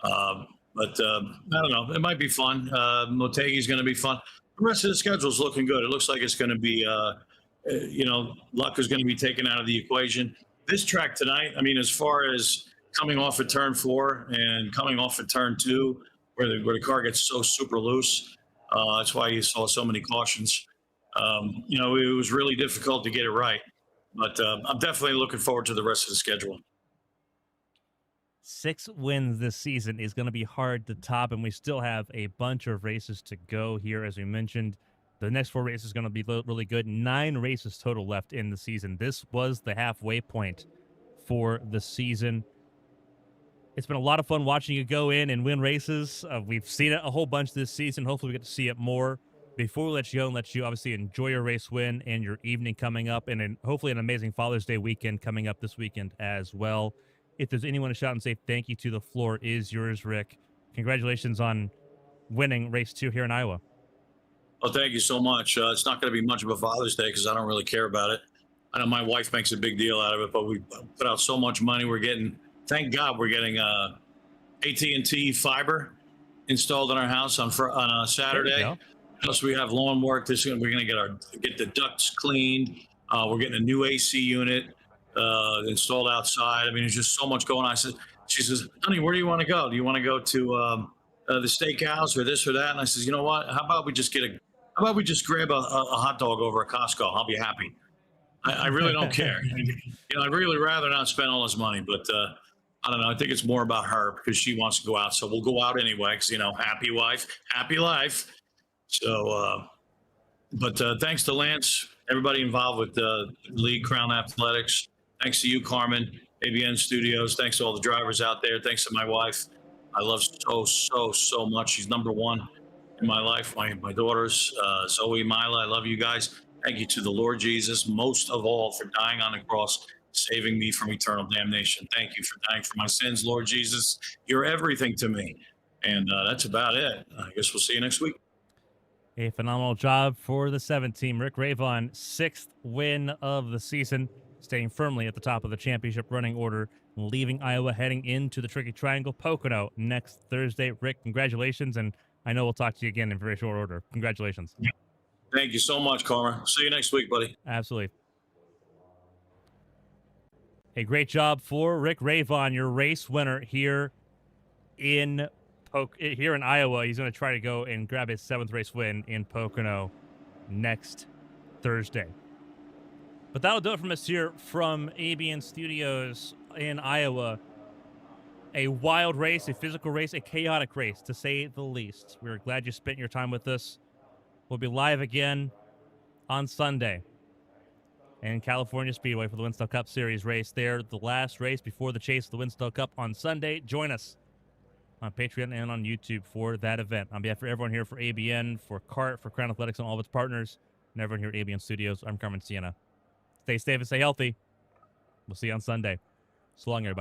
G: But I don't know. It might be fun. Motegi is going to be fun. The rest of the schedule is looking good. It looks like it's going to be, luck is going to be taken out of the equation. This track tonight, I mean, as far as coming off of turn 4 and coming off of turn 2, where the car gets so super loose, that's why you saw so many cautions. It was really difficult to get it right. But I'm definitely looking forward to the rest of the schedule.
B: 6 wins this season is going to be hard to top, and we still have a bunch of races to go here. As we mentioned, the next 4 races are going to be really good. 9 races total left in the season. This was the halfway point for the season. It's been a lot of fun watching you go in and win races. We've seen it a whole bunch this season. Hopefully we get to see it more. Before we let you go and let you obviously enjoy your race win and your evening coming up, and hopefully an amazing Father's Day weekend coming up this weekend as well. If there's anyone to shout and say thank you to, the floor is yours, Rick. Congratulations on winning race 2 here in Iowa.
G: Well, thank you so much. It's not going to be much of a Father's Day because I don't really care about it. I know my wife makes a big deal out of it, but we put out so much money. Thank God we're getting AT&T fiber installed in our house on a Saturday. Plus we have lawn work. We're going to get the ducts cleaned. We're getting a new AC unit installed outside. I mean, there's just so much going on. She says, honey, where do you want to go? Do you want to go to the steakhouse or this or that? And I says, you know what? How about we just grab a hot dog over at Costco? I'll be happy. I really don't care. I'd really rather not spend all this money, but I don't know. I think it's more about her because she wants to go out. So we'll go out anyway because, happy wife, happy life. So, but thanks to Lance, everybody involved with the League Crown Athletics. Thanks to you, Carmen, ABN Studios. Thanks to all the drivers out there. Thanks to my wife. I love so much. She's number 1 in my life. My daughters, Zoe, Mila, I love you guys. Thank you to the Lord Jesus, most of all, for dying on the cross, saving me from eternal damnation. Thank you for dying for my sins, Lord Jesus. You're everything to me. And that's about it. I guess we'll see you next week.
B: A phenomenal job for the 7 team. Rick Ravon, 6th win of the season, staying firmly at the top of the championship running order, leaving Iowa, heading into the Tricky Triangle, Pocono, next Thursday. Rick, congratulations, and I know we'll talk to you again in very short order. Congratulations.
G: Yeah. Thank you so much, Carmen. See you next week, buddy.
B: Absolutely. A great job for Rick Ravon, your race winner here in Iowa. He's going to try to go and grab his 7th race win in Pocono next Thursday. But that'll do it from us here from ABN Studios in Iowa. A wild race, a physical race, a chaotic race, to say the least. We're glad you spent your time with us. We'll be live again on Sunday in California Speedway for the Winstall Cup Series race there. The last race before the chase of the Winstall Cup on Sunday. Join us on Patreon and on YouTube for that event. On behalf of everyone here for ABN, for CART, for Crown Athletics, and all of its partners, and everyone here at ABN Studios, I'm Carmen Sienna. Stay safe and stay healthy. We'll see you on Sunday. So long, everybody.